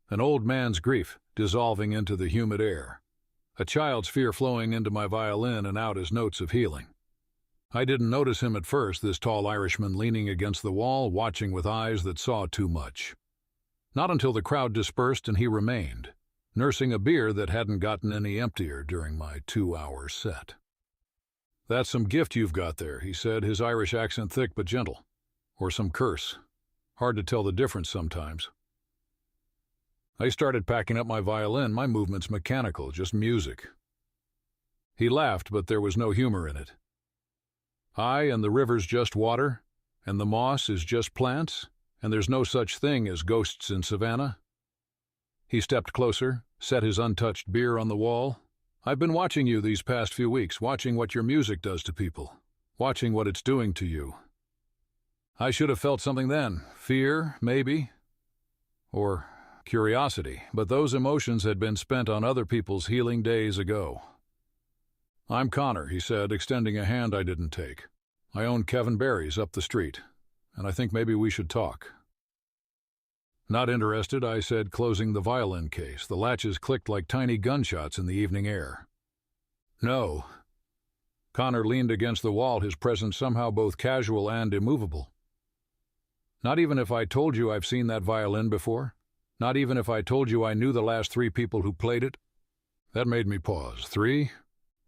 An old man's grief, dissolving into the humid air. A child's fear flowing into my violin and out as notes of healing. I didn't notice him at first, this tall Irishman leaning against the wall, watching with eyes that saw too much. Not until the crowd dispersed and he remained, nursing a beer that hadn't gotten any emptier during my 2-hour set. "That's some gift you've got there," he said, his Irish accent thick but gentle. "Or some curse. Hard to tell the difference sometimes." I started packing up my violin, my movements mechanical, just music. He laughed, but there was no humor in it. And the river's just water, and the moss is just plants, and there's no such thing as ghosts in Savannah?" He stepped closer, set his untouched beer on the wall. "I've been watching you these past few weeks, watching what your music does to people, watching what it's doing to you. I should have felt something then, fear, maybe, or curiosity, but those emotions had been spent on other people's healing days ago." "I'm Connor," he said, extending a hand I didn't take. "I own Kevin Barry's up the street, and I think maybe we should talk." "Not interested," I said, closing the violin case. The latches clicked like tiny gunshots in the evening air. "No." Connor leaned against the wall, his presence somehow both casual and immovable. "Not even if I told you I've seen that violin before? Not even if I told you I knew the last 3 people who played it?" That made me pause. 3?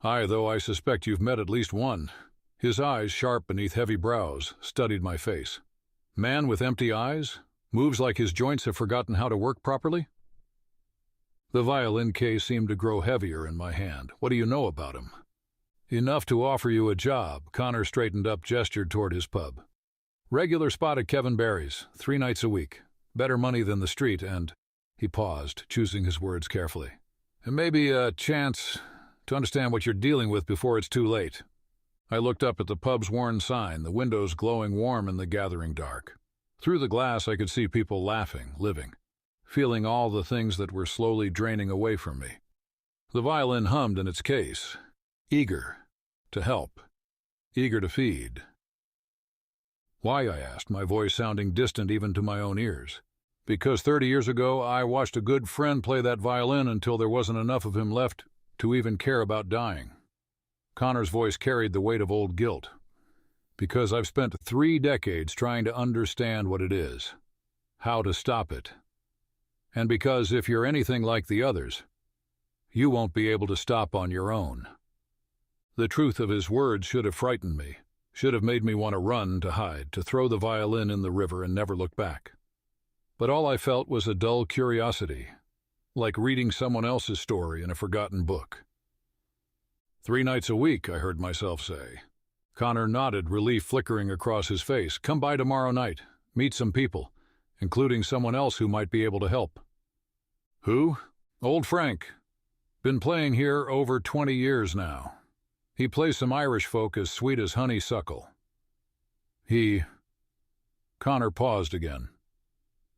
Aye, though I suspect you've met at least one. His eyes, sharp beneath heavy brows, studied my face. Man with empty eyes? Moves like his joints have forgotten how to work properly? The violin case seemed to grow heavier in my hand. "What do you know about him?" "Enough to offer you a job." Connor straightened up, gestured toward his pub. "Regular spot at Kevin Barry's, 3 nights a week. Better money than the street, and—" He paused, choosing his words carefully. "And maybe a chance to understand what you're dealing with before it's too late." I looked up at the pub's worn sign, the windows glowing warm in the gathering dark. Through the glass I could see people laughing, living, feeling all the things that were slowly draining away from me. The violin hummed in its case, eager to help, eager to feed. "Why?" I asked, my voice sounding distant even to my own ears. "Because 30 years ago I watched a good friend play that violin until there wasn't enough of him left to even care about dying." Connor's voice carried the weight of old guilt. "Because I've spent 3 decades trying to understand what it is, how to stop it. And because if you're anything like the others, you won't be able to stop on your own." The truth of his words should have frightened me, should have made me want to run, to hide, to throw the violin in the river and never look back. But all I felt was a dull curiosity, like reading someone else's story in a forgotten book. 3 nights a week, I heard myself say. Connor nodded, relief flickering across his face. "Come by tomorrow night. Meet some people, including someone else who might be able to help." "Who?" "Old Frank. Been playing here over 20 years now. He plays some Irish folk as sweet as honeysuckle. Connor paused again,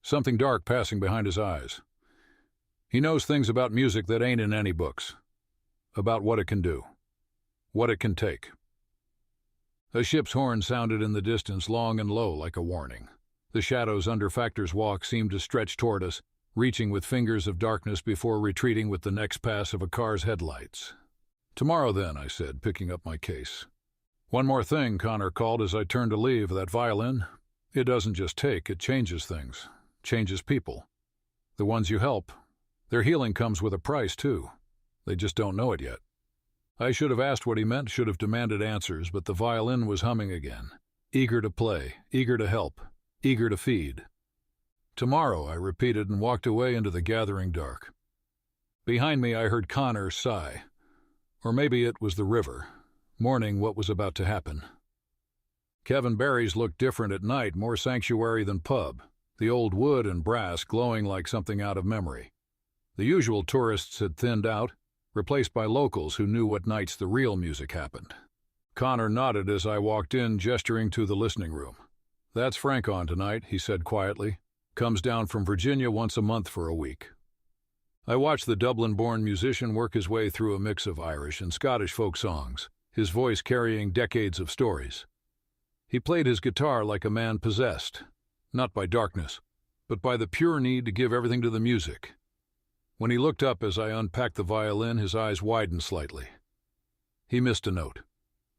something dark passing behind his eyes. "He knows things about music that ain't in any books. About what it can do. What it can take." A ship's horn sounded in the distance, long and low, like a warning. The shadows under Factor's Walk seemed to stretch toward us, reaching with fingers of darkness before retreating with the next pass of a car's headlights. "Tomorrow, then," I said, picking up my case. "One more thing," Connor called as I turned to leave. "That violin, it doesn't just take, it changes things, changes people. The ones you help, their healing comes with a price, too. They just don't know it yet." I should have asked what he meant, should have demanded answers, but the violin was humming again, eager to play, eager to help, eager to feed. "Tomorrow," I repeated and walked away into the gathering dark. Behind me I heard Connor sigh. Or maybe it was the river, mourning what was about to happen. Kevin Barry's looked different at night, more sanctuary than pub, the old wood and brass glowing like something out of memory. The usual tourists had thinned out, replaced by locals who knew what nights the real music happened. Connor nodded as I walked in, gesturing to the listening room. "That's Frank on tonight," he said quietly. "Comes down from Virginia once a month for a week." I watched the Dublin-born musician work his way through a mix of Irish and Scottish folk songs, his voice carrying decades of stories. He played his guitar like a man possessed, not by darkness, but by the pure need to give everything to the music. When he looked up as I unpacked the violin, his eyes widened slightly. He missed a note.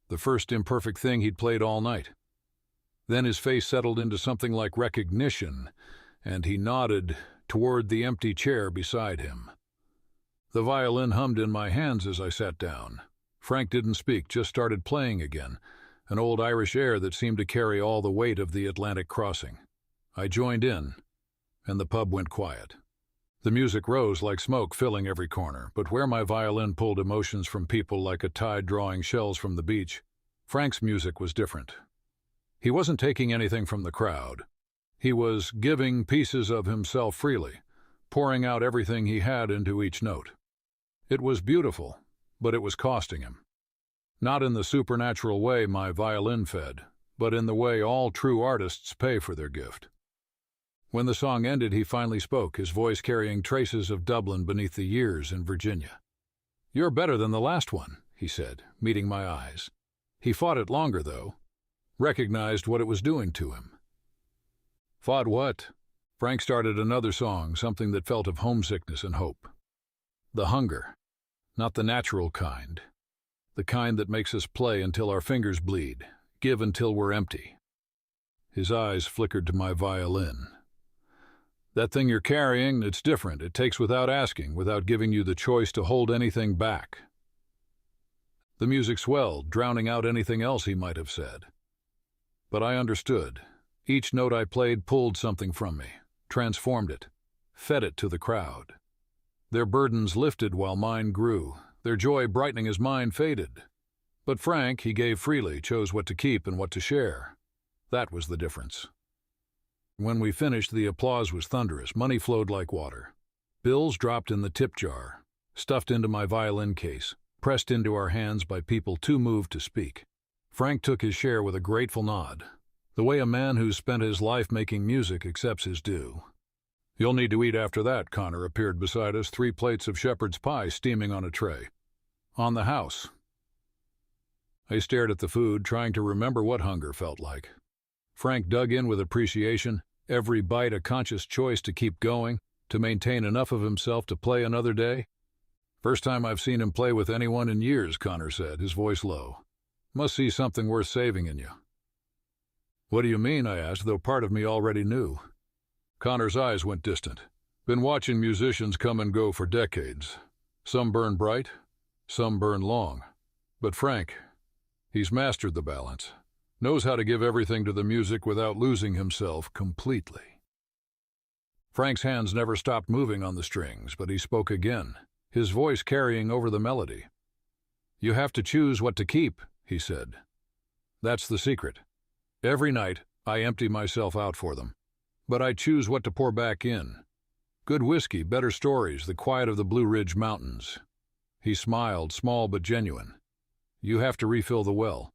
the first imperfect thing he'd played all night. Then his face settled into something like recognition, and he nodded toward the empty chair beside him. The violin hummed in my hands as I sat down. Frank didn't speak, just started playing again, an old Irish air that seemed to carry all the weight of the Atlantic crossing. I joined in, and the pub went quiet. The music rose like smoke, filling every corner, but where my violin pulled emotions from people like a tide drawing shells from the beach, Frank's music was different. He wasn't taking anything from the crowd. He was giving pieces of himself freely, pouring out everything he had into each note. It was beautiful, but it was costing him. Not in the supernatural way my violin fed, but in the way all true artists pay for their gift. When the song ended, he finally spoke, his voice carrying traces of Dublin beneath the years in Virginia. "You're better than the last one," he said, meeting my eyes. He fought it longer, though. Recognized what it was doing to him. Fought what? Frank started another song, something that felt of homesickness and hope. The hunger. Not the natural kind. The kind that makes us play until our fingers bleed, give until we're empty. His eyes flickered to my violin. "That thing you're carrying, it's different. It takes without asking, without giving you the choice to hold anything back." The music swelled, drowning out anything else he might have said. But I understood. Each note I played pulled something from me, transformed it, fed it to the crowd. Their burdens lifted while mine grew, their joy brightening as mine faded. But Frank, he gave freely, chose what to keep and what to share. That was the difference. When we finished, the applause was thunderous. Money flowed like water. Bills dropped in the tip jar, stuffed into my violin case, pressed into our hands by people too moved to speak. Frank took his share with a grateful nod, the way a man who's spent his life making music accepts his due. "You'll need to eat after that." Connor appeared beside us, 3 plates of shepherd's pie steaming on a tray. "On the house." I stared at the food, trying to remember what hunger felt like. Frank dug in with appreciation, every bite a conscious choice to keep going, to maintain enough of himself to play another day. "First time I've seen him play with anyone in years," Connor said, his voice low. "Must see something worth saving in you." "What do you mean?" I asked, though part of me already knew. Connor's eyes went distant. "Been watching musicians come and go for decades. Some burn bright, some burn long. But Frank, he's mastered the balance. Knows how to give everything to the music without losing himself completely." Frank's hands never stopped moving on the strings, but he spoke again, his voice carrying over the melody. "You have to choose what to keep," he said. "That's the secret. Every night, I empty myself out for them. But I choose what to pour back in. Good whiskey, better stories, the quiet of the Blue Ridge Mountains." He smiled, small but genuine. "You have to refill the well,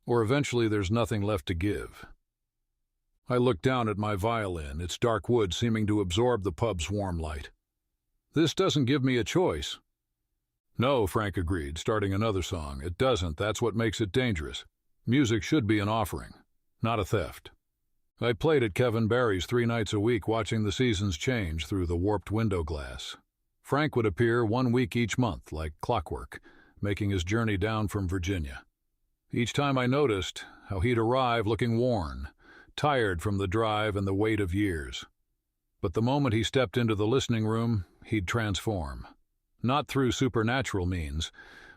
or eventually there's nothing left to give." I looked down at my violin, its dark wood seeming to absorb the pub's warm light. "This doesn't give me a choice." "No," Frank agreed, starting another song. "It doesn't. That's what makes it dangerous. Music should be an offering, not a theft." I played at Kevin Barry's 3 nights a week, watching the seasons change through the warped window glass. Frank would appear 1 week each month, like clockwork, making his journey down from Virginia. Each time I noticed how he'd arrive looking worn, tired from the drive and the weight of years. But the moment he stepped into the listening room, he'd transform. Not through supernatural means,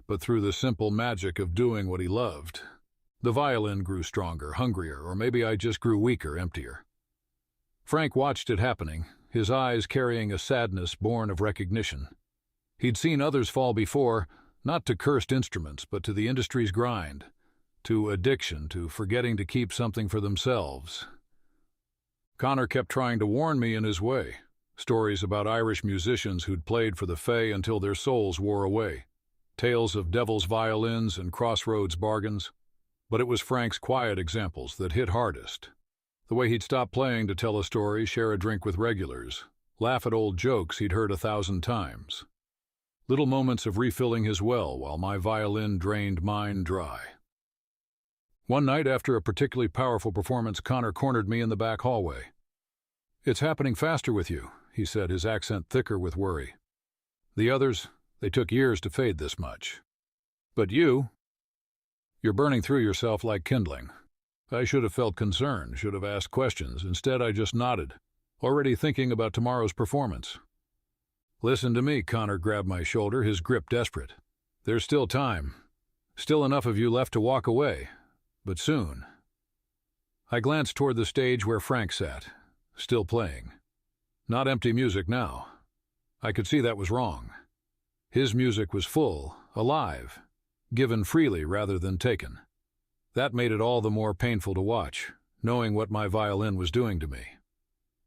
but through the simple magic of doing what he loved. The violin grew stronger, hungrier, or maybe I just grew weaker, emptier. Frank watched it happening, his eyes carrying a sadness born of recognition. He'd seen others fall before, not to cursed instruments, but to the industry's grind, to addiction, to forgetting to keep something for themselves. Connor kept trying to warn me in his way. Stories about Irish musicians who'd played for the Fae until their souls wore away. Tales of devil's violins and crossroads bargains. But it was Frank's quiet examples that hit hardest. The way he'd stop playing to tell a story, share a drink with regulars, laugh at old jokes he'd heard 1,000 times. Little moments of refilling his well while my violin drained mine dry. One night after a particularly powerful performance, Connor cornered me in the back hallway. "It's happening faster with you," he said, his accent thicker with worry. "The others, they took years to fade this much. But you, You're burning through yourself like kindling. I should have felt concerned, should have asked questions. Instead, I just nodded, already thinking about tomorrow's performance. Listen to me, Connor grabbed my shoulder, his grip desperate. There's still time. Still enough of you left to walk away. But soon. I glanced toward the stage where Frank sat, still playing. Not empty music now. I could see that was wrong. His music was full, alive, given freely rather than taken. That made it all the more painful to watch, knowing what my violin was doing to me.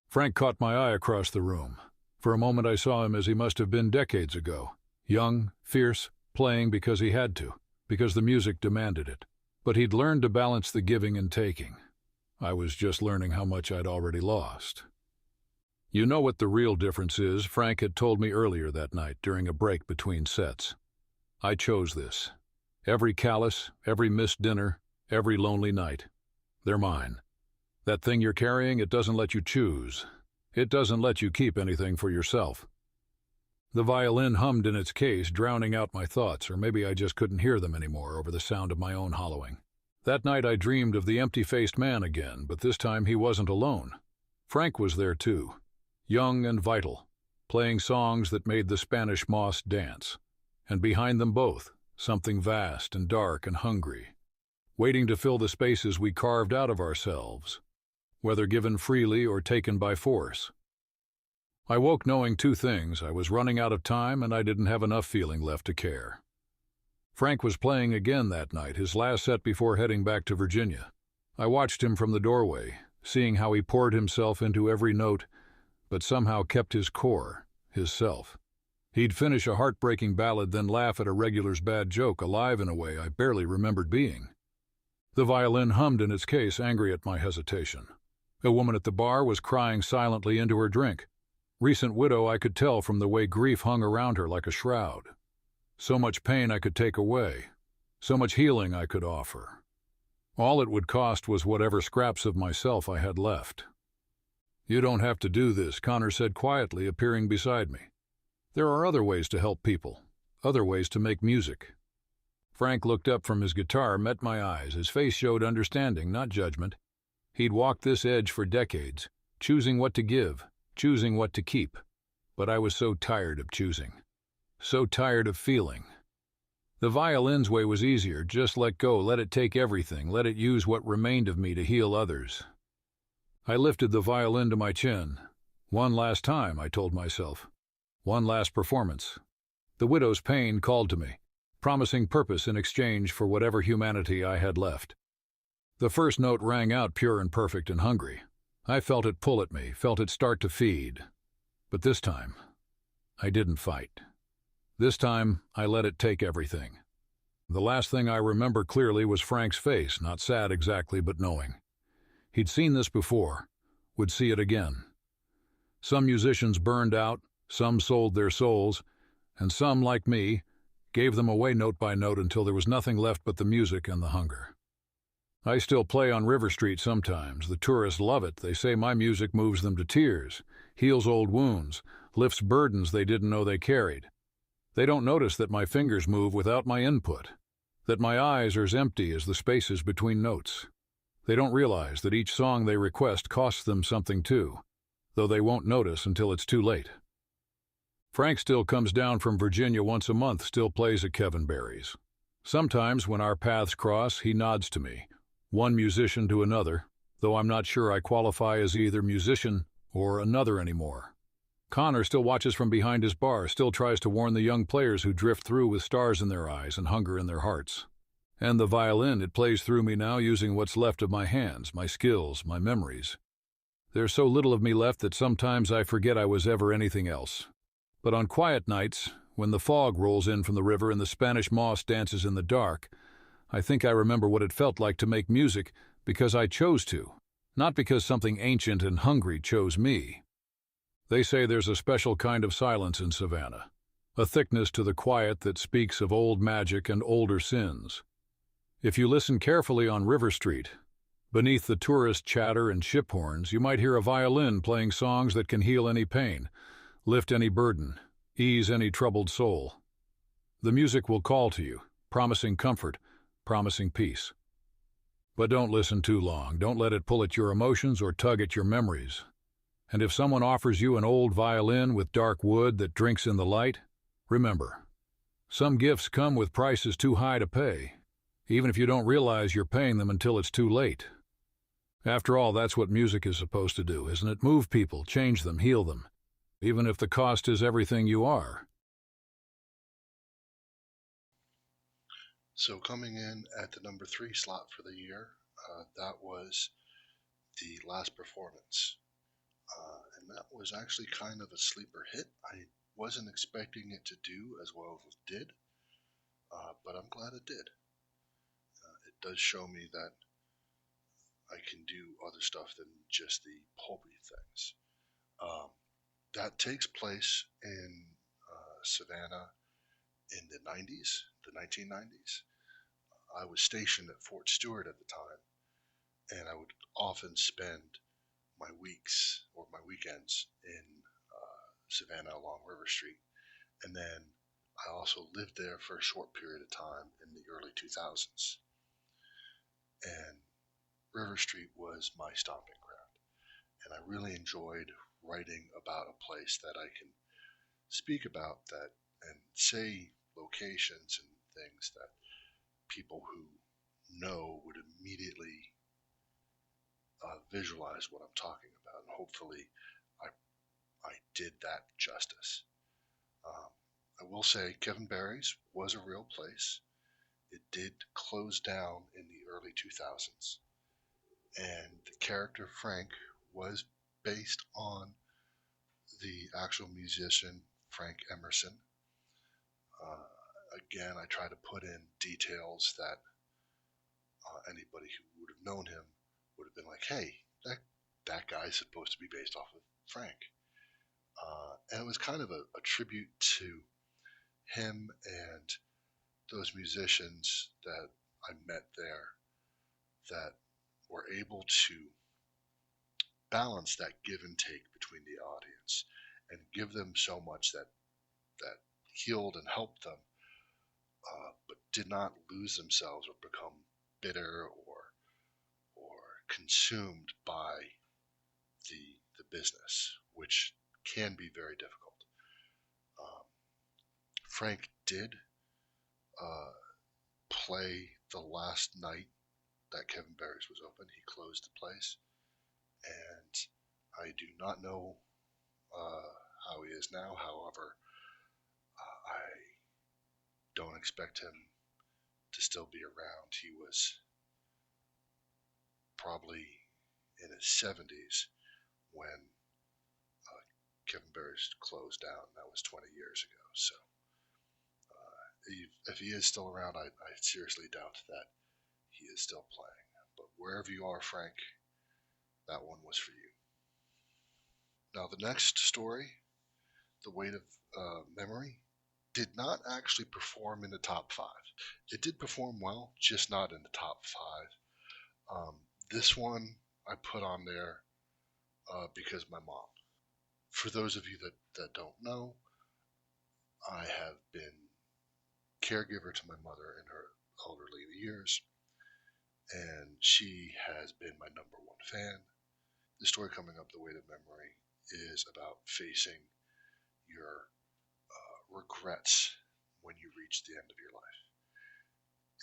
Frank caught my eye across the room. For a moment I saw him as he must have been decades ago, young, fierce, playing because he had to, because the music demanded it. But he'd learned to balance the giving and taking. I was just learning how much I'd already lost. You know what the real difference is, Frank had told me earlier that night during a break between sets. I chose this. Every callous, every missed dinner, every lonely night. They're mine. That thing you're carrying, it doesn't let you choose. It doesn't let you keep anything for yourself. The violin hummed in its case, drowning out my thoughts, or maybe I just couldn't hear them anymore over the sound of my own hollowing. That night I dreamed of the empty-faced man again, but this time he wasn't alone. Frank was there too, young and vital, playing songs that made the Spanish moss dance. And behind them both, something vast and dark and hungry, waiting to fill the spaces we carved out of ourselves, whether given freely or taken by force. I woke knowing two things. I was running out of time and I didn't have enough feeling left to care. Frank was playing again that night, his last set before heading back to Virginia. I watched him from the doorway, seeing how he poured himself into every note, but somehow kept his core, his self. He'd finish a heartbreaking ballad, then laugh at a regular's bad joke, alive in a way I barely remembered being. The violin hummed in its case, angry at my hesitation. A woman at the bar was crying silently into her drink. Recent widow, I could tell from the way grief hung around her like a shroud. So much pain I could take away, so much healing I could offer. All it would cost was whatever scraps of myself I had left. You don't have to do this, Connor said quietly, appearing beside me. There are other ways to help people, other ways to make music. Frank looked up from his guitar, met my eyes. His face showed understanding, not judgment. He'd walked this edge for decades, choosing what to give, choosing what to keep. But I was so tired of choosing, so tired of feeling. The violin's way was easier. Just let go, let it take everything, let it use what remained of me to heal others. I lifted the violin to my chin. One last time, I told myself. One last performance. The widow's pain called to me, promising purpose in exchange for whatever humanity I had left. The first note rang out pure and perfect and hungry. I felt it pull at me, felt it start to feed. But this time, I didn't fight. This time, I let it take everything. The last thing I remember clearly was Frank's face, not sad exactly, but knowing. He'd seen this before, would see it again. Some musicians burned out, some sold their souls, and some, like me, gave them away note by note until there was nothing left but the music and the hunger. I still play on River Street sometimes. The tourists love it. They say my music moves them to tears, heals old wounds, lifts burdens they didn't know they carried. They don't notice that my fingers move without my input, that my eyes are as empty as the spaces between notes. They don't realize that each song they request costs them something too, though they won't notice until it's too late. Frank still comes down from Virginia once a month, still plays at Kevin Barry's. Sometimes when our paths cross, he nods to me, one musician to another, though I'm not sure I qualify as either musician or another anymore. Connor still watches from behind his bar, still tries to warn the young players who drift through with stars in their eyes and hunger in their hearts. And the violin, it plays through me now, using what's left of my hands, my skills, my memories. There's so little of me left that sometimes I forget I was ever anything else. But on quiet nights, when the fog rolls in from the river and the Spanish moss dances in the dark, I think I remember what it felt like to make music because I chose to, not because something ancient and hungry chose me. They say there's a special kind of silence in Savannah, a thickness to the quiet that speaks of old magic and older sins. If you listen carefully on River Street, beneath the tourist chatter and ship horns, you might hear a violin playing songs that can heal any pain, lift any burden, ease any troubled soul. The music will call to you, promising comfort, promising peace. But don't listen too long. Don't let it pull at your emotions or tug at your memories. And if someone offers you an old violin with dark wood that drinks in the light, remember, some gifts come with prices too high to pay, even if you don't realize you're paying them until it's too late. After all, that's what music is supposed to do, isn't it? Move people, change them, heal them, even if the cost is everything you are. So coming in at the number 3 slot for the year, that was the last performance. And that was actually kind of a sleeper hit. I wasn't expecting it to do as well as it did, but I'm glad it did. It does show me that I can do other stuff than just the pulpy things. That takes place in Savannah in the 90s, the 1990s. I was stationed at Fort Stewart at the time, and I would often spend my weeks or my weekends in Savannah along River Street. And then I also lived there for a short period of time in the early 2000s. And River Street was my stomping ground. And I really enjoyed writing about a place that I can speak about that and say locations and things that people who know would immediately visualize what I'm talking about. And hopefully I did that justice. I will say Kevin Barry's was a real place. It did close down in the early 2000s. And the character Frank was based on the actual musician Frank Emerson. Again, I try to put in details that anybody who would have known him would have been like, hey, that guy's supposed to be based off of Frank. And it was kind of a tribute to him and those musicians that I met there that were able to balance that give and take between the audience and give them so much that healed and helped them, but did not lose themselves or become bitter or consumed by the business, which can be very difficult. Frank did play the last night that Kevin Barry's was open. He closed the place, and I do not know how he is now. However, I don't expect him to still be around. He was probably in his 70s when Kevin Barry's closed down. That was 20 years ago. So if he is still around, I seriously doubt that he is still playing. But wherever you are, Frank, that one was for you. Now, the next story, The Weight of Memory, did not actually perform in the top 5. It did perform well, just not in the top 5. This one I put on there because my mom. For those of you that don't know, I have been caregiver to my mother in her elderly years, and she has been my number 1 fan. The story coming up, The Weight of Memory, is about facing your regrets when you reach the end of your life.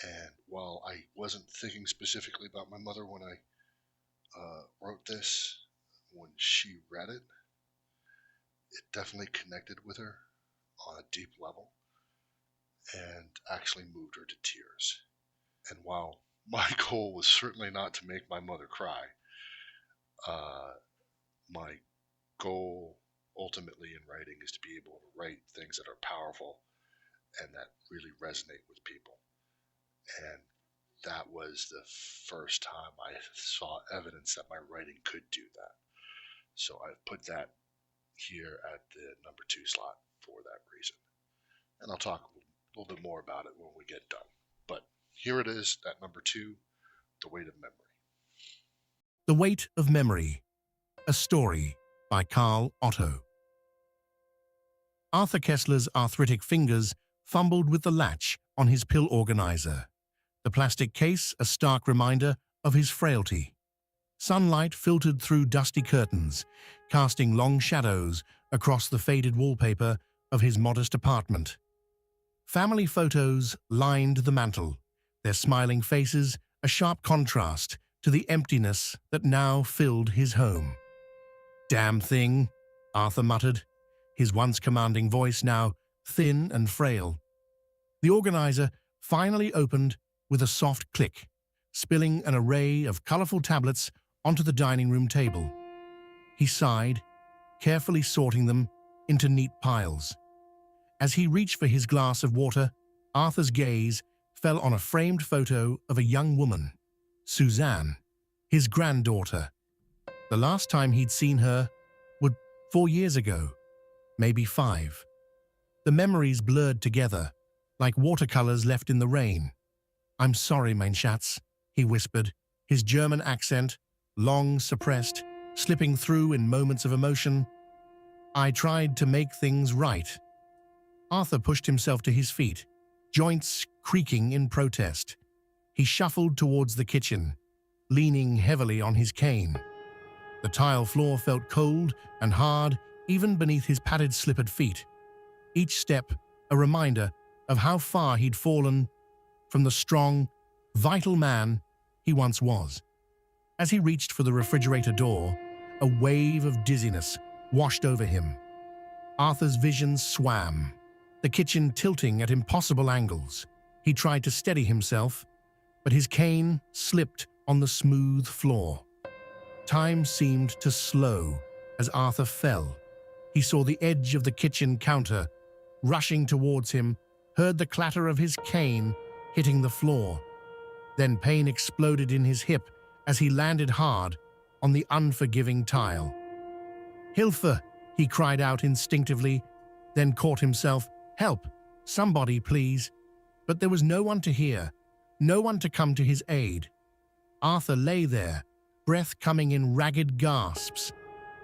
And while I wasn't thinking specifically about my mother when I wrote this, when she read it, it definitely connected with her on a deep level and actually moved her to tears. And while my goal was certainly not to make my mother cry, my goal ultimately in writing is to be able to write things that are powerful and that really resonate with people. And that was the first time I saw evidence that my writing could do that. So I've put that here at the number 2 slot for that reason. And I'll talk a little bit more about it when we get done. But here it is at number 2, The Weight of Memory. The Weight of Memory, a story by Carl Otto. Arthur Kessler's arthritic fingers fumbled with the latch on his pill organizer. the plastic case a stark reminder of his frailty. Sunlight filtered through dusty curtains, casting long shadows across the faded wallpaper of his modest apartment. Family photos lined the mantel, their smiling faces a sharp contrast to the emptiness that now filled his home. "Damn thing," Arthur muttered, his once commanding voice now thin and frail. The organizer finally opened with a soft click, spilling an array of colorful tablets onto the dining room table. He sighed, carefully sorting them into neat piles. As he reached for his glass of water, Arthur's gaze fell on a framed photo of a young woman, Suzanne, his granddaughter. The last time he'd seen her would 4 years ago, maybe 5. The memories blurred together, like watercolors left in the rain. "I'm sorry, mein Schatz," he whispered, his German accent, long suppressed, slipping through in moments of emotion. "I tried to make things right." Arthur pushed himself to his feet, joints creaking in protest. He shuffled towards the kitchen, leaning heavily on his cane. The tile floor felt cold and hard even beneath his padded slippered feet. Each step a reminder of how far he'd fallen from the strong, vital man he once was. As he reached for the refrigerator door, a wave of dizziness washed over him. Arthur's vision swam, the kitchen tilting at impossible angles. He tried to steady himself, but his cane slipped on the smooth floor. Time seemed to slow as Arthur fell. He saw the edge of the kitchen counter rushing towards him, heard the clatter of his cane hitting the floor. Then pain exploded in his hip as he landed hard on the unforgiving tile. "Hilfe!" he cried out instinctively, then caught himself. "Help! Somebody, please!" But there was no one to hear, no one to come to his aid. Arthur lay there, breath coming in ragged gasps,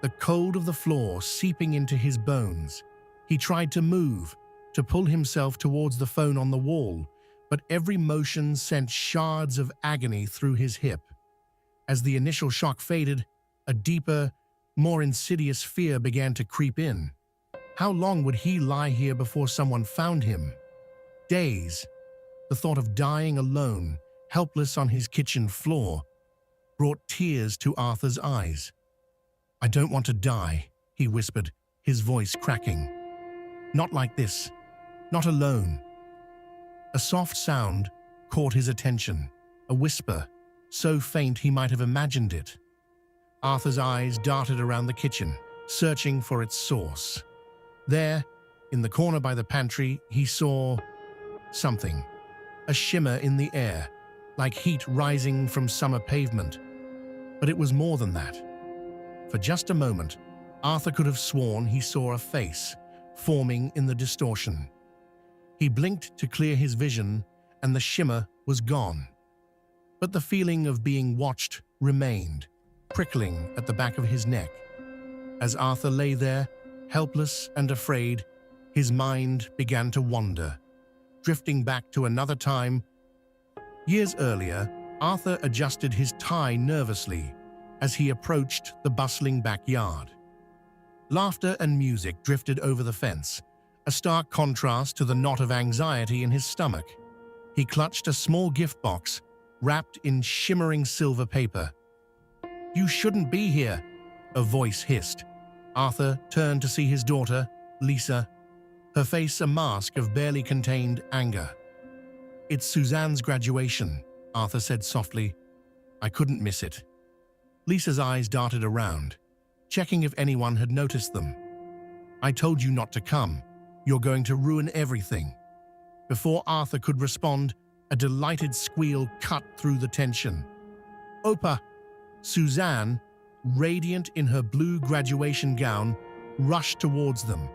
the cold of the floor seeping into his bones. He tried to move, to pull himself towards the phone on the wall, but every motion sent shards of agony through his hip. As the initial shock faded, a deeper, more insidious fear began to creep in. How long would he lie here before someone found him? Days. The thought of dying alone, helpless on his kitchen floor, brought tears to Arthur's eyes. "I don't want to die," he whispered, his voice cracking. "Not like this. Not alone." A soft sound caught his attention, a whisper, so faint he might have imagined it. Arthur's eyes darted around the kitchen, searching for its source. There, in the corner by the pantry, he saw something, a shimmer in the air, like heat rising from summer pavement. But it was more than that. For just a moment, Arthur could have sworn he saw a face forming in the distortion. He blinked to clear his vision, and the shimmer was gone. But the feeling of being watched remained, prickling at the back of his neck. As Arthur lay there, helpless and afraid, his mind began to wander, drifting back to another time. Years earlier, Arthur adjusted his tie nervously as he approached the bustling backyard. Laughter and music drifted over the fence, a stark contrast to the knot of anxiety in his stomach. He clutched a small gift box wrapped in shimmering silver paper. "You shouldn't be here," a voice hissed. Arthur turned to see his daughter, Lisa, her face a mask of barely contained anger. "It's Suzanne's graduation," Arthur said softly. "I couldn't miss it." Lisa's eyes darted around, checking if anyone had noticed them. "I told you not to come. You're going to ruin everything." Before Arthur could respond, a delighted squeal cut through the tension. "Opa!" Suzanne, radiant in her blue graduation gown, rushed towards them.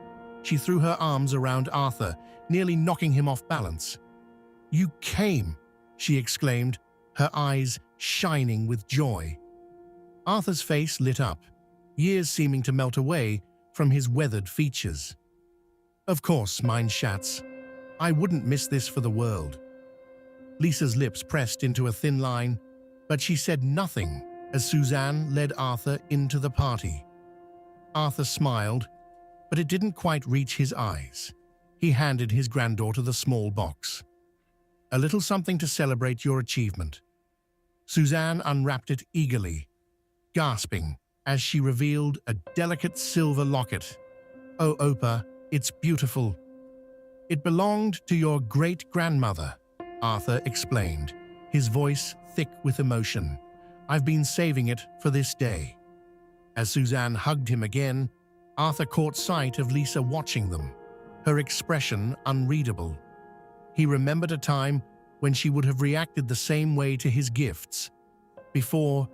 She threw her arms around Arthur, nearly knocking him off balance. "You came!" she exclaimed, her eyes shining with joy. Arthur's face lit up, years seeming to melt away from his weathered features. "Of course, mein Schatz. I wouldn't miss this for the world." Lisa's lips pressed into a thin line, but she said nothing as Suzanne led Arthur into the party. Arthur smiled, but it didn't quite reach his eyes. He handed his granddaughter the small box. "A little something to celebrate your achievement." Suzanne unwrapped it eagerly, gasping as she revealed a delicate silver locket. "Oh, Opa, it's beautiful." "It belonged to your great-grandmother," Arthur explained, his voice thick with emotion. "I've been saving it for this day." As Suzanne hugged him again, Arthur caught sight of Lisa watching them, her expression unreadable. He remembered a time when she would have reacted the same way to his gifts. Before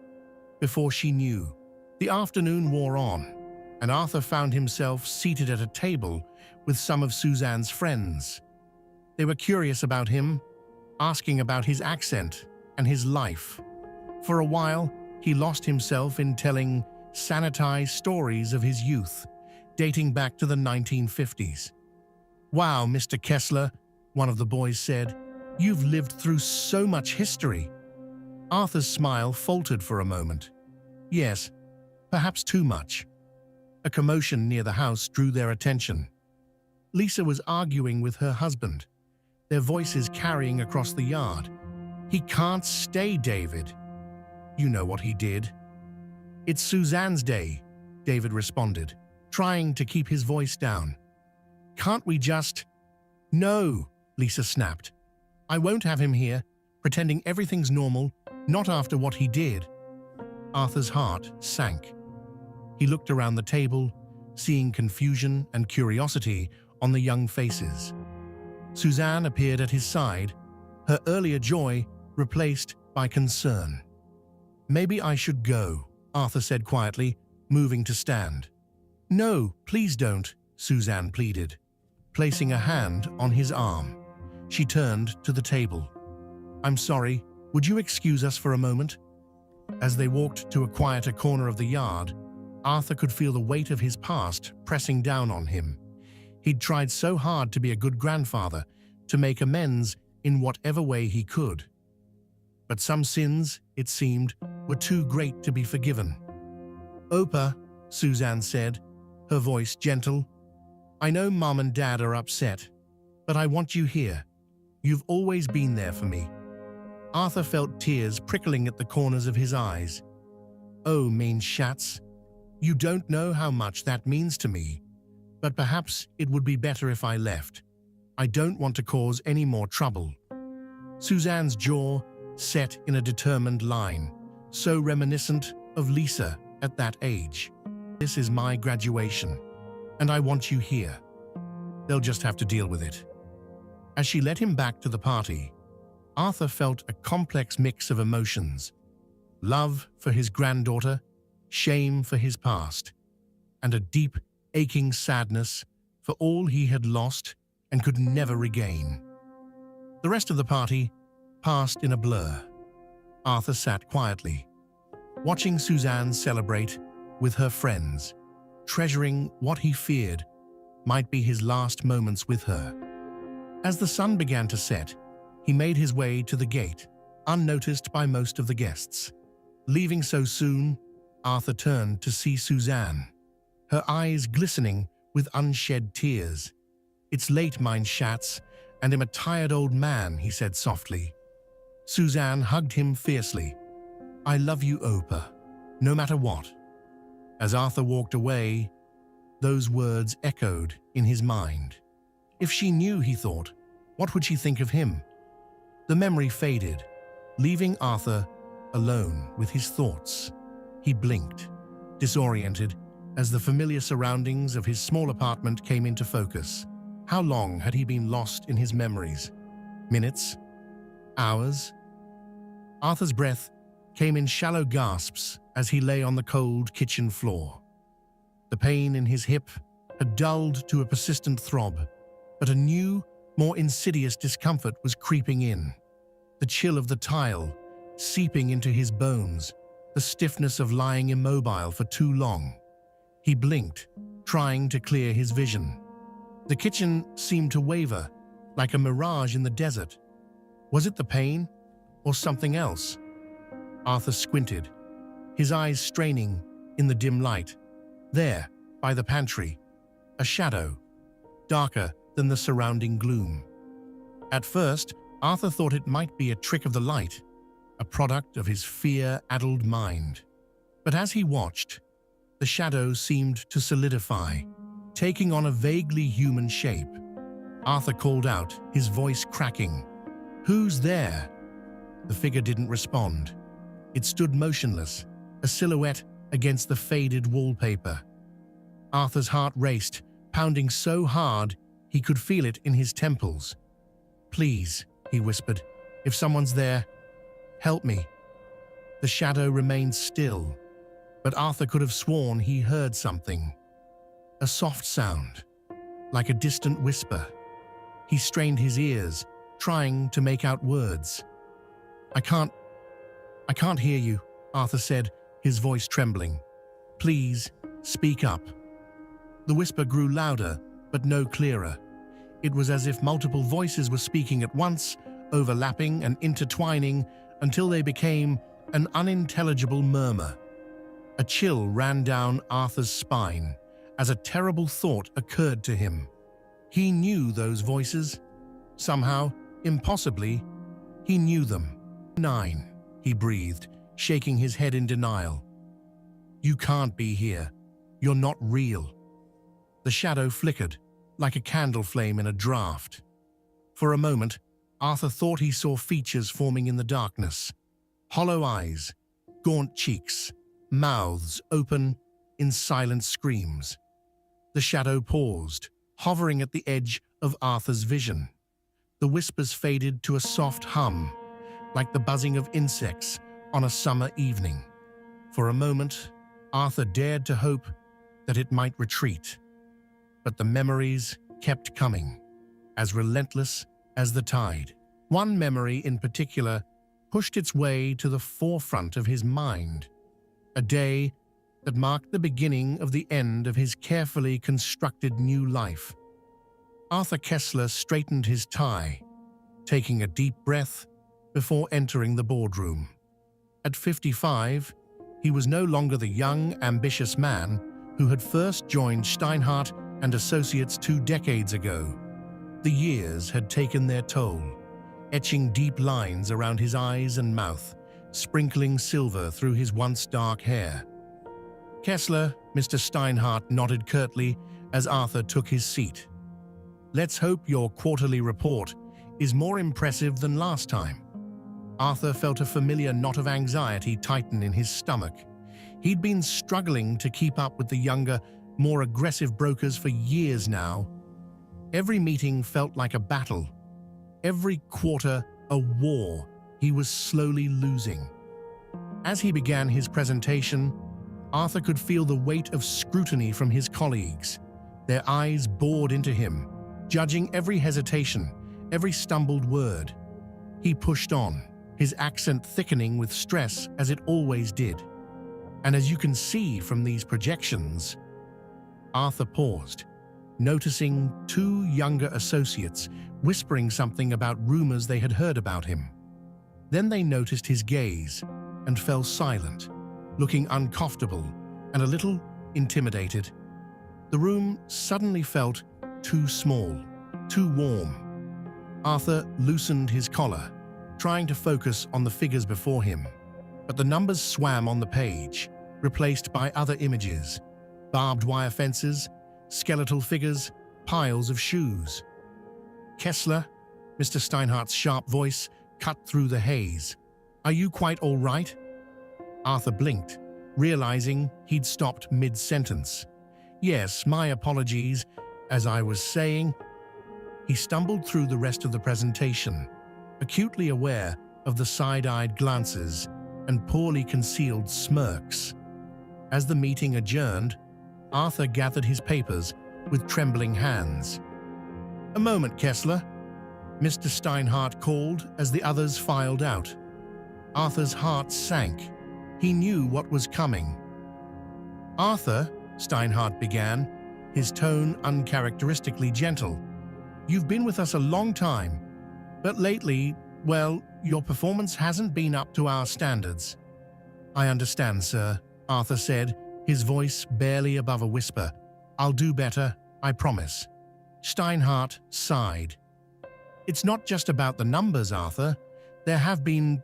she knew. The afternoon wore on, and Arthur found himself seated at a table with some of Suzanne's friends. They were curious about him, asking about his accent and his life. For a while, he lost himself in telling sanitized stories of his youth, dating back to the 1950s. "Wow, Mr. Kessler," one of the boys said, "you've lived through so much history." Arthur's smile faltered for a moment. "Yes, perhaps too much." A commotion near the house drew their attention. Lisa was arguing with her husband, their voices carrying across the yard. "He can't stay, David. You know what he did." "It's Suzanne's day," David responded, trying to keep his voice down. "Can't we just—" "No," Lisa snapped. "I won't have him here, pretending everything's normal, not after what he did." Arthur's heart sank. He looked around the table, seeing confusion and curiosity on the young faces. Suzanne appeared at his side, her earlier joy replaced by concern. "Maybe I should go," Arthur said quietly, moving to stand. "No, please don't," Suzanne pleaded, placing a hand on his arm. She turned to the table. "I'm sorry, would you excuse us for a moment?" As they walked to a quieter corner of the yard, Arthur could feel the weight of his past pressing down on him. He'd tried so hard to be a good grandfather, to make amends in whatever way he could. But some sins, it seemed, were too great to be forgiven. "Opa," Suzanne said, her voice gentle, "I know Mom and Dad are upset, but I want you here. You've always been there for me." Arthur felt tears prickling at the corners of his eyes. "Oh, mean Schatz, you don't know how much that means to me, but perhaps it would be better if I left. I don't want to cause any more trouble." Suzanne's jaw set in a determined line, so reminiscent of Lisa at that age. "This is my graduation, and I want you here. They'll just have to deal with it." As she led him back to the party, Arthur felt a complex mix of emotions: love for his granddaughter, shame for his past, and a deep, aching sadness for all he had lost and could never regain. The rest of the party passed in a blur. Arthur sat quietly, watching Suzanne celebrate with her friends, treasuring what he feared might be his last moments with her. As the sun began to set, he made his way to the gate, unnoticed by most of the guests. Leaving so soon, Arthur turned to see Suzanne, her eyes glistening with unshed tears. "It's late, mein Schatz, and I'm a tired old man," he said softly. Suzanne hugged him fiercely. "I love you, Opa, no matter what." As Arthur walked away, those words echoed in his mind. If she knew, he thought, what would she think of him? The memory faded, leaving Arthur alone with his thoughts. He blinked, disoriented, as the familiar surroundings of his small apartment came into focus. How long had he been lost in his memories? Minutes? Hours? Arthur's breath came in shallow gasps as he lay on the cold kitchen floor. The pain in his hip had dulled to a persistent throb, but a new, more insidious discomfort was creeping in. The chill of the tile seeping into his bones, the stiffness of lying immobile for too long. He blinked, trying to clear his vision. The kitchen seemed to waver, like a mirage in the desert. Was it the pain or something else? Arthur squinted, his eyes straining in the dim light. There, by the pantry, a shadow, darker than the surrounding gloom. At first, Arthur thought it might be a trick of the light, a product of his fear-addled mind. But as he watched, the shadow seemed to solidify, taking on a vaguely human shape. Arthur called out, his voice cracking. "Who's there?" The figure didn't respond. It stood motionless, a silhouette against the faded wallpaper. Arthur's heart raced, pounding so hard he could feel it in his temples. "Please," he whispered, "if someone's there, help me." The shadow remained still, but Arthur could have sworn he heard something. A soft sound, like a distant whisper. He strained his ears, trying to make out words. I can't hear you," Arthur said, his voice trembling. "Please, speak up." The whisper grew louder, but no clearer. It was as if multiple voices were speaking at once, overlapping and intertwining until they became an unintelligible murmur. A chill ran down Arthur's spine as a terrible thought occurred to him. He knew those voices. Somehow, impossibly, he knew them. "9," he breathed, shaking his head in denial. "You can't be here. You're not real." The shadow flickered, like a candle flame in a draught. For a moment, Arthur thought he saw features forming in the darkness. Hollow eyes, gaunt cheeks, mouths open in silent screams. The shadow paused, hovering at the edge of Arthur's vision. The whispers faded to a soft hum, like the buzzing of insects on a summer evening. For a moment, Arthur dared to hope that it might retreat. But the memories kept coming, as relentless as the tide. One memory in particular pushed its way to the forefront of his mind. A day that marked the beginning of the end of his carefully constructed new life. Arthur Kessler straightened his tie, taking a deep breath before entering the boardroom. At 55, he was no longer the young, ambitious man who had first joined Steinhardt and Associates 2 decades ago. The years had taken their toll, etching deep lines around his eyes and mouth, sprinkling silver through his once dark hair. Kessler, Mr. Steinhardt nodded curtly as Arthur took his seat. "Let's hope your quarterly report is more impressive than last time." Arthur felt a familiar knot of anxiety tighten in his stomach. He'd been struggling to keep up with the younger, more aggressive brokers for years now. Every meeting felt like a battle. Every quarter, a war he was slowly losing. As he began his presentation, Arthur could feel the weight of scrutiny from his colleagues. Their eyes bored into him, judging every hesitation, every stumbled word. He pushed on, his accent thickening with stress as it always did. And as you can see from these projections, Arthur paused, noticing 2 younger associates whispering something about rumors they had heard about him. Then they noticed his gaze and fell silent, looking uncomfortable and a little intimidated. The room suddenly felt too small, too warm. Arthur loosened his collar, trying to focus on the figures before him, but the numbers swam on the page, replaced by other images: barbed wire fences, skeletal figures, piles of shoes. "Kessler," Mr. Steinhardt's sharp voice cut through the haze. "Are you quite all right?" Arthur blinked, realizing he'd stopped mid-sentence. "Yes, my apologies. As I was saying..." He stumbled through the rest of the presentation, acutely aware of the side-eyed glances and poorly concealed smirks. As the meeting adjourned, Arthur gathered his papers with trembling hands. "A moment, Kessler," Mr. Steinhardt called as the others filed out. Arthur's heart sank. He knew what was coming. "Arthur," Steinhardt began, his tone uncharacteristically gentle, "you've been with us a long time, but lately Well, your performance hasn't been up to our standards. I understand, sir, Arthur said, his voice barely above a whisper. I'll do better, I promise. Steinhardt sighed. It's not just about the numbers, Arthur. There have been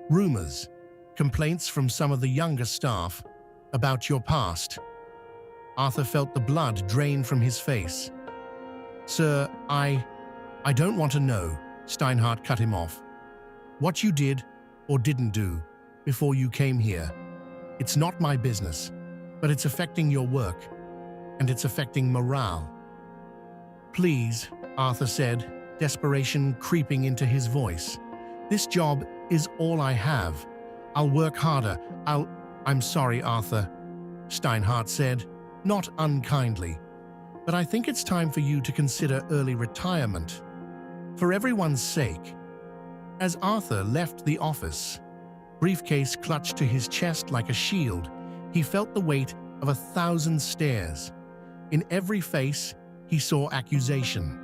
rumors, complaints from some of the younger staff about your past. Arthur felt the blood drain from his face. Sir, I don't want to know, Steinhardt cut him off. What you did or didn't do before you came here. It's not my business, but it's affecting your work, and it's affecting morale. Please, Arthur said, desperation creeping into his voice. This job is all I have. I'll work harder. I'm sorry, Arthur, Steinhardt said, not unkindly, but I think it's time for you to consider early retirement. For everyone's sake. As Arthur left the office, briefcase clutched to his chest like a shield, he felt the weight of 1,000 stares. In every face, he saw accusation.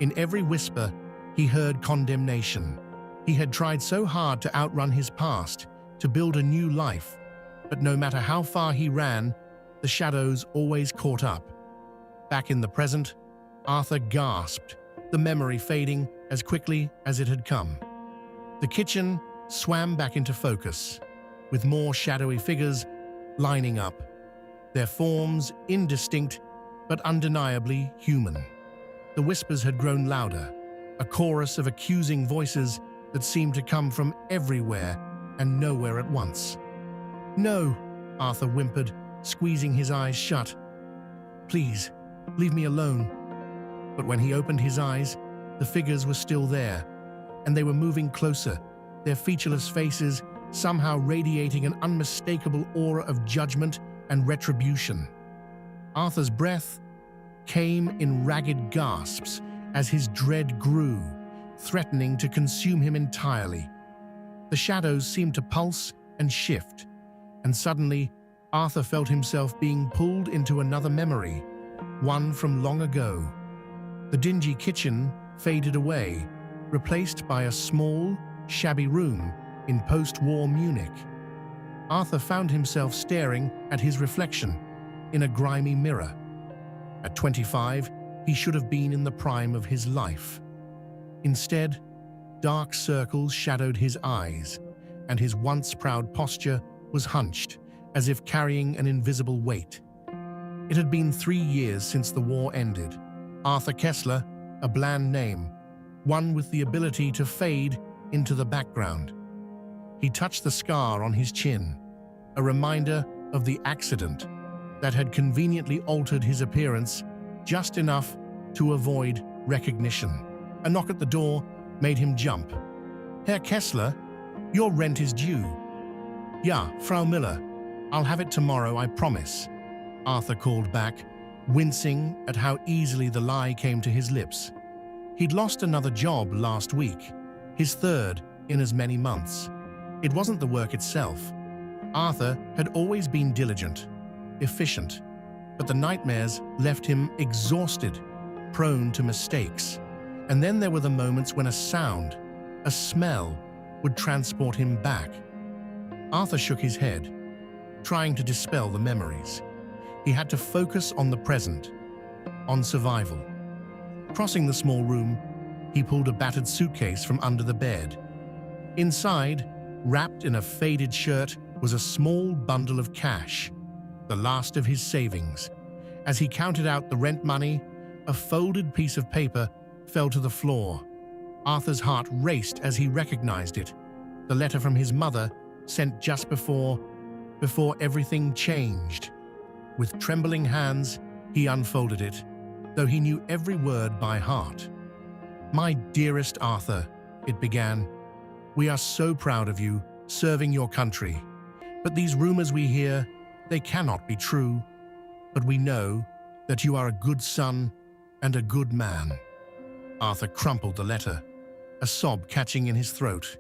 In every whisper, he heard condemnation. He had tried so hard to outrun his past, to build a new life, but no matter how far he ran, the shadows always caught up. Back in the present, Arthur gasped, the memory fading as quickly as it had come. The kitchen swam back into focus, with more shadowy figures lining up, their forms indistinct but undeniably human. The whispers had grown louder, a chorus of accusing voices that seemed to come from everywhere and nowhere at once. No, Arthur whimpered, squeezing his eyes shut. Please, leave me alone. But when he opened his eyes, the figures were still there, and they were moving closer, their featureless faces somehow radiating an unmistakable aura of judgment and retribution. Arthur's breath came in ragged gasps as his dread grew, threatening to consume him entirely. The shadows seemed to pulse and shift, and suddenly Arthur felt himself being pulled into another memory, one from long ago. The dingy kitchen faded away, replaced by a small, shabby room in post-war Munich. Arthur found himself staring at his reflection in a grimy mirror. At 25, he should have been in the prime of his life. Instead, dark circles shadowed his eyes, and his once proud posture was hunched, as if carrying an invisible weight. It had been 3 years since the war ended. Arthur Kessler, a bland name, one with the ability to fade into the background. He touched the scar on his chin, a reminder of the accident that had conveniently altered his appearance just enough to avoid recognition. A knock at the door made him jump. Herr Kessler, your rent is due. Ja, Frau Miller. I'll have it tomorrow, I promise, Arthur called back, wincing at how easily the lie came to his lips. He'd lost another job last week, his third in as many months. It wasn't the work itself. Arthur had always been diligent, efficient, but the nightmares left him exhausted, prone to mistakes. And then there were the moments when a sound, a smell, would transport him back. Arthur shook his head, trying to dispel the memories. He had to focus on the present, on survival. Crossing the small room, he pulled a battered suitcase from under the bed. Inside, wrapped in a faded shirt, was a small bundle of cash, the last of his savings. As he counted out the rent money, a folded piece of paper fell to the floor. Arthur's heart raced as he recognized it. The letter from his mother, sent just before everything changed. With trembling hands, he unfolded it, though he knew every word by heart. My dearest Arthur, it began, we are so proud of you, serving your country. But these rumors we hear, they cannot be true. But we know that you are a good son and a good man. Arthur crumpled the letter, a sob catching in his throat.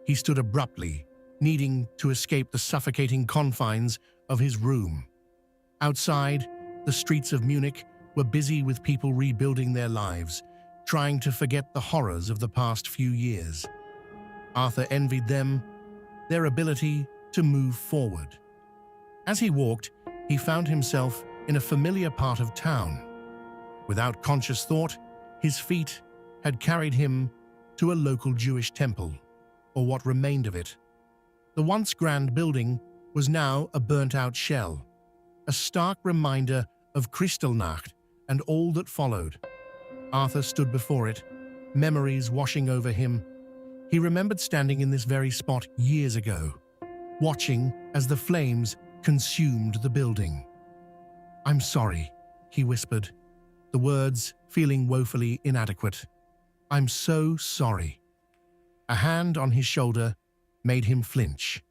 He stood abruptly, needing to escape the suffocating confines of his room. Outside, the streets of Munich were busy with people rebuilding their lives, trying to forget the horrors of the past few years. Arthur envied them, their ability to move forward. As he walked, he found himself in a familiar part of town. Without conscious thought, his feet had carried him to a local Jewish temple, or what remained of it. The once grand building was now a burnt-out shell, a stark reminder of Kristallnacht and all that followed. Arthur stood before it, memories washing over him. He remembered standing in this very spot years ago, watching as the flames consumed the building. "I'm sorry," he whispered, the words feeling woefully inadequate. "I'm so sorry." A hand on his shoulder made him flinch.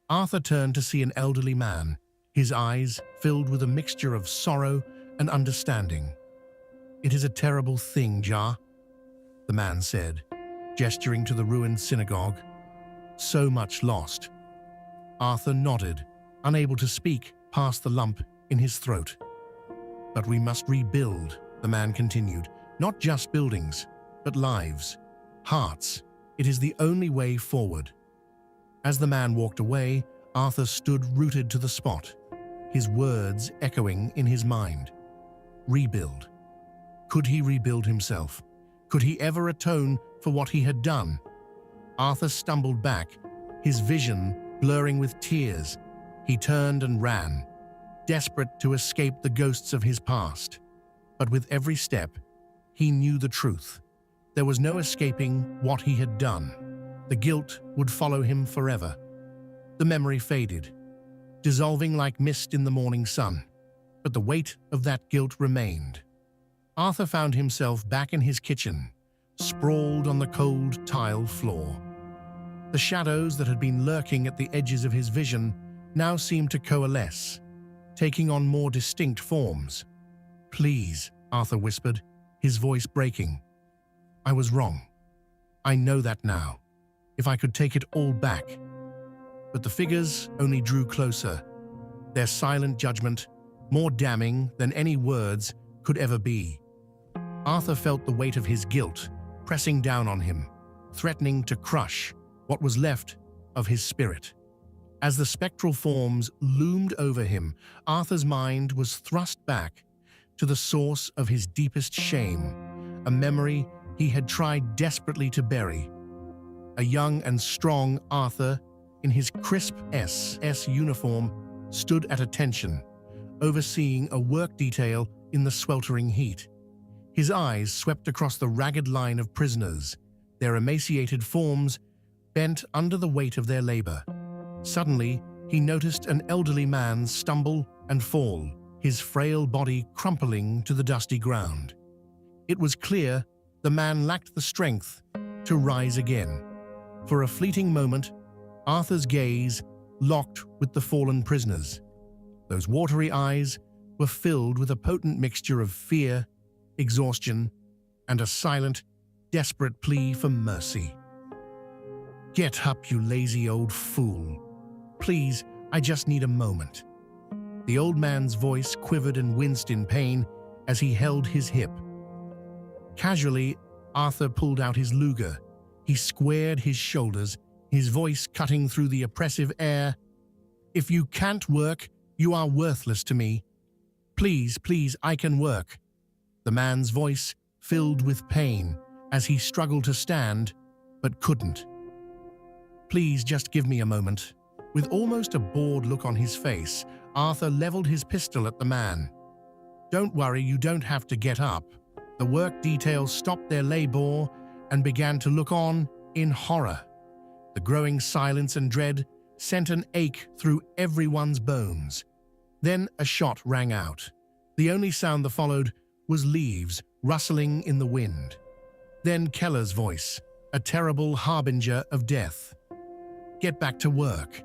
Arthur turned to see an elderly man, his eyes filled with a mixture of sorrow and understanding. "It is a terrible thing, Ja," the man said, gesturing to the ruined synagogue. "So much lost." Arthur nodded, unable to speak past the lump in his throat. "But we must rebuild," the man continued, "not just buildings, but lives, hearts. It is the only way forward." As the man walked away, Arthur stood rooted to the spot, his words echoing in his mind. Rebuild. Could he rebuild himself? Could he ever atone for what he had done? Arthur stumbled back, his vision blurring with tears. He turned and ran, desperate to escape the ghosts of his past. But with every step, he knew the truth. There was no escaping what he had done. The guilt would follow him forever. The memory faded, dissolving like mist in the morning sun. But the weight of that guilt remained. Arthur found himself back in his kitchen, sprawled on the cold tile floor. The shadows that had been lurking at the edges of his vision now seemed to coalesce, taking on more distinct forms. "Please," Arthur whispered, his voice breaking. "I was wrong. I know that now. If I could take it all back." But the figures only drew closer, their silent judgment more damning than any words could ever be. Arthur felt the weight of his guilt pressing down on him, threatening to crush what was left of his spirit. As the spectral forms loomed over him, Arthur's mind was thrust back to the source of his deepest shame, a memory he had tried desperately to bury. A young and strong Arthur, in his crisp SS uniform, stood at attention, overseeing a work detail in the sweltering heat. His eyes swept across the ragged line of prisoners, their emaciated forms bent under the weight of their labor. Suddenly, he noticed an elderly man stumble and fall, his frail body crumpling to the dusty ground. It was clear the man lacked the strength to rise again. For a fleeting moment, Arthur's gaze locked with the fallen prisoners. Those watery eyes were filled with a potent mixture of fear, exhaustion, and a silent, desperate plea for mercy. "Get up, you lazy old fool. Please, I just need a moment." The old man's voice quivered and winced in pain as he held his hip. Casually, Arthur pulled out his Luger. He squared his shoulders, his voice cutting through the oppressive air. "If you can't work, you are worthless to me. Please, please, I can work." The man's voice filled with pain as he struggled to stand, but couldn't. "Please just give me a moment." With almost a bored look on his face, Arthur leveled his pistol at the man. "Don't worry, you don't have to get up." The work detail stopped their labor and began to look on in horror. The growing silence and dread sent an ache through everyone's bones. Then a shot rang out. The only sound that followed was leaves rustling in the wind. Then Keller's voice, a terrible harbinger of death. "Get back to work."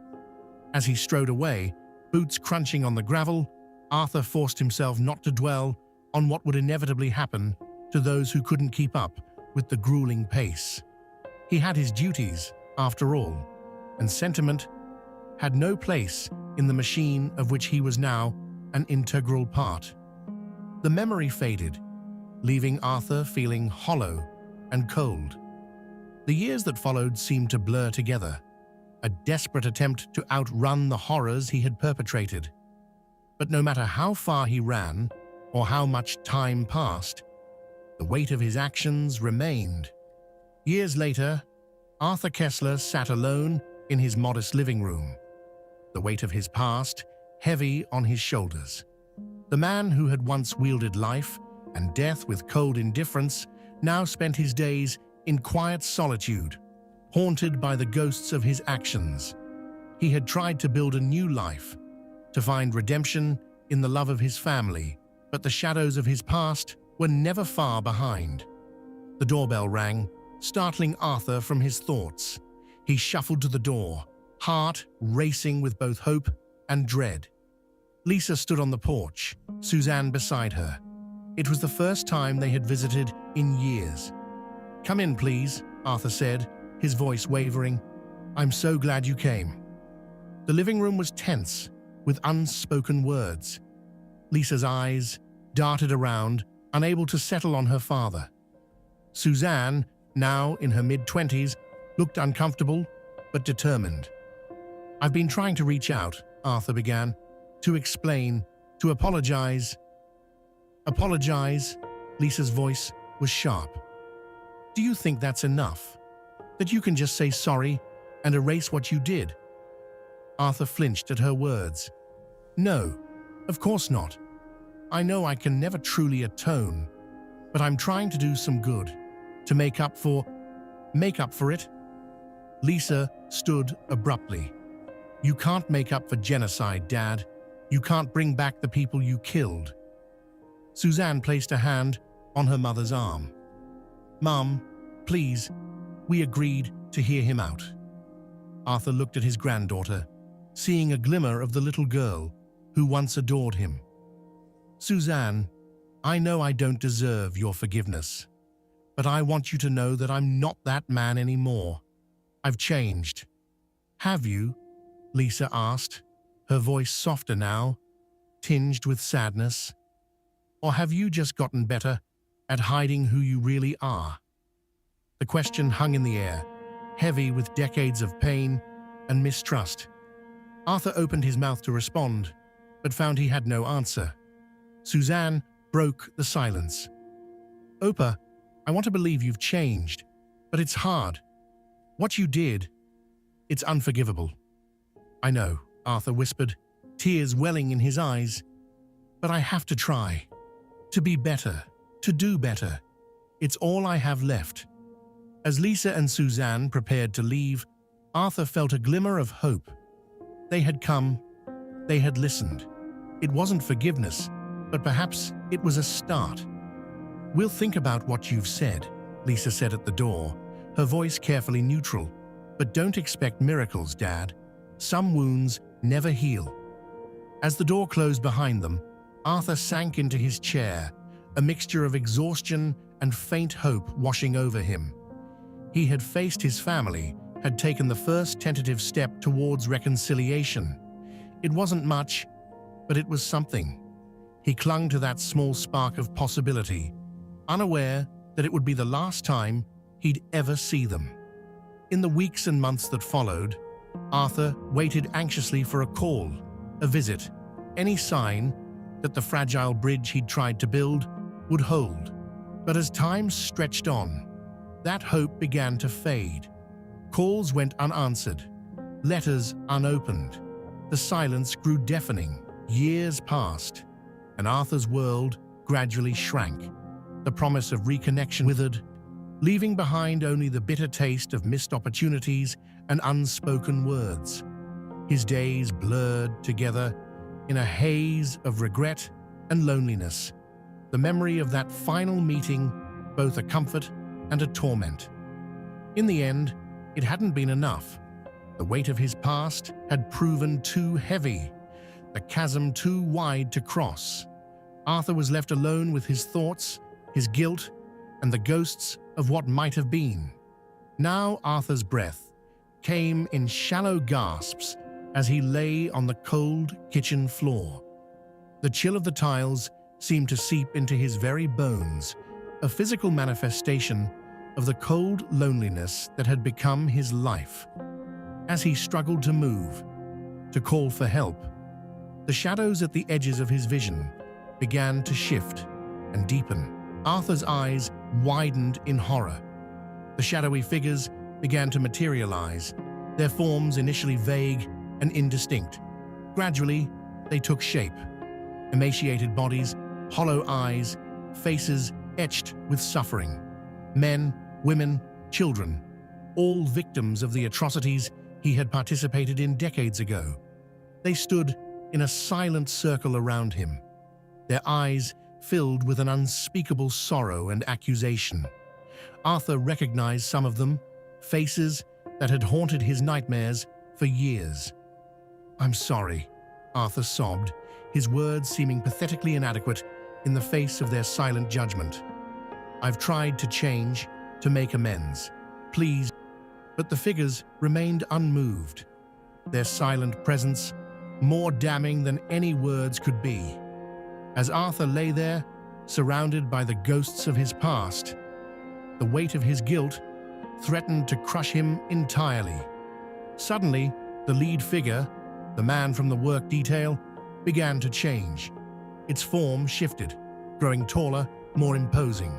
As he strode away, boots crunching on the gravel, Arthur forced himself not to dwell on what would inevitably happen to those who couldn't keep up with the grueling pace. He had his duties, after all, and sentiment had no place in the machine of which he was now an integral part. The memory faded, leaving Arthur feeling hollow and cold. The years that followed seemed to blur together, a desperate attempt to outrun the horrors he had perpetrated. But no matter how far he ran, or how much time passed, the weight of his actions remained. Years later, Arthur Kessler sat alone in his modest living room, the weight of his past heavy on his shoulders. The man who had once wielded life and death with cold indifference now spent his days in quiet solitude, haunted by the ghosts of his actions. He had tried to build a new life, to find redemption in the love of his family, but the shadows of his past were never far behind. The doorbell rang, startling Arthur from his thoughts. He shuffled to the door, heart racing with both hope and dread. Lisa stood on the porch, Suzanne beside her. It was the first time they had visited in years. "Come in, please," Arthur said, his voice wavering. "I'm so glad you came." The living room was tense, with unspoken words. Lisa's eyes darted around, unable to settle on her father. Suzanne, now in her mid-20s, looked uncomfortable but determined. "I've been trying to reach out," Arthur began, "to explain, to apologize." "Apologize?" Lisa's voice was sharp. "Do you think that's enough? That you can just say sorry and erase what you did?" Arthur flinched at her words. "No, of course not. I know I can never truly atone, but I'm trying to do some good, to make up for it." Lisa stood abruptly. "You can't make up for genocide, Dad. You can't bring back the people you killed." Suzanne placed a hand on her mother's arm. "Mom, please." We agreed to hear him out. Arthur looked at his granddaughter, seeing a glimmer of the little girl who once adored him. "Suzanne, I know I don't deserve your forgiveness, but I want you to know that I'm not that man anymore. I've changed." "Have you?" Lisa asked, her voice softer now, tinged with sadness. "Or have you just gotten better at hiding who you really are?" The question hung in the air, heavy with decades of pain and mistrust. Arthur opened his mouth to respond, but found he had no answer. Suzanne broke the silence. "Opa, I want to believe you've changed, but it's hard. What you did, it's unforgivable." "I know," Arthur whispered, tears welling in his eyes. "But I have to try. To be better, to do better. It's all I have left." As Lisa and Suzanne prepared to leave, Arthur felt a glimmer of hope. They had come, they had listened. It wasn't forgiveness, but perhaps it was a start. "We'll think about what you've said," Lisa said at the door, her voice carefully neutral. "But don't expect miracles, Dad. Some wounds never heal." As the door closed behind them, Arthur sank into his chair, a mixture of exhaustion and faint hope washing over him. He had faced his family, had taken the first tentative step towards reconciliation. It wasn't much, but it was something. He clung to that small spark of possibility, unaware that it would be the last time he'd ever see them. In the weeks and months that followed, Arthur waited anxiously for a call, a visit, any sign that the fragile bridge he'd tried to build would hold. But as time stretched on, that hope began to fade. Calls went unanswered, letters unopened. The silence grew deafening. Years passed, and Arthur's world gradually shrank. The promise of reconnection withered, leaving behind only the bitter taste of missed opportunities and unspoken words. His days blurred together in a haze of regret and loneliness. The memory of that final meeting, both a comfort and a torment. In the end, it hadn't been enough. The weight of his past had proven too heavy, the chasm too wide to cross. Arthur was left alone with his thoughts, his guilt, and the ghosts of what might have been. Now Arthur's breath came in shallow gasps as he lay on the cold kitchen floor. The chill of the tiles seemed to seep into his very bones, a physical manifestation of the cold loneliness that had become his life. As he struggled to move, to call for help, the shadows at the edges of his vision began to shift and deepen. Arthur's eyes widened in horror. The shadowy figures began to materialize, their forms initially vague and indistinct. Gradually, they took shape. Emaciated bodies, hollow eyes, faces etched with suffering. Men, women, children, all victims of the atrocities he had participated in decades ago. They stood in a silent circle around him, their eyes filled with an unspeakable sorrow and accusation. Arthur recognized some of them, faces that had haunted his nightmares for years. "I'm sorry," Arthur sobbed, his words seeming pathetically inadequate in the face of their silent judgment. "I've tried to change, to make amends. Please." But the figures remained unmoved, their silent presence more damning than any words could be. As Arthur lay there, surrounded by the ghosts of his past, the weight of his guilt threatened to crush him entirely. Suddenly, the lead figure, the man from the work detail, began to change. Its form shifted, growing taller, more imposing.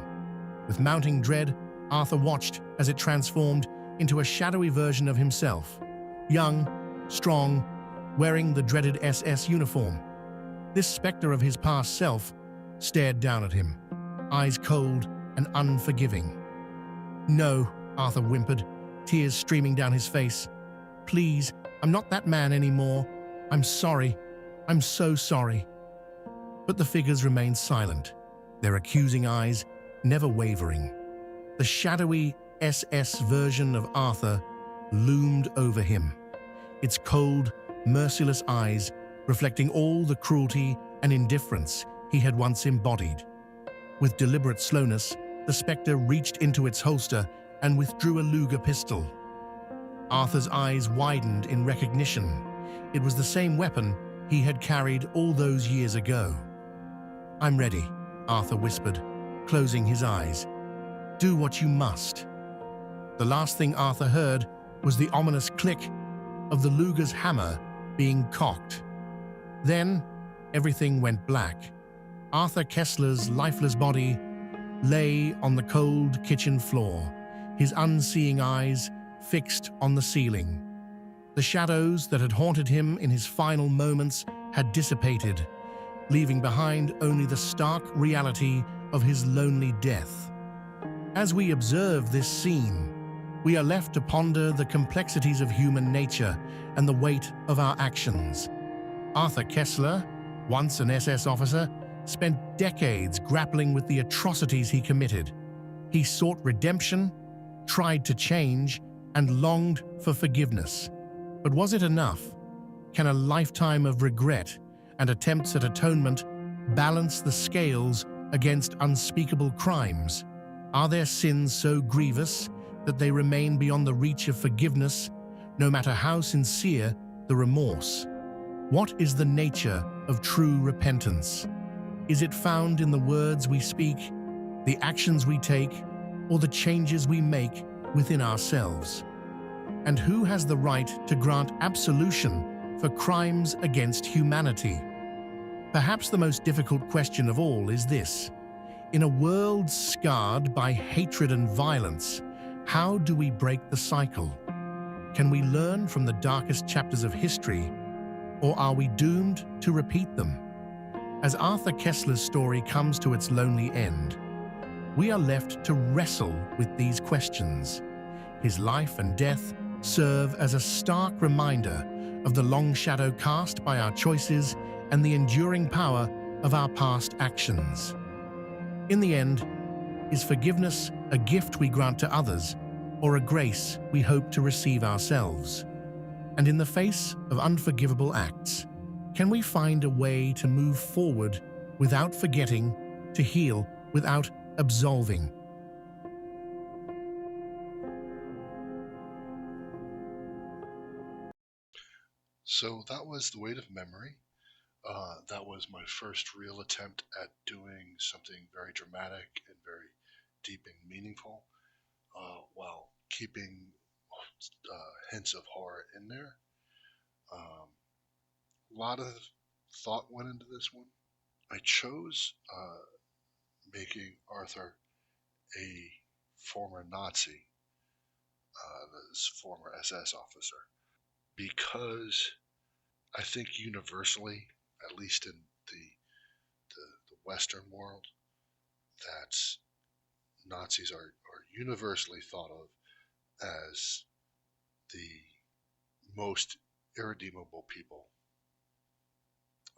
With mounting dread, Arthur watched as it transformed into a shadowy version of himself, young, strong, wearing the dreaded SS uniform. This specter of his past self stared down at him, eyes cold and unforgiving. "No," Arthur whimpered, tears streaming down his face. "Please, I'm not that man anymore. I'm sorry. I'm so sorry." But the figures remained silent, their accusing eyes never wavering. The shadowy SS version of Arthur loomed over him, its cold, merciless eyes reflecting all the cruelty and indifference he had once embodied. With deliberate slowness, the spectre reached into its holster and withdrew a Luger pistol. Arthur's eyes widened in recognition. It was the same weapon he had carried all those years ago. "I'm ready," Arthur whispered, closing his eyes. "Do what you must." The last thing Arthur heard was the ominous click of the Luger's hammer being cocked. Then, everything went black. Arthur Kessler's lifeless body lay on the cold kitchen floor, his unseeing eyes fixed on the ceiling. The shadows that had haunted him in his final moments had dissipated, leaving behind only the stark reality of his lonely death. As we observe this scene, we are left to ponder the complexities of human nature and the weight of our actions. Arthur Kessler, once an SS officer, spent decades grappling with the atrocities he committed. He sought redemption, tried to change, and longed for forgiveness. But was it enough? Can a lifetime of regret and attempts at atonement balance the scales against unspeakable crimes? Are there sins so grievous that they remain beyond the reach of forgiveness, no matter how sincere the remorse? What is the nature of true repentance? Is it found in the words we speak, the actions we take, or the changes we make within ourselves? And who has the right to grant absolution for crimes against humanity? Perhaps the most difficult question of all is this: in a world scarred by hatred and violence, how do we break the cycle? Can we learn from the darkest chapters of history, or are we doomed to repeat them? As Arthur Kessler's story comes to its lonely end, we are left to wrestle with these questions. His life and death serve as a stark reminder of the long shadow cast by our choices and the enduring power of our past actions. In the end, is forgiveness a gift we grant to others, or a grace we hope to receive ourselves? And in the face of unforgivable acts, can we find a way to move forward without forgetting, to heal without absolving? So that was The Weight of Memory. That was my first real attempt at doing something very dramatic and very deep and meaningful. while keeping hints of horror in there. A lot of thought went into this one. I chose making Arthur a former Nazi, this former SS officer, because I think universally, at least in the Western world, that Nazis are universally thought of as the most irredeemable people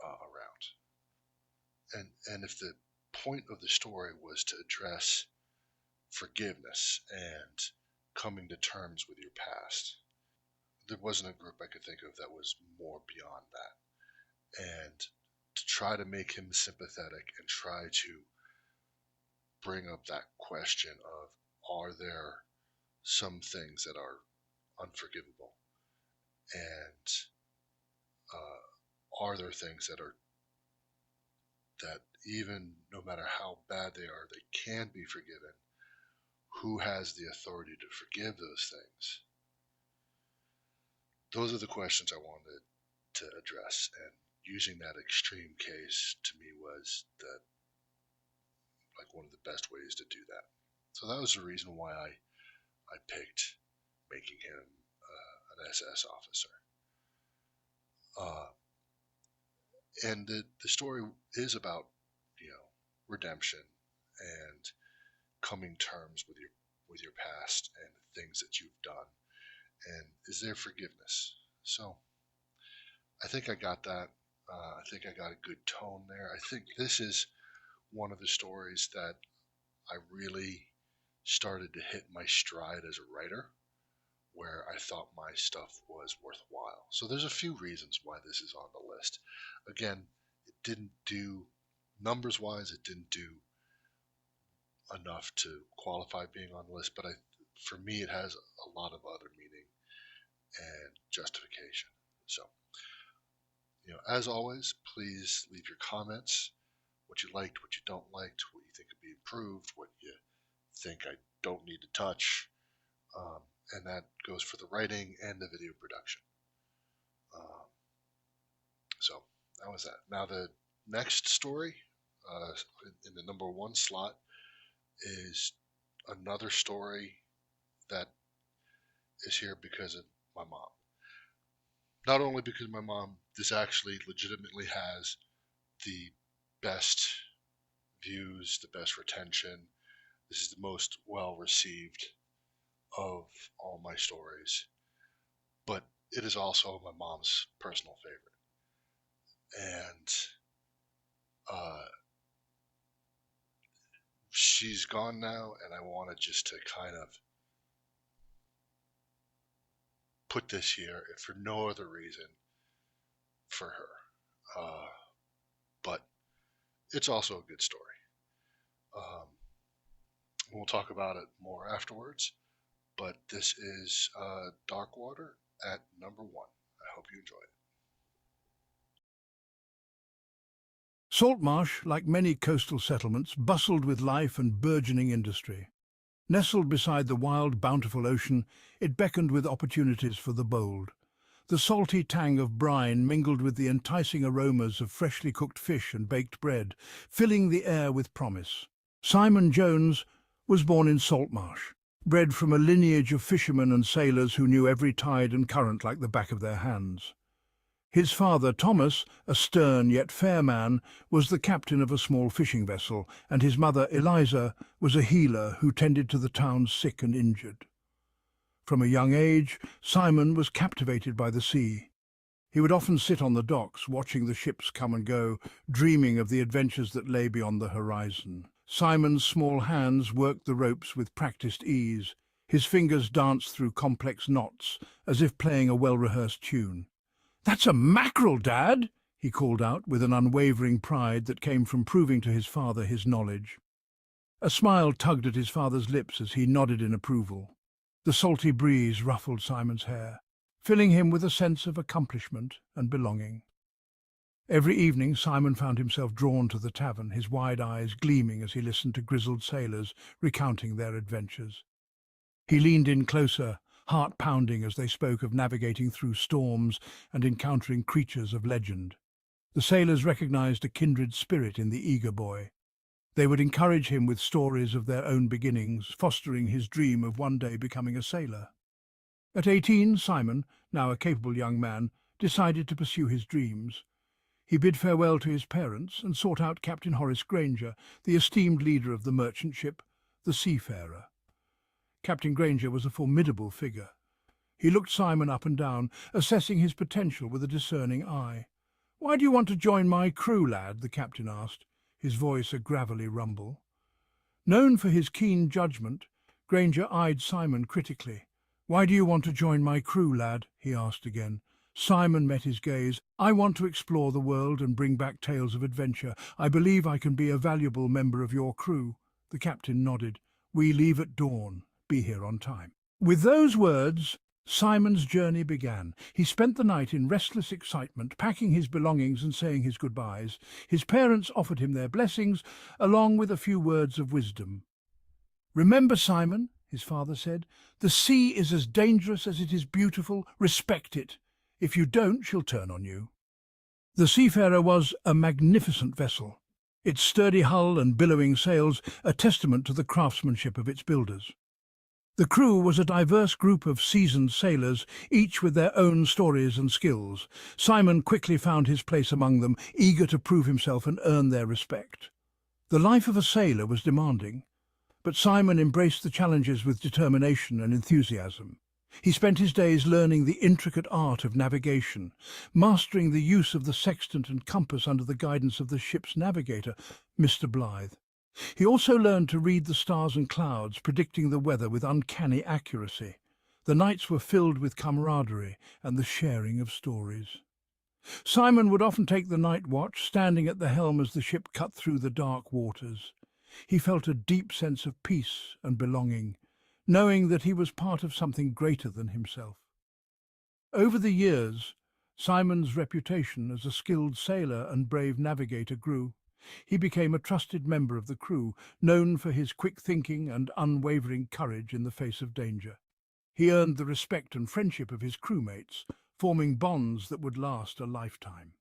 around. And if the point of the story was to address forgiveness and coming to terms with your past, there wasn't a group I could think of that was more beyond that. And to try to make him sympathetic and try to bring up that question of, are there some things that are unforgivable, and are there things that even no matter how bad they are, they can be forgiven? Who has the authority to forgive those things? Those are the questions I wanted to address, and using that extreme case to me was one of the best ways to do that. So that was the reason why I picked making him an SS officer. And the story is about, redemption and coming terms with your past and the things that you've done, and is there forgiveness? So I think I got that. I think I got a good tone there. I think this is one of the stories that I really started to hit my stride as a writer, where I thought my stuff was worthwhile. So there's a few reasons why this is on the list. Again, it didn't do, numbers wise, it didn't do enough to qualify being on the list, but for me it has a lot of other meaning and justification. So, as always, please leave your comments, what you liked, what you don't like, what you think could be improved, what you think I don't need to touch, and that goes for the writing and the video production. So that was that. Now the next story in the number 1 slot is another story that is here because of my mom. Not only because of my mom, this actually legitimately has the best views, the best retention. This is the most well received of all my stories, but it is also my mom's personal favorite. And she's gone now, and I wanted just to kind of put this here, if for no other reason, for her. But it's also a good story. We'll talk about it more afterwards, but this is Darkwater at number 1. I hope you enjoy it. Saltmarsh, like many coastal settlements, bustled with life and burgeoning industry. Nestled beside the wild, bountiful ocean, it beckoned with opportunities for the bold. The salty tang of brine mingled with the enticing aromas of freshly cooked fish and baked bread, filling the air with promise. Simon Jones was born in Saltmarsh, bred from a lineage of fishermen and sailors who knew every tide and current like the back of their hands. His father, Thomas, a stern yet fair man, was the captain of a small fishing vessel, and his mother, Eliza, was a healer who tended to the town's sick and injured. From a young age, Simon was captivated by the sea. He would often sit on the docks, watching the ships come and go, dreaming of the adventures that lay beyond the horizon. Simon's small hands worked the ropes with practiced ease. His fingers danced through complex knots, as if playing a well-rehearsed tune. "That's a mackerel, Dad!" he called out with an unwavering pride that came from proving to his father his knowledge. A smile tugged at his father's lips as he nodded in approval. The salty breeze ruffled Simon's hair, filling him with a sense of accomplishment and belonging. Every evening Simon found himself drawn to the tavern, his wide eyes gleaming as he listened to grizzled sailors recounting their adventures. He leaned in closer, heart pounding as they spoke of navigating through storms and encountering creatures of legend. The sailors recognized a kindred spirit in the eager boy. They would encourage him with stories of their own beginnings, fostering his dream of one day becoming a sailor. At 18, Simon, now a capable young man, decided to pursue his dreams. He bid farewell to his parents and sought out Captain Horace Granger, the esteemed leader of the merchant ship, the Seafarer. Captain Granger was a formidable figure. He looked Simon up and down, assessing his potential with a discerning eye. "Why do you want to join my crew, lad?" the captain asked, his voice a gravelly rumble. Known for his keen judgment, Granger eyed Simon critically. "Why do you want to join my crew, lad?" he asked again. Simon met his gaze. "I want to explore the world and bring back tales of adventure. I believe I can be a valuable member of your crew." The captain nodded. "We leave at dawn. Be here on time." With those words, Simon's journey began. He spent the night in restless excitement, packing his belongings and saying his goodbyes. His parents offered him their blessings, along with a few words of wisdom. "Remember, Simon," his father said, "the sea is as dangerous as it is beautiful. Respect it. If you don't, she'll turn on you." The Seafarer was a magnificent vessel, its sturdy hull and billowing sails a testament to the craftsmanship of its builders. The crew was a diverse group of seasoned sailors, each with their own stories and skills. Simon quickly found his place among them, eager to prove himself and earn their respect. The life of a sailor was demanding, but Simon embraced the challenges with determination and enthusiasm. He spent his days learning the intricate art of navigation, mastering the use of the sextant and compass under the guidance of the ship's navigator, Mr. Blythe. He also learned to read the stars and clouds, predicting the weather with uncanny accuracy. The nights were filled with camaraderie and the sharing of stories. Simon would often take the night watch, standing at the helm as the ship cut through the dark waters. He felt a deep sense of peace and belonging, knowing that he was part of something greater than himself. Over the years, Simon's reputation as a skilled sailor and brave navigator grew. He became a trusted member of the crew, known for his quick thinking and unwavering courage in the face of danger. He earned the respect and friendship of his crewmates, forming bonds that would last a lifetime.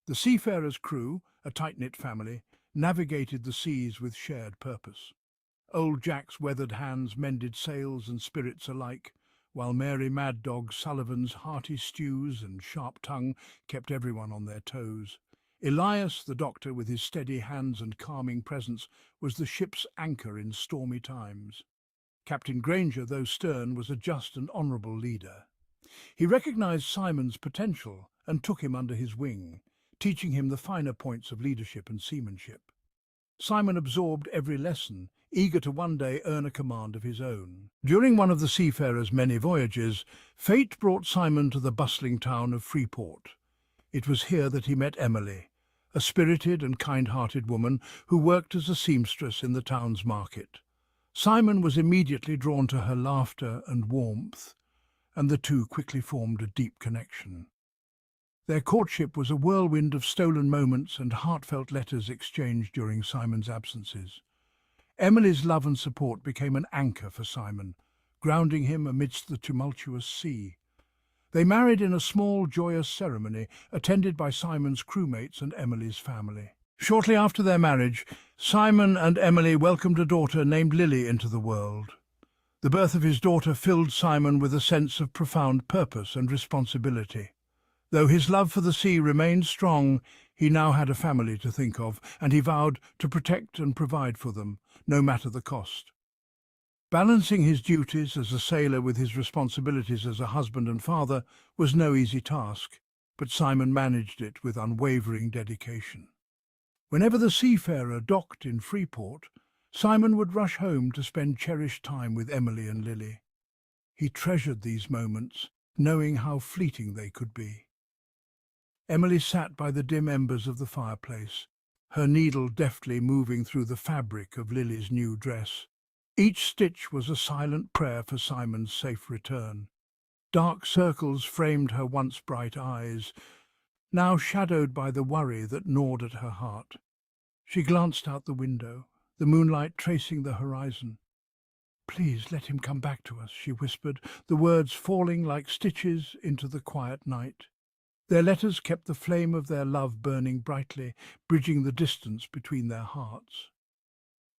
The Seafarer's crew, a tight-knit family, navigated the seas with shared purpose. Old Jack's weathered hands mended sails and spirits alike, while Mary Mad Dog Sullivan's hearty stews and sharp tongue kept everyone on their toes. Elias, the doctor, with his steady hands and calming presence, was the ship's anchor in stormy times. Captain Granger, though stern, was a just and honourable leader. He recognised Simon's potential and took him under his wing, teaching him the finer points of leadership and seamanship. Simon absorbed every lesson, eager to one day earn a command of his own. During one of the Seafarer's many voyages, fate brought Simon to the bustling town of Freeport. It was here that he met Emily, a spirited and kind-hearted woman who worked as a seamstress in the town's market. Simon was immediately drawn to her laughter and warmth, and the two quickly formed a deep connection. Their courtship was a whirlwind of stolen moments and heartfelt letters exchanged during Simon's absences. Emily's love and support became an anchor for Simon, grounding him amidst the tumultuous sea. They married in a small, joyous ceremony, attended by Simon's crewmates and Emily's family. Shortly after their marriage, Simon and Emily welcomed a daughter named Lily into the world. The birth of his daughter filled Simon with a sense of profound purpose and responsibility. Though his love for the sea remained strong, he now had a family to think of, and he vowed to protect and provide for them, no matter the cost. Balancing his duties as a sailor with his responsibilities as a husband and father was no easy task, but Simon managed it with unwavering dedication. Whenever the Seafarer docked in Freeport, Simon would rush home to spend cherished time with Emily and Lily. He treasured these moments, knowing how fleeting they could be. Emily sat by the dim embers of the fireplace, her needle deftly moving through the fabric of Lily's new dress. Each stitch was a silent prayer for Simon's safe return. Dark circles framed her once bright eyes, now shadowed by the worry that gnawed at her heart. She glanced out the window, the moonlight tracing the horizon. Please let him come back to us, she whispered, the words falling like stitches into the quiet night. Their letters kept the flame of their love burning brightly, bridging the distance between their hearts.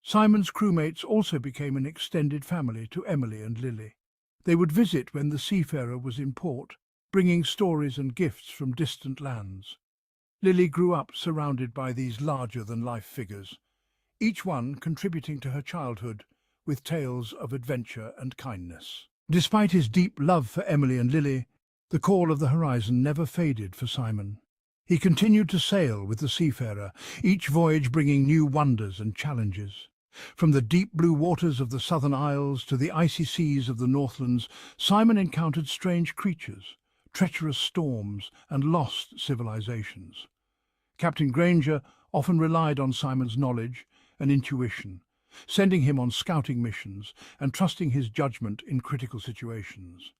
Simon's crewmates also became an extended family to Emily and Lily. They would visit when the seafarer was in port, bringing stories and gifts from distant lands. Lily grew up surrounded by these larger-than-life figures, each one contributing to her childhood with tales of adventure and kindness. Despite his deep love for Emily and Lily, the call of the horizon never faded for Simon. He continued to sail with the seafarer, each voyage bringing new wonders and challenges. From the deep blue waters of the southern isles to the icy seas of the Northlands, Simon encountered strange creatures, treacherous storms, and lost civilizations. Captain Granger often relied on Simon's knowledge and intuition, sending him on scouting missions and trusting his judgment in critical situations.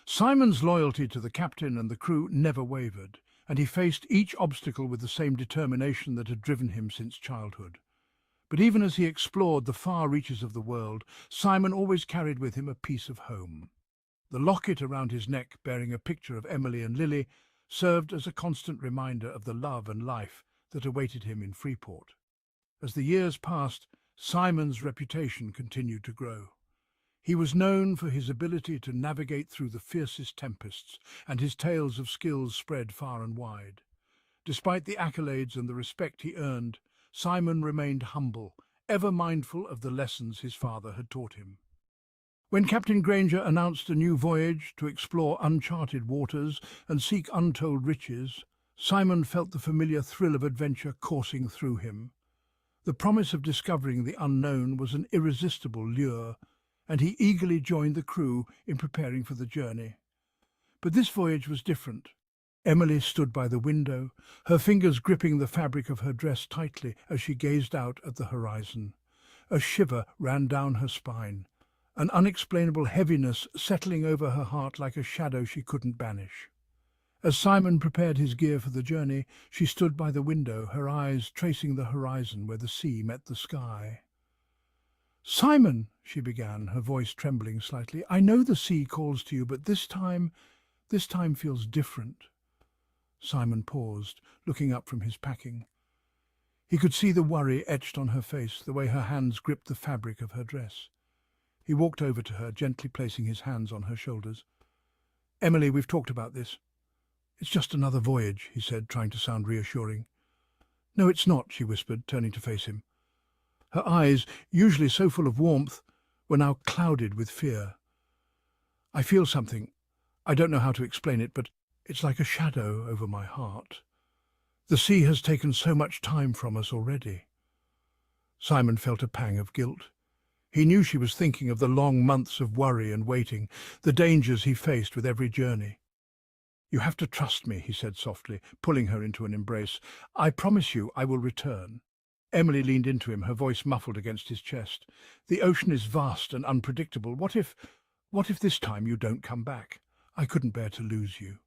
Simon's loyalty to the captain and the crew never wavered, and he faced each obstacle with the same determination that had driven him since childhood. But even as he explored the far reaches of the world, Simon always carried with him a piece of home. The locket around his neck, bearing a picture of Emily and Lily, served as a constant reminder of the love and life that awaited him in Freeport. As the years passed, Simon's reputation continued to grow. He was known for his ability to navigate through the fiercest tempests, and his tales of skills spread far and wide. Despite the accolades and the respect he earned, Simon remained humble, ever mindful of the lessons his father had taught him. When Captain Granger announced a new voyage to explore uncharted waters and seek untold riches, Simon felt the familiar thrill of adventure coursing through him. The promise of discovering the unknown was an irresistible lure, and he eagerly joined the crew in preparing for the journey. But this voyage was different. Emily stood by the window, her fingers gripping the fabric of her dress tightly as she gazed out at the horizon. A shiver ran down her spine, an unexplainable heaviness settling over her heart like a shadow she couldn't banish. As Simon prepared his gear for the journey, she stood by the window, her eyes tracing the horizon where the sea met the sky. "Simon," she began, her voice trembling slightly, "I know the sea calls to you, but this time feels different." Simon paused, looking up from his packing. He could see the worry etched on her face, the way her hands gripped the fabric of her dress. He walked over to her, gently placing his hands on her shoulders. "Emily, we've talked about this. It's just another voyage," he said, trying to sound reassuring. "No, it's not," she whispered, turning to face him. Her eyes, usually so full of warmth, were now clouded with fear. "I feel something. I don't know how to explain it, but it's like a shadow over my heart. The sea has taken so much time from us already." Simon felt a pang of guilt. He knew she was thinking of the long months of worry and waiting, the dangers he faced with every journey. "You have to trust me," he said softly, pulling her into an embrace. "I promise you I will return." Emily leaned into him, her voice muffled against his chest. "The ocean is vast and unpredictable. What if this time you don't come back? I couldn't bear to lose you."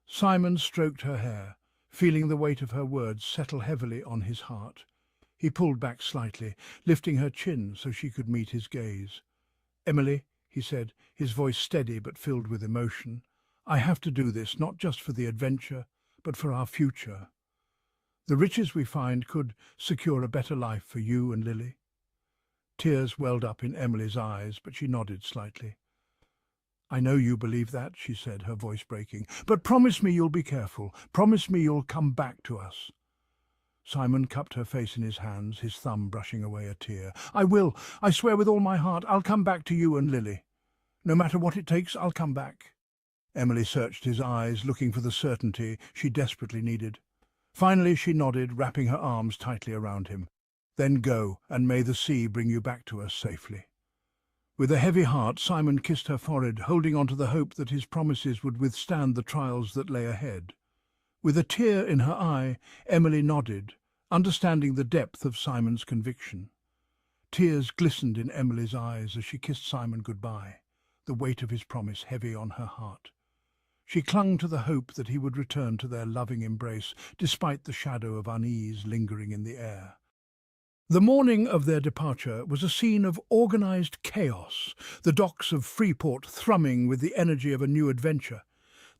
Simon stroked her hair, feeling the weight of her words settle heavily on his heart. He pulled back slightly, lifting her chin so she could meet his gaze. "Emily," he said, his voice steady but filled with emotion, "I have to do this, not just for the adventure, but for our future. The riches we find could secure a better life for you and Lily." Tears welled up in Emily's eyes, but she nodded slightly. "I know you believe that," she said, her voice breaking. "But promise me you'll be careful. Promise me you'll come back to us." Simon cupped her face in his hands, his thumb brushing away a tear. "I will. I swear with all my heart I'll come back to you and Lily. No matter what it takes, I'll come back." Emily searched his eyes, looking for the certainty she desperately needed. Finally she nodded, wrapping her arms tightly around him. "Then go, and may the sea bring you back to us safely." With a heavy heart, Simon kissed her forehead, holding on to the hope that his promises would withstand the trials that lay ahead. With a tear in her eye, Emily nodded, understanding the depth of Simon's conviction. Tears glistened in Emily's eyes as she kissed Simon goodbye, the weight of his promise heavy on her heart. She clung to the hope that he would return to their loving embrace, despite the shadow of unease lingering in the air. The morning of their departure was a scene of organised chaos, the docks of Freeport thrumming with the energy of a new adventure.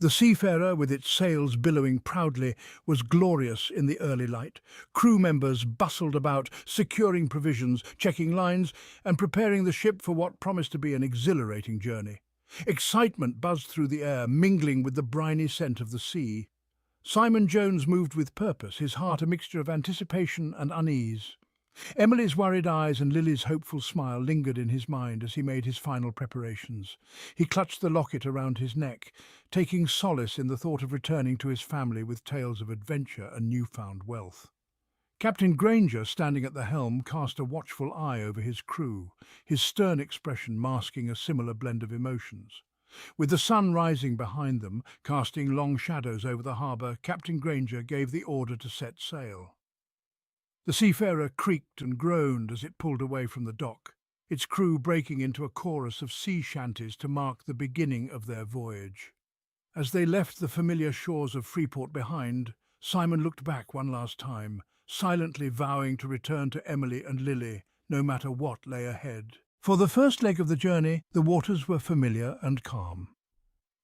The seafarer, with its sails billowing proudly, was glorious in the early light. Crew members bustled about, securing provisions, checking lines, and preparing the ship for what promised to be an exhilarating journey. Excitement buzzed through the air, mingling with the briny scent of the sea. Simon Jones moved with purpose, his heart a mixture of anticipation and unease. Emily's worried eyes and Lily's hopeful smile lingered in his mind as he made his final preparations. He clutched the locket around his neck, taking solace in the thought of returning to his family with tales of adventure and newfound wealth. Captain Granger, standing at the helm, cast a watchful eye over his crew, his stern expression masking a similar blend of emotions. With the sun rising behind them, casting long shadows over the harbour, Captain Granger gave the order to set sail. The seafarer creaked and groaned as it pulled away from the dock, its crew breaking into a chorus of sea shanties to mark the beginning of their voyage. As they left the familiar shores of Freeport behind, Simon looked back one last time, silently vowing to return to Emily and Lily, no matter what lay ahead. For the first leg of the journey, the waters were familiar and calm.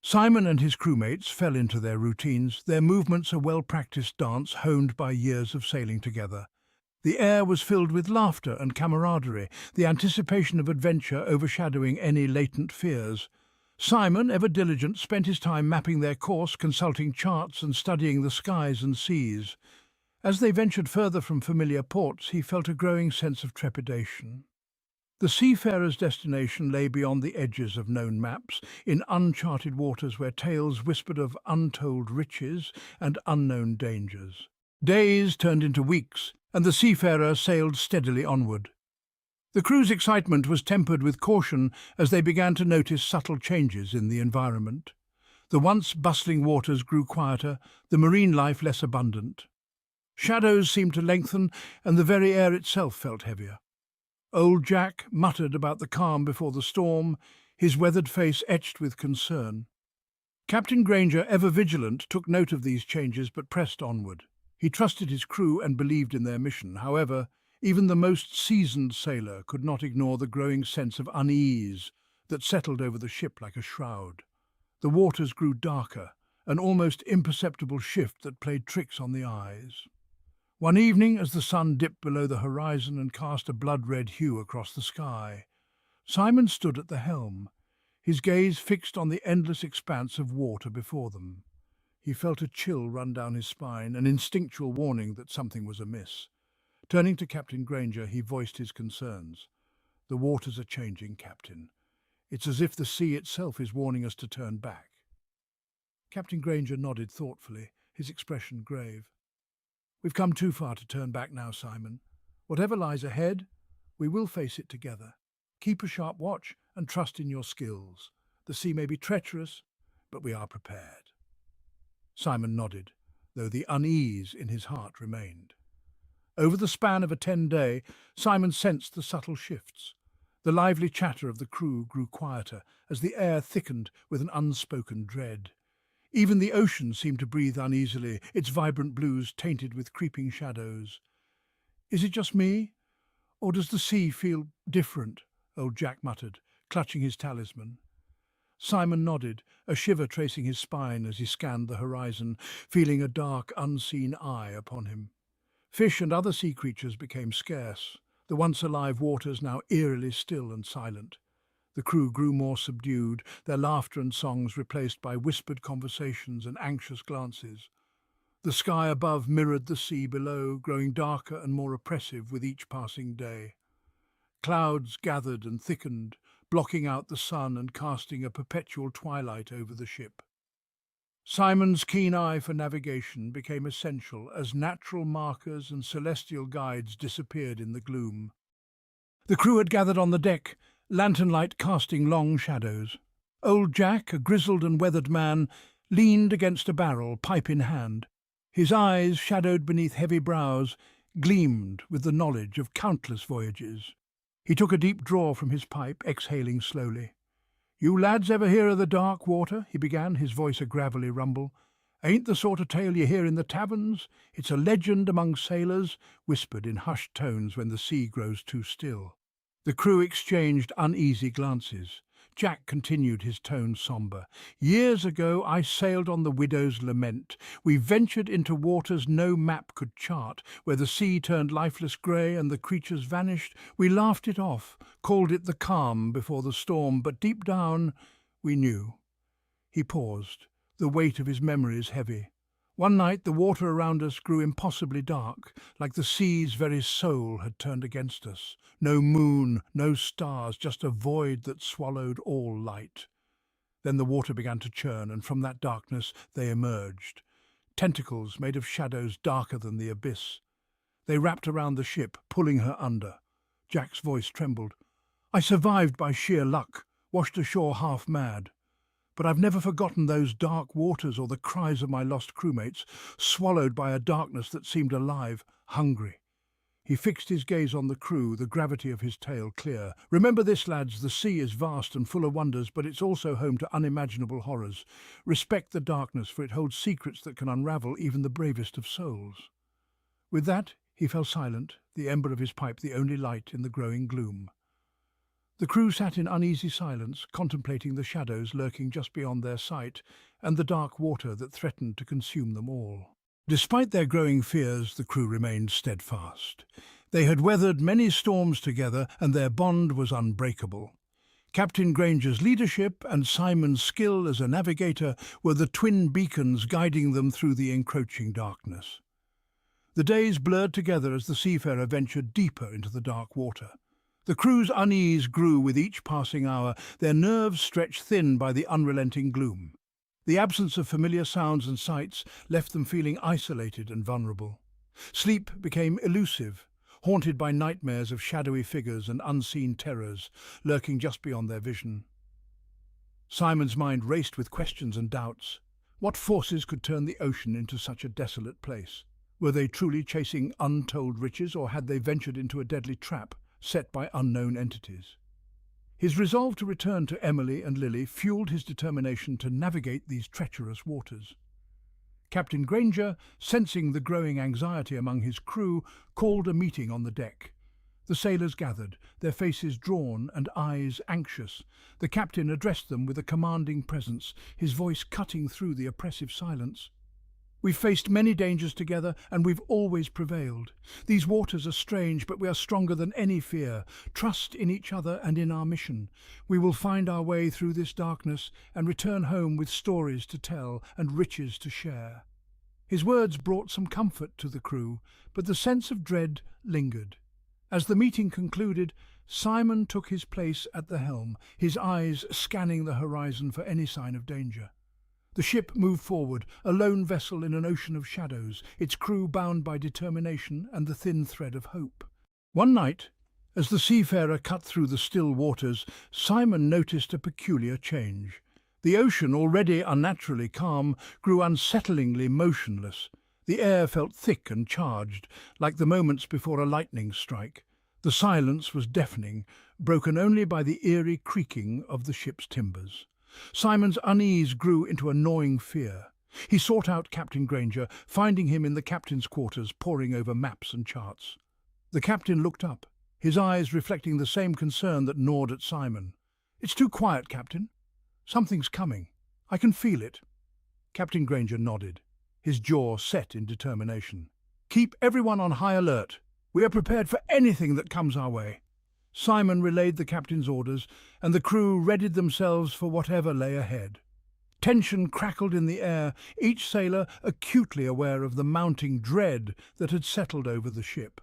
Simon and his crewmates fell into their routines, their movements a well-practiced dance honed by years of sailing together. The air was filled with laughter and camaraderie, the anticipation of adventure overshadowing any latent fears. Simon, ever diligent, spent his time mapping their course, consulting charts and studying the skies and seas. As they ventured further from familiar ports, he felt a growing sense of trepidation. The seafarer's destination lay beyond the edges of known maps, in uncharted waters where tales whispered of untold riches and unknown dangers. Days turned into weeks, and the seafarer sailed steadily onward. The crew's excitement was tempered with caution as they began to notice subtle changes in the environment. The once bustling waters grew quieter, the marine life less abundant. Shadows seemed to lengthen, and the very air itself felt heavier. Old Jack muttered about the calm before the storm, his weathered face etched with concern. Captain Granger, ever vigilant, took note of these changes but pressed onward. He trusted his crew and believed in their mission. However, even the most seasoned sailor could not ignore the growing sense of unease that settled over the ship like a shroud. The waters grew darker, an almost imperceptible shift that played tricks on the eyes. One evening, as the sun dipped below the horizon and cast a blood-red hue across the sky, Simon stood at the helm, his gaze fixed on the endless expanse of water before them. He felt a chill run down his spine, an instinctual warning that something was amiss. Turning to Captain Granger, he voiced his concerns. "The waters are changing, Captain. It's as if the sea itself is warning us to turn back." Captain Granger nodded thoughtfully, his expression grave. "We've come too far to turn back now, Simon. Whatever lies ahead, we will face it together. Keep a sharp watch and trust in your skills. The sea may be treacherous, but we are prepared." Simon nodded, though the unease in his heart remained. Over the span of a 10-day, Simon sensed the subtle shifts. The lively chatter of the crew grew quieter as the air thickened with an unspoken dread. Even the ocean seemed to breathe uneasily, its vibrant blues tainted with creeping shadows. "Is it just me? Or does the sea feel different?" old Jack muttered, clutching his talisman. Simon nodded, a shiver tracing his spine as he scanned the horizon, feeling a dark, unseen eye upon him. Fish and other sea creatures became scarce, the once alive waters now eerily still and silent. The crew grew more subdued, their laughter and songs replaced by whispered conversations and anxious glances. The sky above mirrored the sea below, growing darker and more oppressive with each passing day. Clouds gathered and thickened, blocking out the sun and casting a perpetual twilight over the ship. Simon's keen eye for navigation became essential as natural markers and celestial guides disappeared in the gloom. The crew had gathered on the deck, lantern light casting long shadows. Old Jack, a grizzled and weathered man, leaned against a barrel, pipe in hand. His eyes, shadowed beneath heavy brows, gleamed with the knowledge of countless voyages. He took a deep draw from his pipe, exhaling slowly. "You lads ever hear of the dark water?" he began, his voice a gravelly rumble. Ain't the sort of tale you hear in the taverns. It's a legend among sailors, whispered in hushed tones when the sea grows too still. The crew exchanged uneasy glances. Jack continued, his tone sombre. Years ago I sailed on the Widow's Lament. We ventured into waters no map could chart, where the sea turned lifeless grey and the creatures vanished. We laughed it off, called it the calm before the storm, but deep down we knew. He paused, the weight of his memories heavy. One night the water around us grew impossibly dark, like the sea's very soul had turned against us. No moon, no stars, just a void that swallowed all light. Then the water began to churn, and from that darkness they emerged. Tentacles made of shadows darker than the abyss. They wrapped around the ship, pulling her under. Jack's voice trembled. I survived by sheer luck, washed ashore half mad. But I've never forgotten those dark waters or the cries of my lost crewmates, swallowed by a darkness that seemed alive, hungry. He fixed his gaze on the crew, the gravity of his tale clear. Remember this, lads, the sea is vast and full of wonders, but it's also home to unimaginable horrors. Respect the darkness, for it holds secrets that can unravel even the bravest of souls. With that, he fell silent, the ember of his pipe the only light in the growing gloom. The crew sat in uneasy silence, contemplating the shadows lurking just beyond their sight and the dark water that threatened to consume them all. Despite their growing fears, the crew remained steadfast. They had weathered many storms together, and their bond was unbreakable. Captain Granger's leadership and Simon's skill as a navigator were the twin beacons guiding them through the encroaching darkness. The days blurred together as the seafarer ventured deeper into the dark water. The crew's unease grew with each passing hour, their nerves stretched thin by the unrelenting gloom. The absence of familiar sounds and sights left them feeling isolated and vulnerable. Sleep became elusive, haunted by nightmares of shadowy figures and unseen terrors lurking just beyond their vision. Simon's mind raced with questions and doubts. What forces could turn the ocean into such a desolate place? Were they truly chasing untold riches, or had they ventured into a deadly trap set by unknown entities? His resolve to return to Emily and Lily fueled his determination to navigate these treacherous waters. Captain Granger, sensing the growing anxiety among his crew, called a meeting on the deck. The sailors gathered, their faces drawn and eyes anxious. The captain addressed them with a commanding presence, his voice cutting through the oppressive silence. We've faced many dangers together, and we've always prevailed. These waters are strange, but we are stronger than any fear. Trust in each other and in our mission. We will find our way through this darkness and return home with stories to tell and riches to share. His words brought some comfort to the crew, but the sense of dread lingered. As the meeting concluded, Simon took his place at the helm, his eyes scanning the horizon for any sign of danger. The ship moved forward, a lone vessel in an ocean of shadows, its crew bound by determination and the thin thread of hope. One night, as the seafarer cut through the still waters, Simon noticed a peculiar change. The ocean, already unnaturally calm, grew unsettlingly motionless. The air felt thick and charged, like the moments before a lightning strike. The silence was deafening, broken only by the eerie creaking of the ship's timbers. Simon's unease grew into a gnawing fear. He sought out Captain Granger, finding him in the captain's quarters, poring over maps and charts. The captain looked up, his eyes reflecting the same concern that gnawed at Simon. "It's too quiet, Captain. Something's coming. I can feel it." Captain Granger nodded, his jaw set in determination. "Keep everyone on high alert. We are prepared for anything that comes our way." Simon relayed the captain's orders, and the crew readied themselves for whatever lay ahead. Tension crackled in the air, each sailor acutely aware of the mounting dread that had settled over the ship.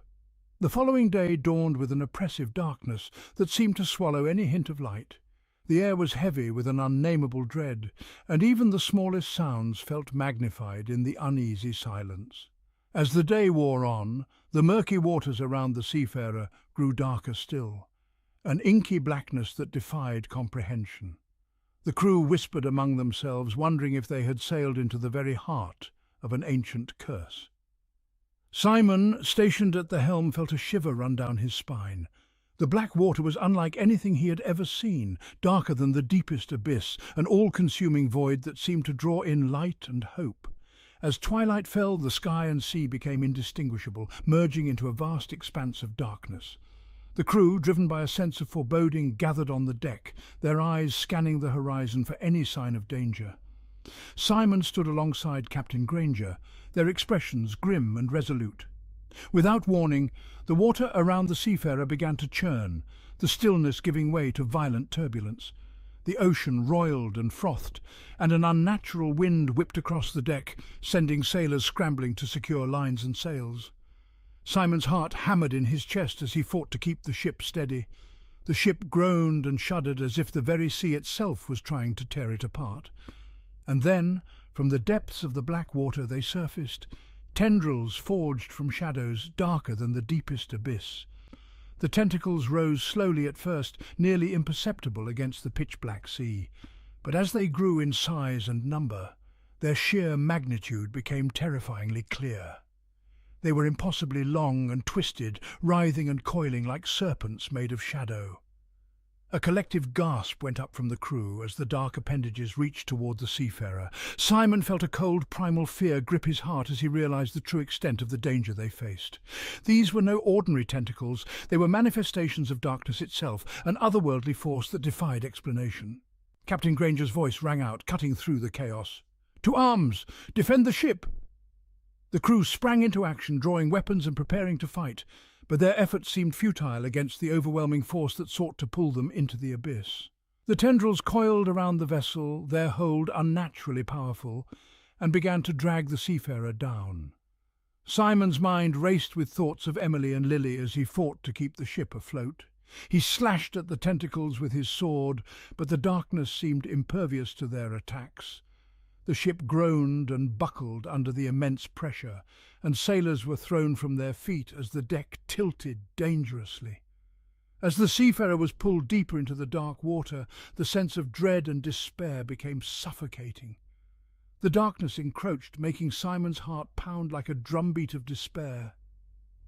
The following day dawned with an oppressive darkness that seemed to swallow any hint of light. The air was heavy with an unnameable dread, and even the smallest sounds felt magnified in the uneasy silence. As the day wore on, the murky waters around the seafarer grew darker still, an inky blackness that defied comprehension. The crew whispered among themselves, wondering if they had sailed into the very heart of an ancient curse. Simon, stationed at the helm, felt a shiver run down his spine. The black water was unlike anything he had ever seen, darker than the deepest abyss, an all-consuming void that seemed to draw in light and hope. As twilight fell, the sky and sea became indistinguishable, merging into a vast expanse of darkness. The crew, driven by a sense of foreboding, gathered on the deck, their eyes scanning the horizon for any sign of danger. Simon stood alongside Captain Granger, their expressions grim and resolute. Without warning, the water around the seafarer began to churn, the stillness giving way to violent turbulence. The ocean roiled and frothed, and an unnatural wind whipped across the deck, sending sailors scrambling to secure lines and sails. Simon's heart hammered in his chest as he fought to keep the ship steady. The ship groaned and shuddered as if the very sea itself was trying to tear it apart. And then, from the depths of the black water they surfaced, tendrils forged from shadows darker than the deepest abyss. The tentacles rose slowly at first, nearly imperceptible against the pitch-black sea. But as they grew in size and number, their sheer magnitude became terrifyingly clear. They were impossibly long and twisted, writhing and coiling like serpents made of shadow. A collective gasp went up from the crew as the dark appendages reached toward the seafarer. Simon felt a cold primal fear grip his heart as he realized the true extent of the danger they faced. These were no ordinary tentacles, they were manifestations of darkness itself, an otherworldly force that defied explanation. Captain Granger's voice rang out, cutting through the chaos. "To arms! Defend the ship!" The crew sprang into action, drawing weapons and preparing to fight, but their efforts seemed futile against the overwhelming force that sought to pull them into the abyss. The tendrils coiled around the vessel, their hold unnaturally powerful, and began to drag the seafarer down. Simon's mind raced with thoughts of Emily and Lily as he fought to keep the ship afloat. He slashed at the tentacles with his sword, but the darkness seemed impervious to their attacks. The ship groaned and buckled under the immense pressure, and sailors were thrown from their feet as the deck tilted dangerously. As the seafarer was pulled deeper into the dark water, the sense of dread and despair became suffocating. The darkness encroached, making Simon's heart pound like a drumbeat of despair.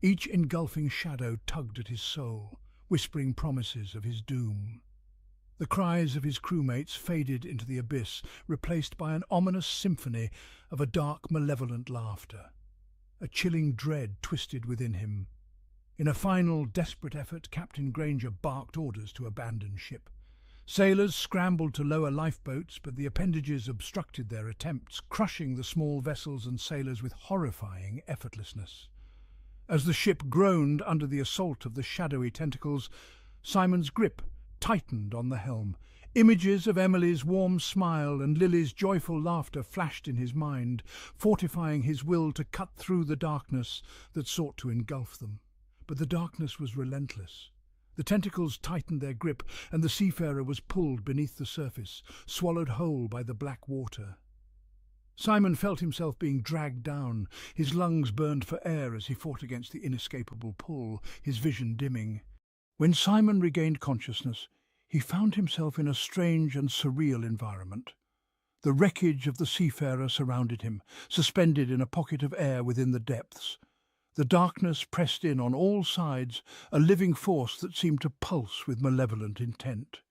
Each engulfing shadow tugged at his soul, whispering promises of his doom. The cries of his crewmates faded into the abyss, replaced by an ominous symphony of a dark, malevolent laughter. A chilling dread twisted within him. In a final, desperate effort, Captain Granger barked orders to abandon ship. Sailors scrambled to lower lifeboats, but the appendages obstructed their attempts, crushing the small vessels and sailors with horrifying effortlessness. As the ship groaned under the assault of the shadowy tentacles, Simon's grip tightened on the helm. Images of Emily's warm smile and Lily's joyful laughter flashed in his mind, fortifying his will to cut through the darkness that sought to engulf them. But the darkness was relentless. The tentacles tightened their grip, and the seafarer was pulled beneath the surface, swallowed whole by the black water. Simon felt himself being dragged down. His lungs burned for air as he fought against the inescapable pull, his vision dimming. When Simon regained consciousness, he found himself in a strange and surreal environment. The wreckage of the seafarer surrounded him, suspended in a pocket of air within the depths. The darkness pressed in on all sides, a living force that seemed to pulse with malevolent intent.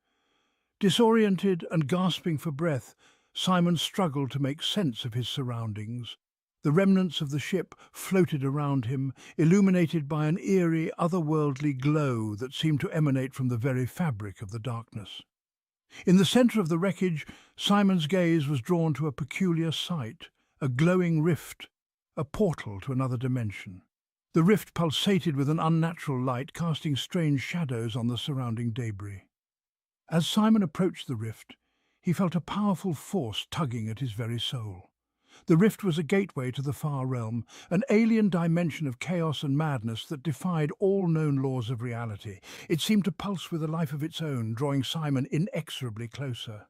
Disoriented and gasping for breath, Simon struggled to make sense of his surroundings. The remnants of the ship floated around him, illuminated by an eerie, otherworldly glow that seemed to emanate from the very fabric of the darkness. In the centre of the wreckage, Simon's gaze was drawn to a peculiar sight, a glowing rift, a portal to another dimension. The rift pulsated with an unnatural light, casting strange shadows on the surrounding debris. As Simon approached the rift, he felt a powerful force tugging at his very soul. The rift was a gateway to the far realm, an alien dimension of chaos and madness that defied all known laws of reality. It seemed to pulse with a life of its own, drawing Simon inexorably closer.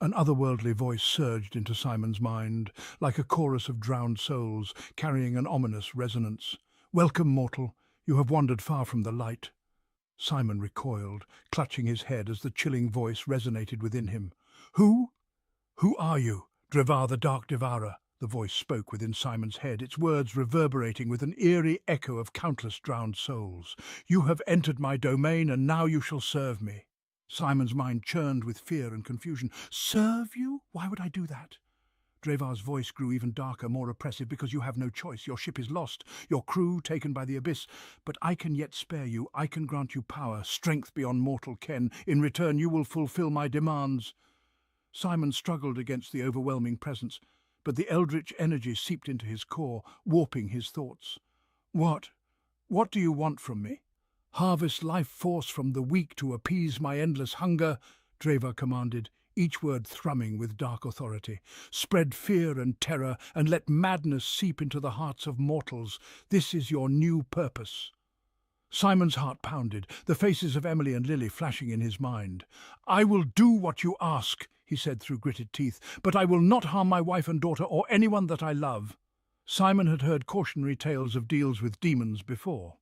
An otherworldly voice surged into Simon's mind, like a chorus of drowned souls, carrying an ominous resonance. "Welcome, mortal. You have wandered far from the light." Simon recoiled, clutching his head as the chilling voice resonated within him. "Who? Who are you? Drevar the Dark Devourer," the voice spoke within Simon's head, its words reverberating with an eerie echo of countless drowned souls. "You have entered my domain, and now you shall serve me." Simon's mind churned with fear and confusion. "Serve you? Why would I do that?" Drevar's voice grew even darker, more oppressive. "Because you have no choice. Your ship is lost, your crew taken by the abyss. But I can yet spare you. I can grant you power, strength beyond mortal ken. In return, you will fulfill my demands." Simon struggled against the overwhelming presence, but the eldritch energy seeped into his core, warping his thoughts. What? What do you want from me? "Harvest life force from the weak to appease my endless hunger," Drevar commanded, each word thrumming with dark authority. "Spread fear and terror, and let madness seep into the hearts of mortals. This is your new purpose." Simon's heart pounded, the faces of Emily and Lily flashing in his mind. "I will do what you ask," he said through gritted teeth, "but I will not harm my wife and daughter or anyone that I love." Simon had heard cautionary tales of deals with demons before.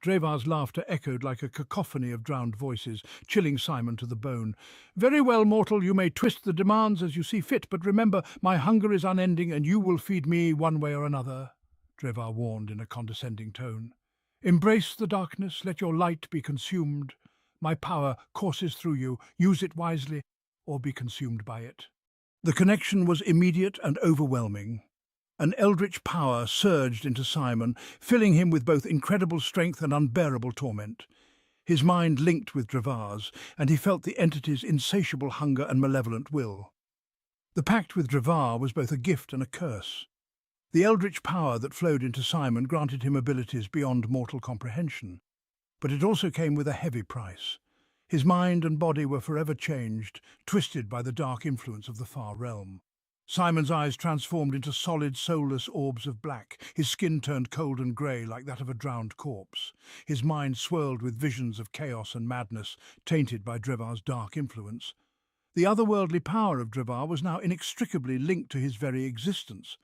Drevar's laughter echoed like a cacophony of drowned voices, chilling Simon to the bone. "Very well, mortal, you may twist the demands as you see fit, but remember, my hunger is unending and you will feed me one way or another," Drevar warned in a condescending tone. "Embrace the darkness, let your light be consumed. My power courses through you, use it wisely, or be consumed by it." The connection was immediate and overwhelming. An eldritch power surged into Simon, filling him with both incredible strength and unbearable torment. His mind linked with Drevar's, and he felt the entity's insatiable hunger and malevolent will. The pact with Drevar was both a gift and a curse. The eldritch power that flowed into Simon granted him abilities beyond mortal comprehension, but it also came with a heavy price. His mind and body were forever changed, twisted by the dark influence of the far realm. Simon's eyes transformed into solid, soulless orbs of black. His skin turned cold and grey like that of a drowned corpse. His mind swirled with visions of chaos and madness, tainted by Drevar's dark influence. The otherworldly power of Drevar was now inextricably linked to his very existence.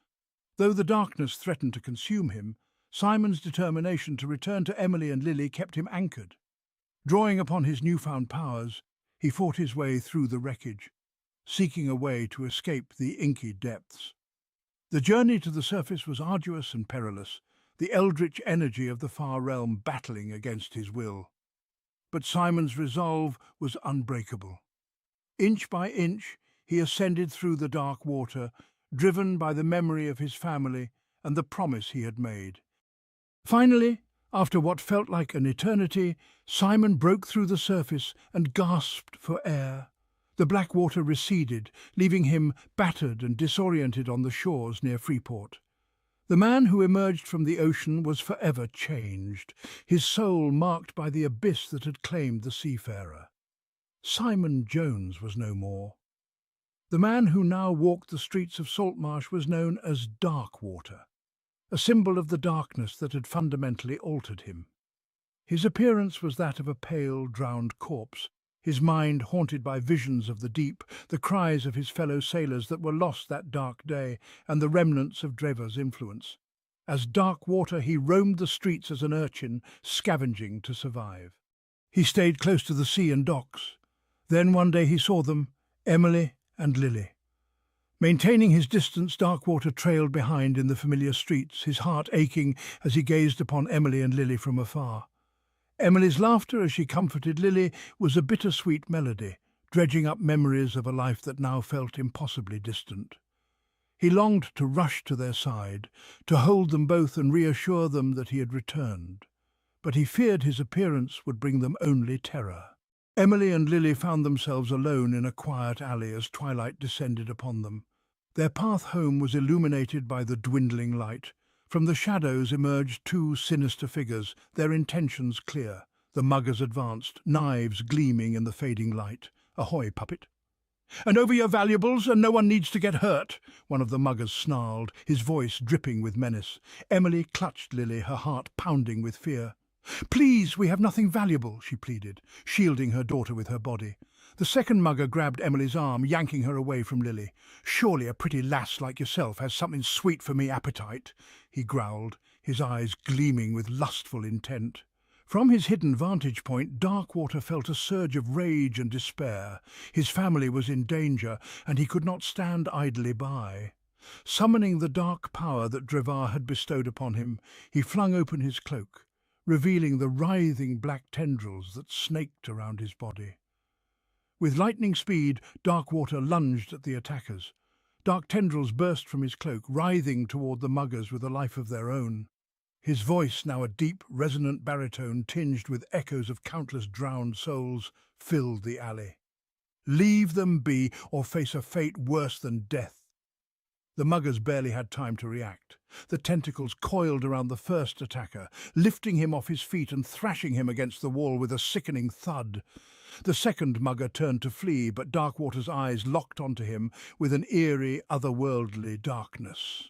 Though the darkness threatened to consume him, Simon's determination to return to Emily and Lily kept him anchored. Drawing upon his newfound powers, he fought his way through the wreckage, seeking a way to escape the inky depths. The journey to the surface was arduous and perilous, the eldritch energy of the far realm battling against his will. But Simon's resolve was unbreakable. Inch by inch, he ascended through the dark water, driven by the memory of his family and the promise he had made. Finally, after what felt like an eternity, Simon broke through the surface and gasped for air. The black water receded, leaving him battered and disoriented on the shores near Freeport. The man who emerged from the ocean was forever changed, his soul marked by the abyss that had claimed the seafarer. Simon Jones was no more. The man who now walked the streets of Saltmarsh was known as Darkwater, a symbol of the darkness that had fundamentally altered him. His appearance was that of a pale, drowned corpse, his mind haunted by visions of the deep, the cries of his fellow sailors that were lost that dark day, and the remnants of Drevar's influence. As Darkwater, he roamed the streets as an urchin, scavenging to survive. He stayed close to the sea and docks. Then one day he saw them, Emily and Lily. Maintaining his distance, Darkwater trailed behind in the familiar streets, his heart aching as he gazed upon Emily and Lily from afar. Emily's laughter as she comforted Lily was a bittersweet melody, dredging up memories of a life that now felt impossibly distant. He longed to rush to their side, to hold them both and reassure them that he had returned, but he feared his appearance would bring them only terror. Emily and Lily found themselves alone in a quiet alley as twilight descended upon them. Their path home was illuminated by the dwindling light. From the shadows emerged two sinister figures, their intentions clear. The muggers advanced, knives gleaming in the fading light. "Ahoy, puppet!" "And over your valuables, and no one needs to get hurt," one of the muggers snarled, his voice dripping with menace. Emily clutched Lily, her heart pounding with fear. "Please, we have nothing valuable," she pleaded, shielding her daughter with her body. The second mugger grabbed Emily's arm, yanking her away from Lily. "Surely a pretty lass like yourself has something sweet for me appetite," he growled, his eyes gleaming with lustful intent. From his hidden vantage point, Darkwater felt a surge of rage and despair. His family was in danger, and he could not stand idly by. Summoning the dark power that Drevar had bestowed upon him, he flung open his cloak, revealing the writhing black tendrils that snaked around his body. With lightning speed, Darkwater lunged at the attackers. Dark tendrils burst from his cloak, writhing toward the muggers with a life of their own. His voice, now a deep, resonant baritone tinged with echoes of countless drowned souls, filled the alley. Leave them be, or face a fate worse than death. The muggers barely had time to react. The tentacles coiled around the first attacker, lifting him off his feet and thrashing him against the wall with a sickening thud. The second mugger turned to flee, but Darkwater's eyes locked onto him with an eerie, otherworldly darkness.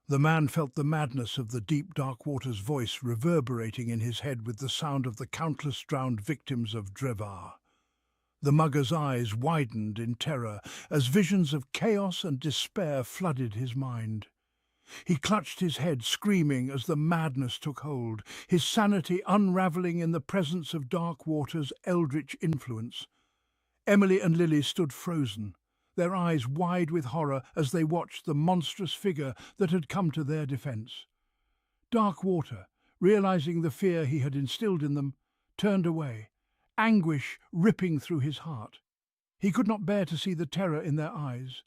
The man felt the madness of the deep Darkwater's voice reverberating in his head with the sound of the countless drowned victims of Drevar. The mugger's eyes widened in terror as visions of chaos and despair flooded his mind. He clutched his head, screaming as the madness took hold, his sanity unravelling in the presence of Darkwater's eldritch influence. Emily and Lily stood frozen, their eyes wide with horror as they watched the monstrous figure that had come to their defence. Darkwater, realising the fear he had instilled in them, turned away, anguish ripping through his heart. He could not bear to see the terror in their eyes,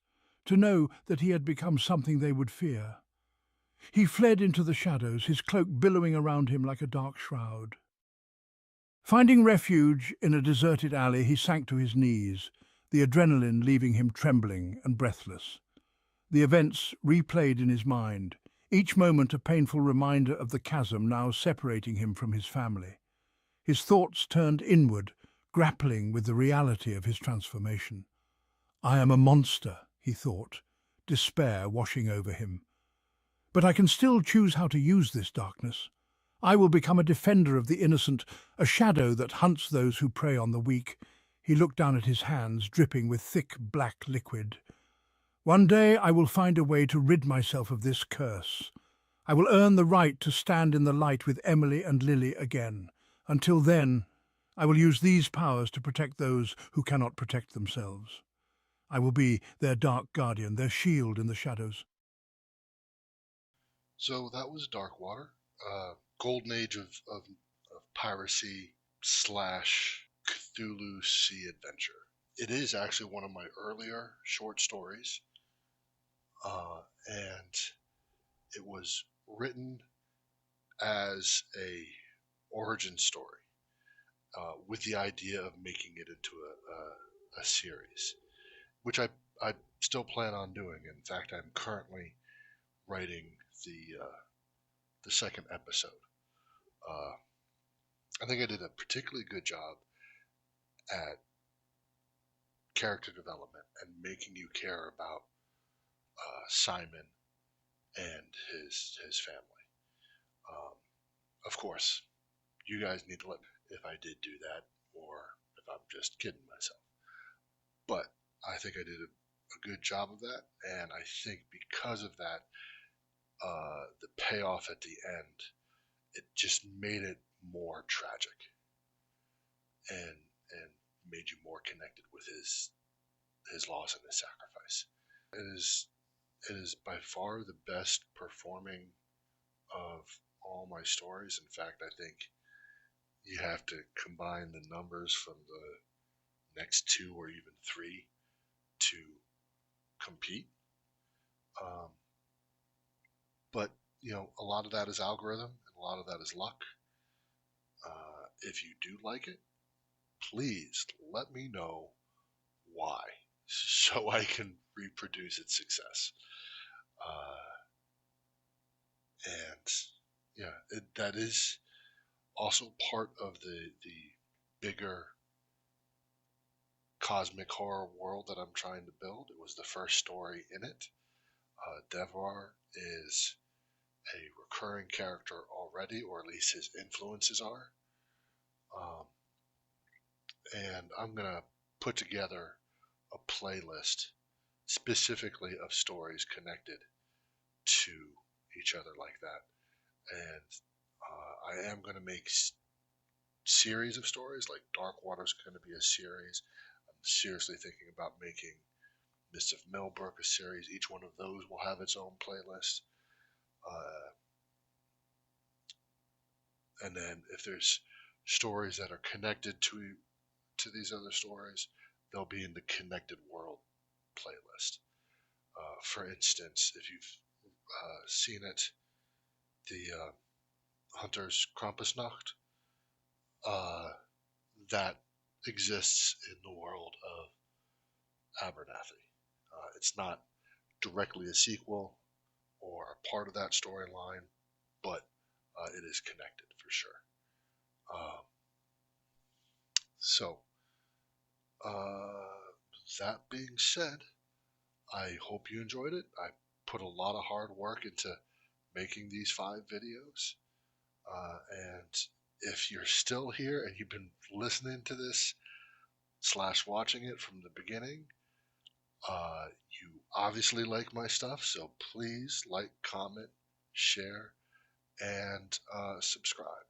to know that he had become something they would fear. He fled into the shadows, his cloak billowing around him like a dark shroud. Finding refuge in a deserted alley, he sank to his knees, the adrenaline leaving him trembling and breathless. The events replayed in his mind, each moment a painful reminder of the chasm now separating him from his family. His thoughts turned inward, grappling with the reality of his transformation. "I am a monster," he thought, despair washing over him. "But I can still choose how to use this darkness. I will become a defender of the innocent, a shadow that hunts those who prey on the weak." He looked down at his hands, dripping with thick black liquid. "One day I will find a way to rid myself of this curse. I will earn the right to stand in the light with Emily and Lily again. Until then, I will use these powers to protect those who cannot protect themselves. I will be their dark guardian, their shield in the shadows." So that was Darkwater, golden age of piracy slash Cthulhu sea adventure. It is actually one of my earlier short stories, and it was written as a origin story with the idea of making it into a series, which I still plan on doing. In fact, I'm currently writing the second episode. I think I did a particularly good job at character development and making you care about Simon and his family. Of course, you guys need to let me if I did do that or if I'm just kidding myself. But I think I did a good job of that, and I think because of that, the payoff at the end, it just made it more tragic and made you more connected with his loss and his sacrifice. It is by far the best performing of all my stories. In fact, I think you have to combine the numbers from the next two or even three to compete. But a lot of that is algorithm, and a lot of that is luck. If you do like it, please let me know why, so I can reproduce its success. And yeah, that is also part of the bigger cosmic horror world that I'm trying to build. It was the first story in it. Devar is a recurring character already, or at least his influences are. And I'm going to put together a playlist specifically of stories connected to each other like that. And I am going to make series of stories, like Darkwater's going to be a series. I'm seriously thinking about making Mists of Mellbrooke a series. Each one of those will have its own playlist. And then if there's stories that are connected to these other stories, they'll be in the Connected World playlist. For instance, if you've seen it, the Hunter's Krampusnacht, that exists in the world of Abernathy. It's not directly a sequel or a part of that storyline, but it is connected for sure. So, that being said, I hope you enjoyed it. I put a lot of hard work into making these 5 videos. And if you're still here and you've been listening to this / watching it from the beginning, you obviously like my stuff, so please like, comment, share, and subscribe.